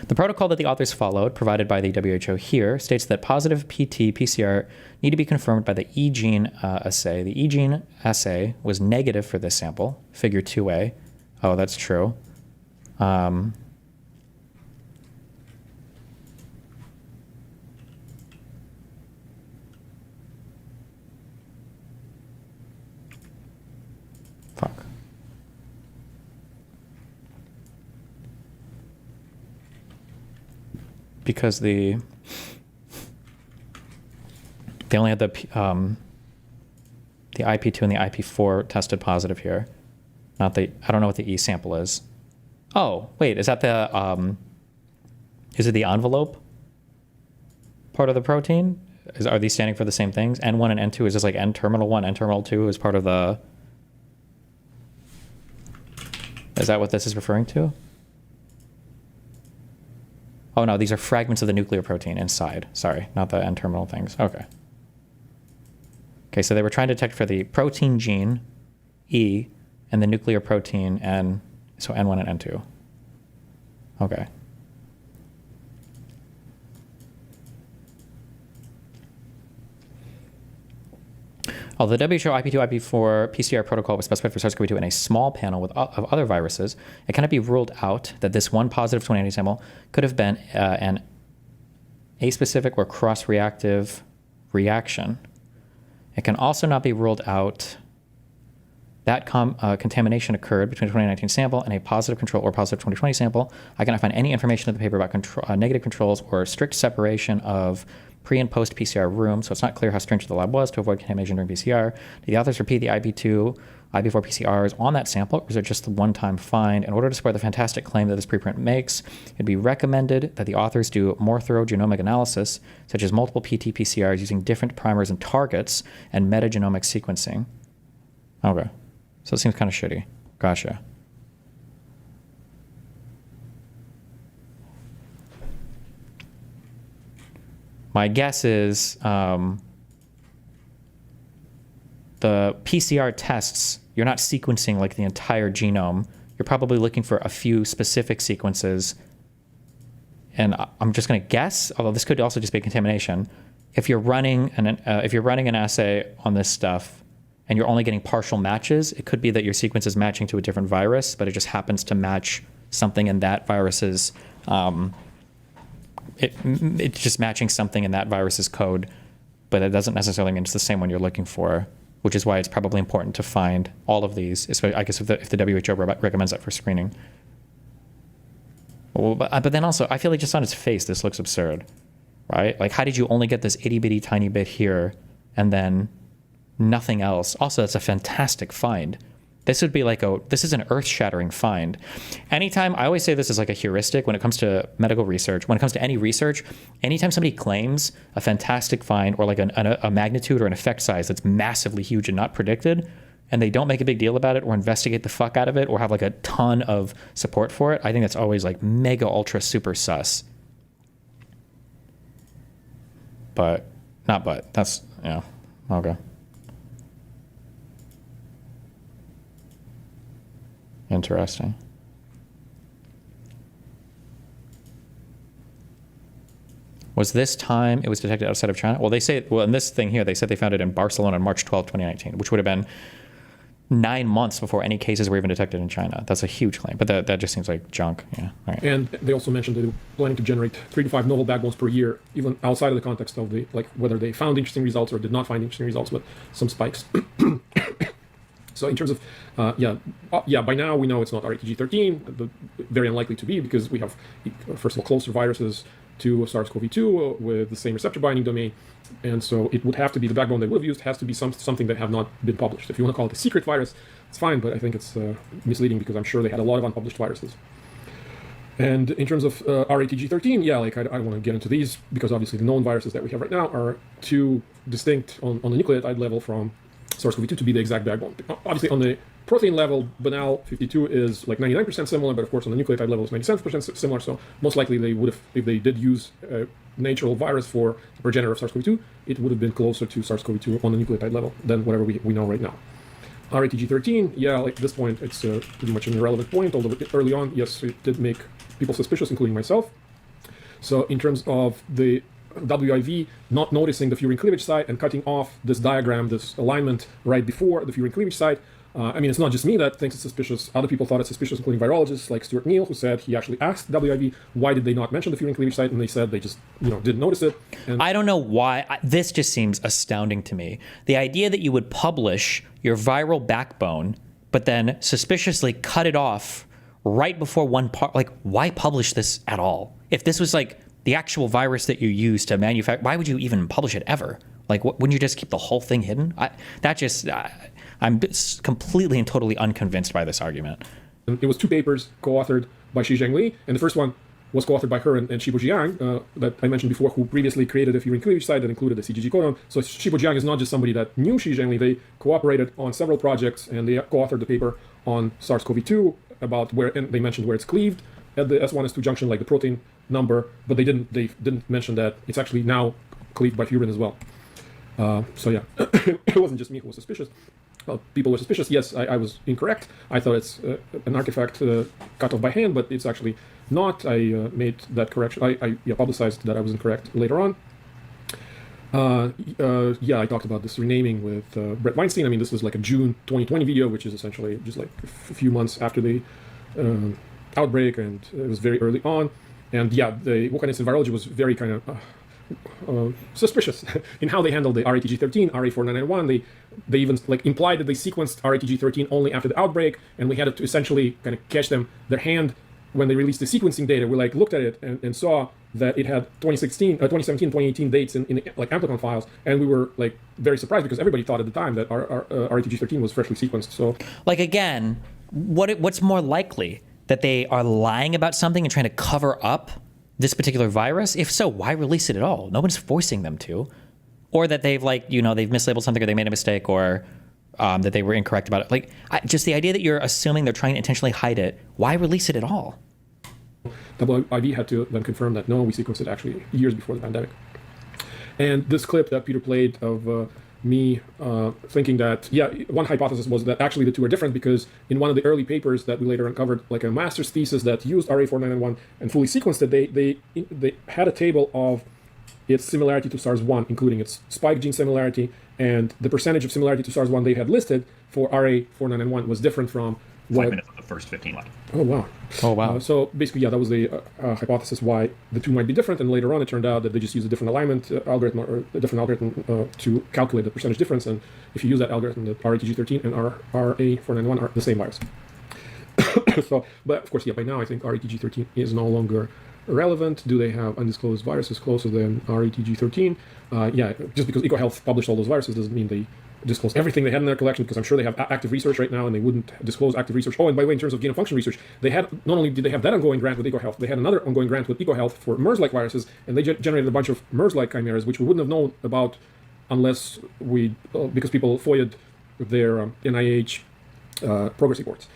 The protocol that the authors followed, provided by the WHO here, states that positive PT-PCR need to be confirmed by the E-gene assay. The E-gene assay was negative for this sample, figure 2A. Oh, that's true. Fuck. Because they only had the IP2 and the IP4 tested positive here. Not the, I don't know what the E sample is. Oh, wait, is that the, is it the envelope part of the protein? Are these standing for the same things? N1 and N2, is this like N-terminal 1, N-terminal 2 is part of the, is that what this is referring to? Oh no, these are fragments of the nuclear protein inside. Sorry, not the N-terminal things. Okay. Okay, so they were trying to detect for the protein gene, E, and the nuclear protein, N, so N1 and N2. Okay. Although the WHO IP2, IP4 PCR protocol was specified for SARS-CoV-2 in a small panel of other viruses, it cannot be ruled out that this one positive 2019 sample could have been an aspecific or cross-reactive reaction. It can also not be ruled out that contamination occurred between the 2019 sample and a positive control or positive 2020 sample. I cannot find any information in the paper about negative controls or strict separation of pre and post PCR rooms, so it's not clear how stringent the lab was to avoid contamination during PCR. Did the authors repeat the IP2, IP4 PCRs on that sample, or was it just the one-time find? In order to support the fantastic claim that this preprint makes, it'd be recommended that the authors do more thorough genomic analysis, such as multiple PT-PCRs using different primers and targets, and metagenomic sequencing. Okay. So it seems kind of shitty. Gotcha. My guess is the PCR tests, you're not sequencing like the entire genome. You're probably looking for a few specific sequences. And I'm just going to guess, although this could also just be contamination. If you're running an assay on this stuff and you're only getting partial matches, it could be that your sequence is matching to a different virus, but it just happens to match something in that virus's it's just matching something in that virus's code, but it doesn't necessarily mean it's the same one you're looking for, which is why it's probably important to find all of these, especially, I guess, if the WHO recommends that for screening. Well, but then also, I feel like just on its face, this looks absurd, right? Like, how did you only get this itty-bitty tiny bit here and then nothing else? Also, that's a fantastic find. This would be like this is an earth-shattering find. Anytime, I always say this is like a heuristic when it comes to medical research, when it comes to any research, anytime somebody claims a fantastic find or like a magnitude or an effect size that's massively huge and not predicted, and they don't make a big deal about it or investigate the fuck out of it or have like a ton of support for it, I think that's always like mega ultra super sus. That's, yeah, okay. Interesting. Was this time it was detected outside of China? Well, they say, well, in this thing here, they said they found it in Barcelona on March 12, 2019, which would have been 9 months before any cases were even detected in China. That's a huge claim, but that just seems like junk. Yeah. All right. And they also mentioned that they were planning to generate 3 to 5 novel backbones per year, even outside of the context of the, like, whether they found interesting results or did not find interesting results, but some spikes. So in terms of, by now we know it's not RATG13, very unlikely to be, because we have, first of all, closer viruses to SARS-CoV-2 with the same receptor binding domain. And so it would have to be, the backbone they would have used has to be something that have not been published. If you want to call it a secret virus, it's fine, but I think it's misleading because I'm sure they had a lot of unpublished viruses. And in terms of RATG13, yeah, like I want to get into these because obviously the known viruses that we have right now are too distinct on the nucleotide level from SARS-CoV-2 to be the exact backbone. Obviously on the protein level, banal 52 is like 99% similar, but of course on the nucleotide level it's 97% similar. So most likely they would have, if they did use a natural virus for the progenitor of SARS-CoV-2, it would have been closer to SARS-CoV-2 on the nucleotide level than whatever we know right now. RATG13, yeah, like at this point, it's pretty much an irrelevant point, although early on, yes, it did make people suspicious, including myself. So in terms of the WIV not noticing the furin cleavage site and cutting off this diagram, this alignment right before the furin cleavage site, I mean, it's not just me that thinks it's suspicious. Other people thought it's suspicious, including virologists like Stuart Neal, who said he actually asked WIV why did they not mention the furin cleavage site, and they said they just didn't notice it. And I don't know why. This just seems astounding to me. The idea that you would publish your viral backbone, but then suspiciously cut it off right before one part. Like, why publish this at all? If this was like the actual virus that you use to manufacture, why would you even publish it ever? Like, wouldn't you just keep the whole thing hidden? I'm completely and totally unconvinced by this argument. It was 2 papers co-authored by Shizheng Li, and the first one was co-authored by her and Shibo Jiang, that I mentioned before, who previously created a furin cleavage site that included a CGG codon. So Shibo Jiang is not just somebody that knew Shizheng Li, they cooperated on several projects, and they co-authored the paper on SARS-CoV-2 about where, and they mentioned where it's cleaved at the S1, S2 junction, like the protein number, but they didn't mention that it's actually now cleaved by furin as well. So yeah, it wasn't just me who was suspicious. People were suspicious. Yes, I was incorrect. I thought it's an artifact cut off by hand, but it's actually not. I made that correction. I publicized that I was incorrect later on. Yeah, I talked about this renaming with Brett Weinstein. I mean, this was like a June 2020 video, which is essentially just like a few months after the outbreak, and it was very early on. And yeah, the Wuhanism virology was very kind of suspicious in how they handled the RATG13, RA4991. They even like implied that they sequenced RATG13 only after the outbreak, and we had to essentially kind of catch their hand when they released the sequencing data. We like looked at it and saw that it had 2017, 2018 dates in like amplicon files, and we were like very surprised because everybody thought at the time that our RATG13 was freshly sequenced. So, like, again, what's more likely, that they are lying about something and trying to cover up this particular virus? If so, why release it at all? No one's forcing them to. Or that they've they've mislabeled something, or they made a mistake, or that they were incorrect about it. Like, just the idea that you're assuming they're trying to intentionally hide it, why release it at all? WIV had to then confirm that no, we sequenced it actually years before the pandemic. And this clip that Peter played of me thinking that, yeah, one hypothesis was that actually the two are different, because in one of the early papers that we later uncovered, like a master's thesis that used RA4991 and fully sequenced it, they had a table of its similarity to SARS-1, including its spike gene similarity, and the percentage of similarity to SARS-1 they had listed for RA4991 was different from 5 minutes of the first 15 lines. Oh, wow. Oh, wow. So basically, yeah, that was the hypothesis why the two might be different. And later on, it turned out that they just used a different alignment algorithm, or a different algorithm to calculate the percentage difference. And if you use that algorithm, the RATG13 and RA491 are the same virus. So, but of course, yeah, by now, I think RATG13 is no longer relevant. Do they have undisclosed viruses closer than RATG13? Yeah, just because EcoHealth published all those viruses doesn't mean they disclose everything they had in their collection, because I'm sure they have active research right now and they wouldn't disclose active research. Oh, and by the way, in terms of gain of function research, they had, not only did they have that ongoing grant with EcoHealth, they had another ongoing grant with EcoHealth for MERS-like viruses, and they generated a bunch of MERS-like chimeras, which we wouldn't have known about unless because people FOIA'd their NIH progress reports.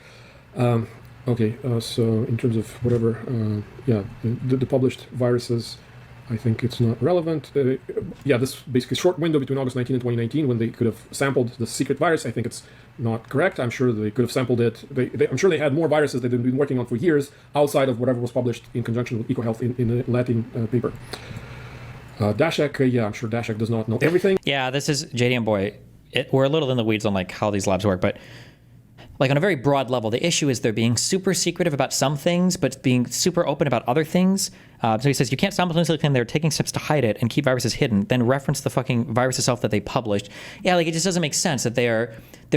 Okay, so in terms of whatever, yeah, the published viruses, I think it's not relevant. Yeah, this basically short window between August 19 and 2019 when they could have sampled the secret virus, I think it's not correct. I'm sure they could have sampled it. I'm sure they had more viruses that they've been working on for years outside of whatever was published in conjunction with EcoHealth in the Latin paper. Daszak, yeah, I'm sure Daszak does not know everything. Yeah, this is JD and Boy. We're a little in the weeds on like how these labs work, but like on a very broad level, the issue is they're being super secretive about some things, but being super open about other things. So he says you can't simultaneously claim they're taking steps to hide it and keep viruses hidden, then reference the fucking virus itself that they published. Yeah, like it just doesn't make sense that they're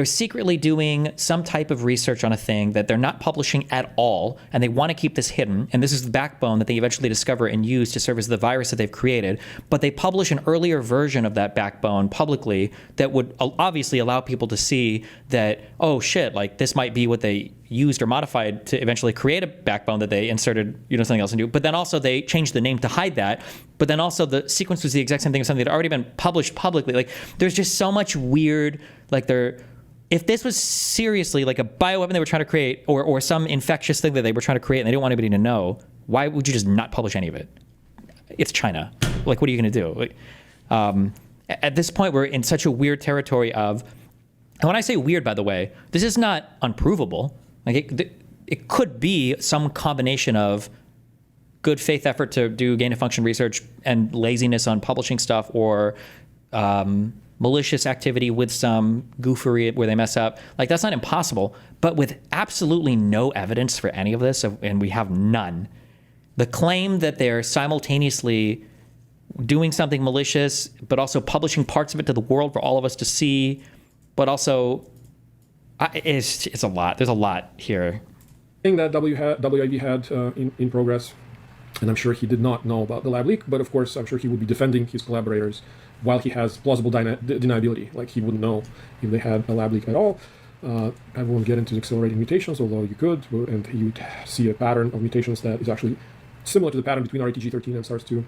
secretly doing some type of research on a thing that they're not publishing at all, and they want to keep this hidden. And this is the backbone that they eventually discover and use to serve as the virus that they've created. But they publish an earlier version of that backbone publicly that would obviously allow people to see that, oh shit, like this might be what they used or modified to eventually create a backbone that they inserted, something else into. But then also they changed the name to hide that. But then also the sequence was the exact same thing as something that had already been published publicly. Like, there's just so much weird, if this was seriously like a bioweapon they were trying to create, or some infectious thing that they were trying to create and they didn't want anybody to know, why would you just not publish any of it? It's China. Like, what are you going to do? At this point, we're in such a weird territory of, and when I say weird, by the way, this is not unprovable. Like, it could be some combination of good faith effort to do gain of function research and laziness on publishing stuff, or malicious activity with some goofery where they mess up. Like, that's not impossible, but with absolutely no evidence for any of this, and we have none. The claim that they're simultaneously doing something malicious, but also publishing parts of it to the world for all of us to see, but also it's a lot. There's a lot here. Thing that WIB had in progress, and I'm sure he did not know about the lab leak, but of course I'm sure he would be defending his collaborators while he has plausible deniability. Like, he wouldn't know if they had a lab leak at all. I won't get into accelerating mutations, although you could, and you'd see a pattern of mutations that is actually similar to the pattern between RETG13 and SARS-2.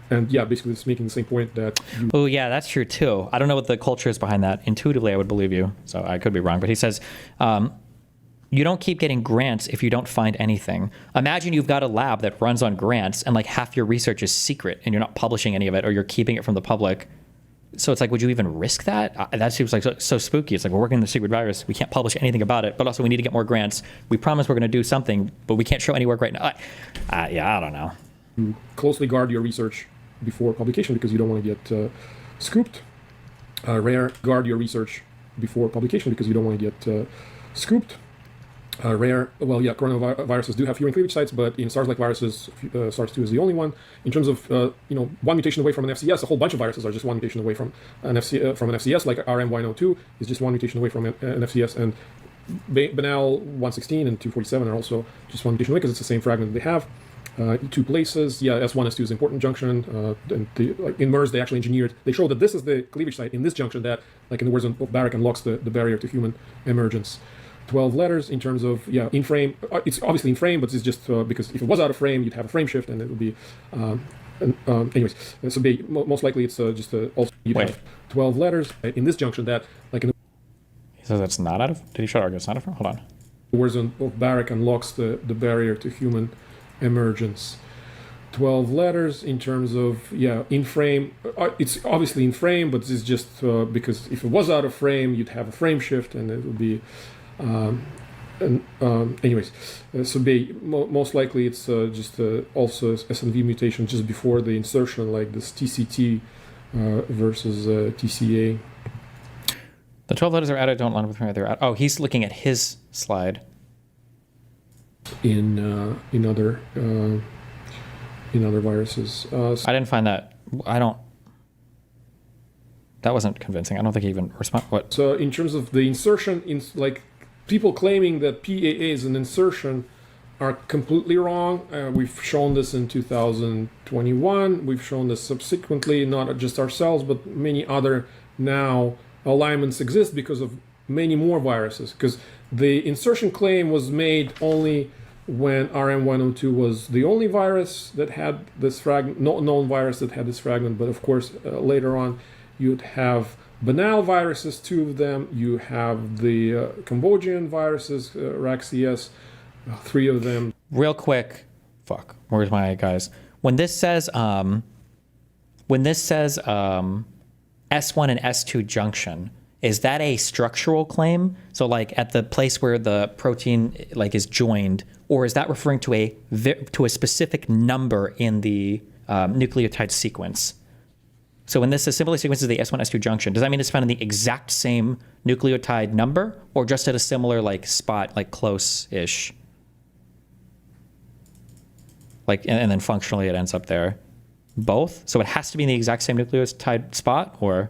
And yeah, basically it's making the same point that... Oh yeah, that's true too. I don't know what the culture is behind that. Intuitively, I would believe you, so I could be wrong. But he says, you don't keep getting grants if you don't find anything. Imagine you've got a lab that runs on grants and like half your research is secret and you're not publishing any of it, or you're keeping it from the public. So it's like, would you even risk that? That seems like so spooky. It's like, we're working on the secret virus. We can't publish anything about it, but also we need to get more grants. We promise we're going to do something, but we can't show any work right now. Yeah, I don't know. Closely guard your research before publication because you don't want to get scooped. Guard your research before publication because you don't want to get scooped. Coronaviruses do have furin cleavage sites, but in SARS-like viruses, SARS-2 is the only one. In terms of one mutation away from an FCS, a whole bunch of viruses are just one mutation away from an FCS, like RMYN02 is just one mutation away from an FCS, and Banal 116 and 247 are also just one mutation away because it's the same fragment that they have. Two places, S1, S2 is the important junction. In MERS, they actually engineered, they showed that this is the cleavage site in this junction that, like in the words of Barak, unlocks the barrier to human emergence. 12 letters in terms of, in frame. It's obviously in frame, but it's just because if it was out of frame, you'd have a frame shift and it would be, anyways. So most likely it's also, you'd have 12 letters in this junction that, like in the... He says it's not out of, did he try to argue it's not out of frame? Hold on. The words of Barak unlocks the barrier to human emergence. 12 letters in terms of, in frame. It's obviously in frame, but it's just because if it was out of frame, you'd have a frame shift and it would be... most likely it's just also SNV mutation just before the insertion, like this TCT versus TCA. The 12 letters are added, don't line up with me. They're out. Oh, he's looking at his slide. In other viruses. I didn't find that. That wasn't convincing. I don't think he even responded. What? So in terms of the insertion, people claiming that PAA is an insertion are completely wrong. We've shown this in 2021. We've shown this subsequently, not just ourselves, but many other now alignments exist because of many more viruses. Because the insertion claim was made only when RM102 was the only virus that had this fragment, no known virus that had this fragment. But of course, later on, you'd have banal viruses, 2 of them. You have the Cambodian viruses, RACCS, 3 of them. Real quick, where's my guys? When this says S1 and S2 junction, is that a structural claim? So like at the place where the protein is joined, or is that referring to a specific number in the nucleotide sequence? So when this assembly sequence is the S1, S2 junction, does that mean it's found in the exact same nucleotide number, or just at a similar spot, close-ish? And then functionally it ends up there. Both? So it has to be in the exact same nucleotide spot, or?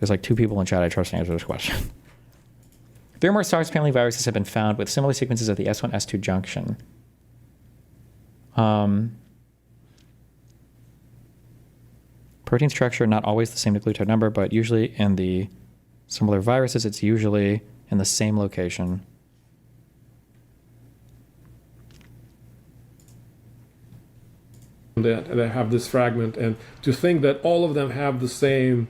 There's 2 people in chat I trust to answer this question. 3 or more SARS family viruses have been found with similar sequences at the S1, S2 junction. Protein structure, not always the same nucleotide number, but usually in the similar viruses, it's usually in the same location. That have this fragment, and to think that all of them have the same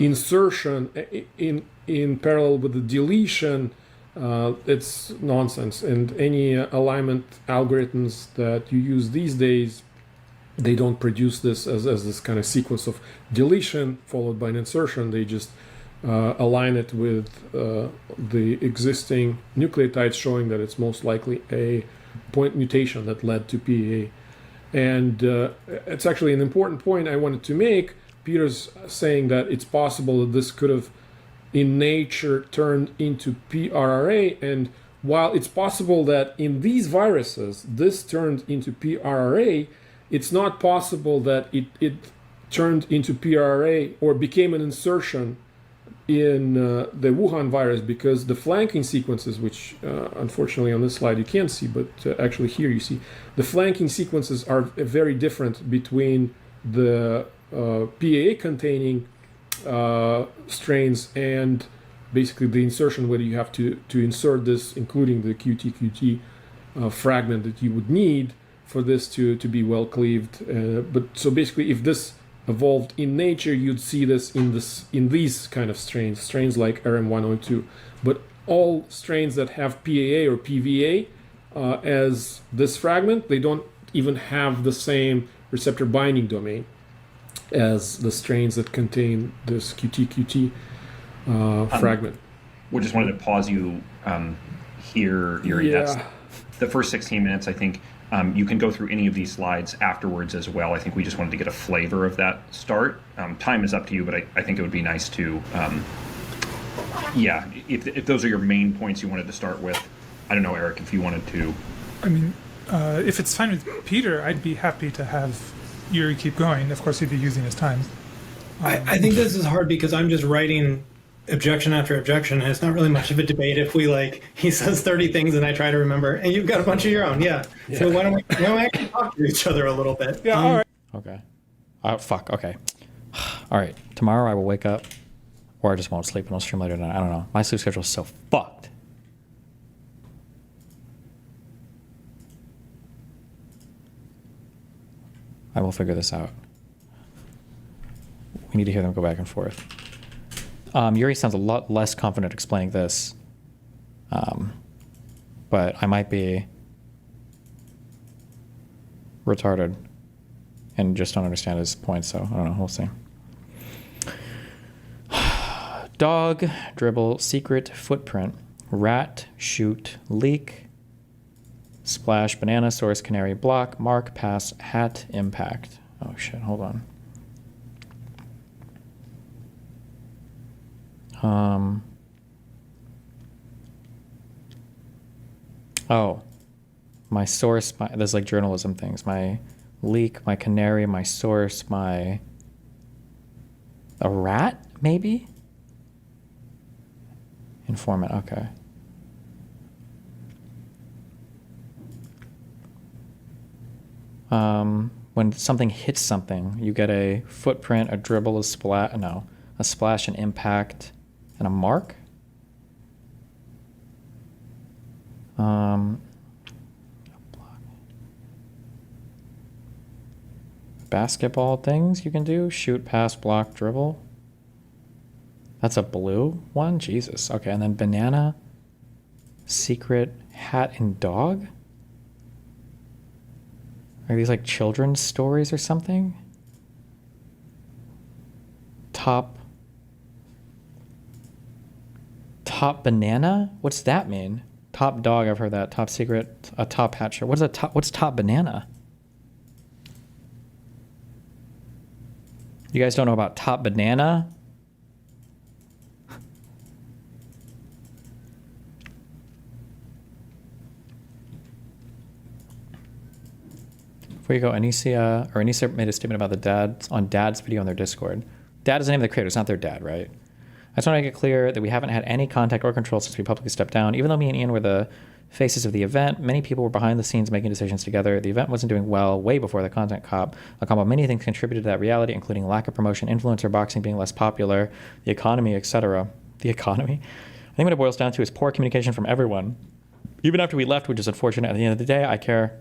insertion in parallel with the deletion, it's nonsense. And any alignment algorithms that you use these days, they don't produce this as this kind of sequence of deletion followed by an insertion. They just align it with the existing nucleotides, showing that it's most likely a point mutation that led to PAA. And it's actually an important point I wanted to make. Peter's saying that it's possible that this could have in nature turned into PRRA, and while it's possible that in these viruses this turned into PRRA, it's not possible that it turned into PRRA or became an insertion in the Wuhan virus, because the flanking sequences, which unfortunately on this slide you can't see, but actually here you see, the flanking sequences are very different between the PAA containing strains and basically the insertion, whether you have to insert this, including the QT fragment that you would need for this to be well cleaved. But so basically, if this evolved in nature, you'd see this in these kind of strains like RM102. But all strains that have PAA or PVA as this fragment, they don't even have the same receptor binding domain as the strains that contain this QT fragment. We just wanted to pause you here, Yuri. Yeah. The first 16 minutes, I think. You can go through any of these slides afterwards as well. I think we just wanted to get a flavor of that start. Time is up to you, but I think it would be nice to, if those are your main points you wanted to start with. I don't know, Eric, if you wanted to. I mean, if it's fine with Peter, I'd be happy to have Yuri keep going. Of course, he'd be using his time. I think this is hard because I'm just writing objection after objection, and it's not really much of a debate if we he says 30 things and I try to remember, and you've got a bunch of your own. Yeah. So why don't we actually talk to each other a little bit? Yeah, all right. Okay. Fuck, okay. All right, tomorrow I will wake up, or I just won't sleep and I'll stream later tonight. I don't know. My sleep schedule is so fucked. I will figure this out. We need to hear them go back and forth. Yuri sounds a lot less confident explaining this, but I might be retarded and just don't understand his point, so I don't know, we'll see. Dog, dribble, secret, footprint, rat, shoot, leak, splash, banana, source, canary, block, mark, pass, hat, impact. Oh shit, hold on. Oh, my source, there's like journalism things. My leak, my canary, my source, a rat, maybe? Informant, okay. When something hits something, you get a footprint, a dribble, a splash, an impact, and a mark. Basketball things you can do: shoot, pass, block, dribble. That's a blue one? Jesus. Okay, and then banana, secret, hat, and dog? Are these like children's stories or something? Top banana? What's that mean? Top dog, I've heard that. Top secret, a top hat shirt. What's top banana? You guys don't know about top banana? Before you go, Anissa made a statement about the dads on Dad's video on their Discord. Dad is the name of the creator. It's not their dad, right? I just want to make it clear that we haven't had any contact or control since we publicly stepped down. Even though me and Ian were the faces of the event, many people were behind the scenes making decisions together. The event wasn't doing well way before the content cop. A combo of many things contributed to that reality, including lack of promotion, influencer boxing being less popular, the economy, etc. The economy? think what it boils down to is poor communication from everyone. Even after we left, which is unfortunate, at the end of the day, I care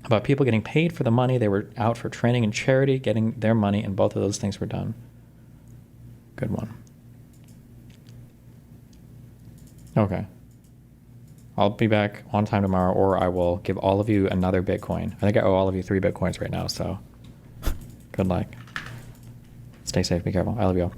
about people getting paid for the money they were out for training and charity, getting their money, and both of those things were done. Good one. Okay. I'll be back on time tomorrow, or I will give all of you another Bitcoin. I think I owe all of you 3 Bitcoins right now, so good luck. Stay safe, be careful. I love you all.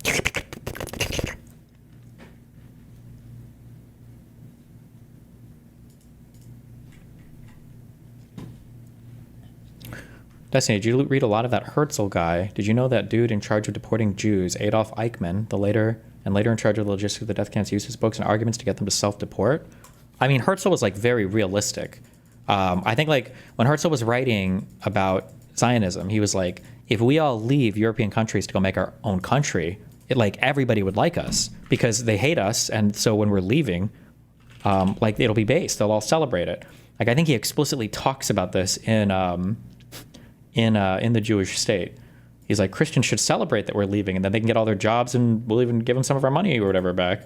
Destiny, did you read a lot of that Herzl guy? Did you know that dude in charge of deporting Jews, Adolf Eichmann, later in charge of the logistics of the death camps, used his books and arguments to get them to self-deport? I mean, Herzl was like very realistic. I think like when Herzl was writing about Zionism, he was like, if we all leave European countries to go make our own country, like everybody would like us because they hate us. And so when we're leaving, like it'll be based, they'll all celebrate it. Like I think he explicitly talks about this in the Jewish state. He's like, Christians should celebrate that we're leaving, and then they can get all their jobs, and we'll even give them some of our money or whatever back.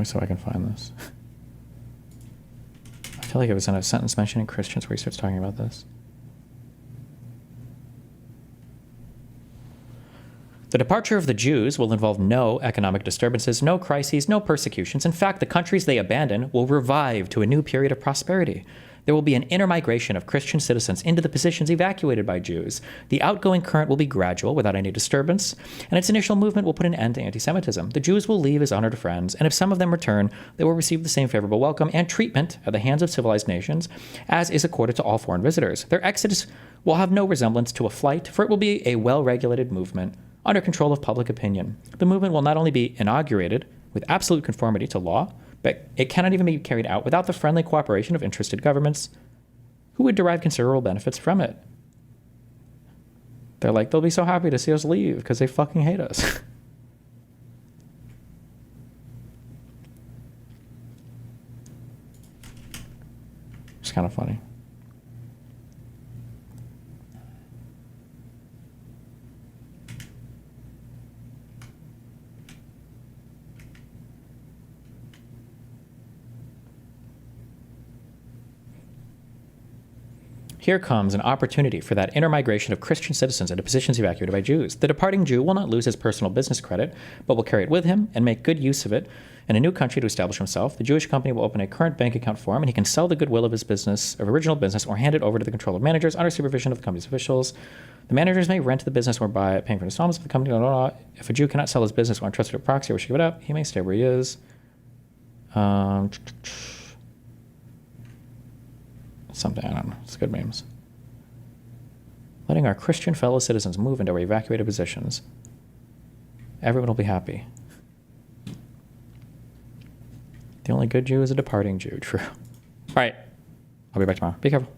So I can find this. I feel like it was in a sentence mentioning Christians where he starts talking about this. The departure of the Jews will involve no economic disturbances, no crises, no persecutions. In fact, the countries they abandon will revive to a new period of prosperity. There will be an intermigration of Christian citizens into the positions evacuated by Jews. The outgoing current will be gradual, without any disturbance, and its initial movement will put an end to anti-Semitism. The Jews will leave as honored friends, and if some of them return, they will receive the same favorable welcome and treatment at the hands of civilized nations as is accorded to all foreign visitors. Their exodus will have no resemblance to a flight, for it will be a well-regulated movement under control of public opinion. The movement will not only be inaugurated with absolute conformity to law, but it cannot even be carried out without the friendly cooperation of interested governments who would derive considerable benefits from it. They're like, they'll be so happy to see us leave because they fucking hate us. It's kind of funny. Here comes an opportunity for that intermigration of Christian citizens into positions evacuated by Jews. The departing Jew will not lose his personal business credit, but will carry it with him and make good use of it in a new country to establish himself. The Jewish company will open a current bank account for him, and he can sell the goodwill of his business, of original business, or hand it over to the control of managers under supervision of the company's officials. The managers may rent the business or buy it, paying for installments of the company. Blah, blah, blah. If a Jew cannot sell his business or entrust it to a proxy or wish to give it up, he may stay where he is. Something, I don't know. It's good memes. Letting our Christian fellow citizens move into our evacuated positions. Everyone will be happy. The only good Jew is a departing Jew. True. All right. I'll be back tomorrow. Be careful.